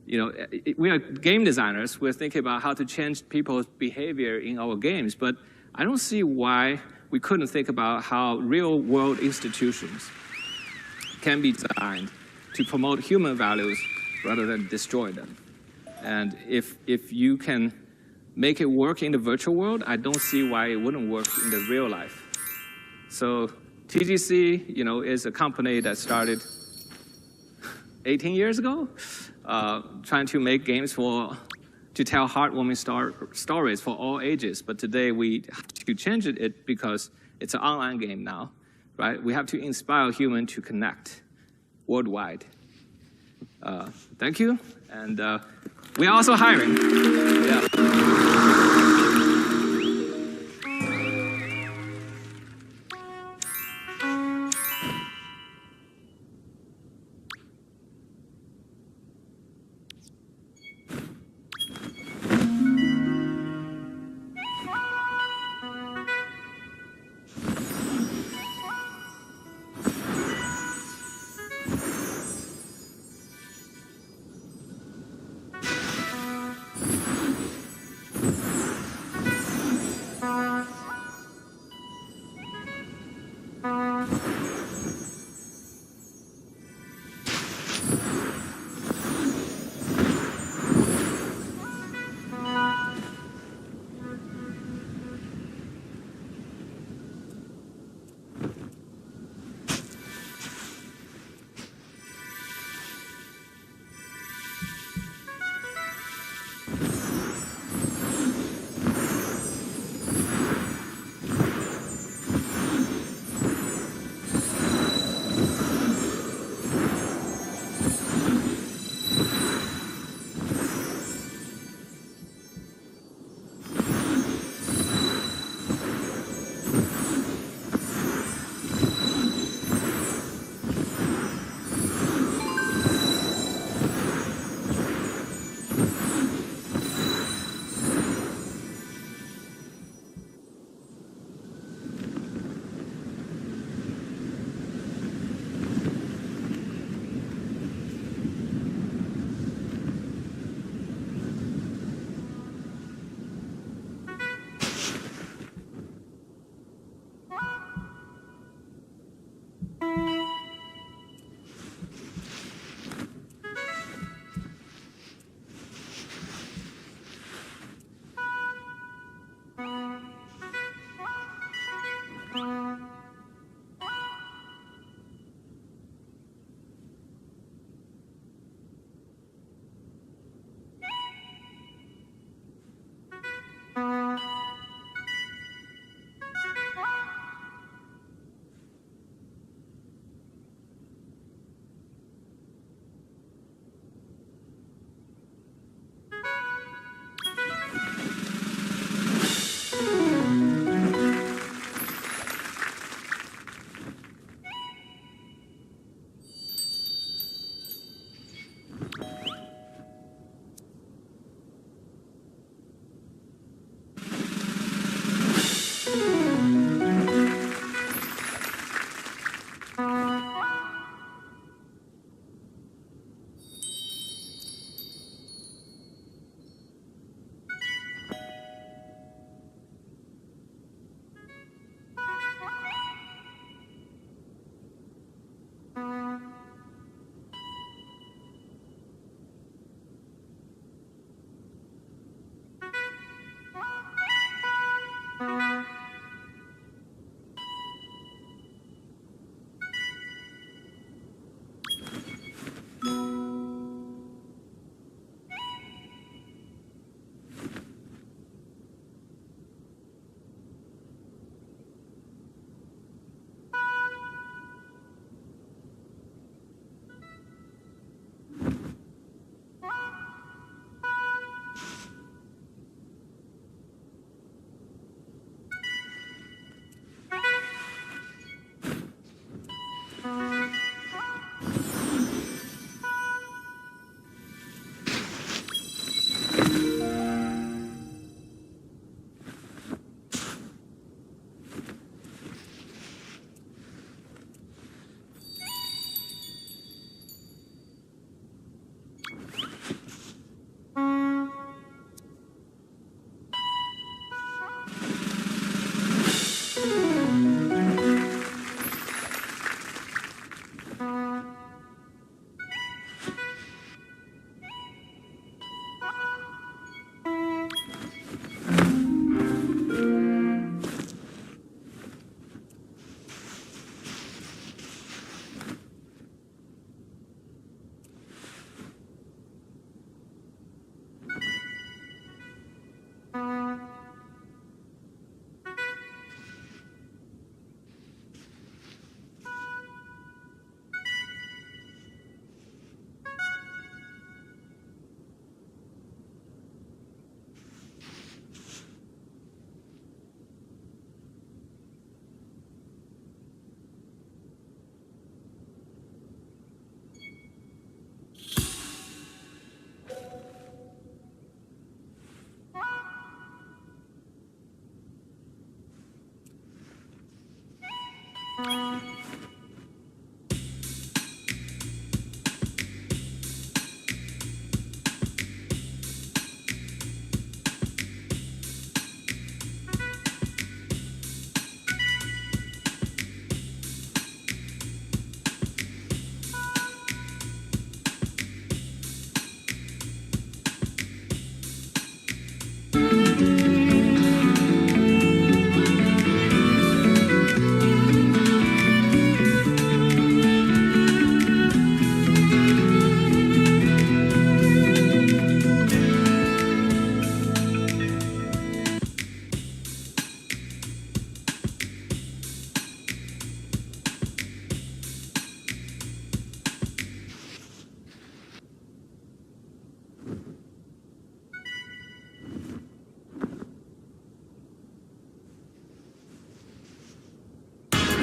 we are game designers. We're thinking about how to change people's behavior in our games, but I don't see why we couldn't think about how real-world institutions can be designed to promote human values rather than destroy them. And if you can make it work in the virtual world, I don't see why it wouldn't work in the real life. So TGC, is a company that started 18 years ago, trying to make games to tell heartwarming stories for all ages. But today we have to change it because it's an online game now, right? We have to inspire humans to connect worldwide. Thank you, and we're also hiring. Yeah.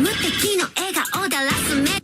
無敵の笑顔だらすめ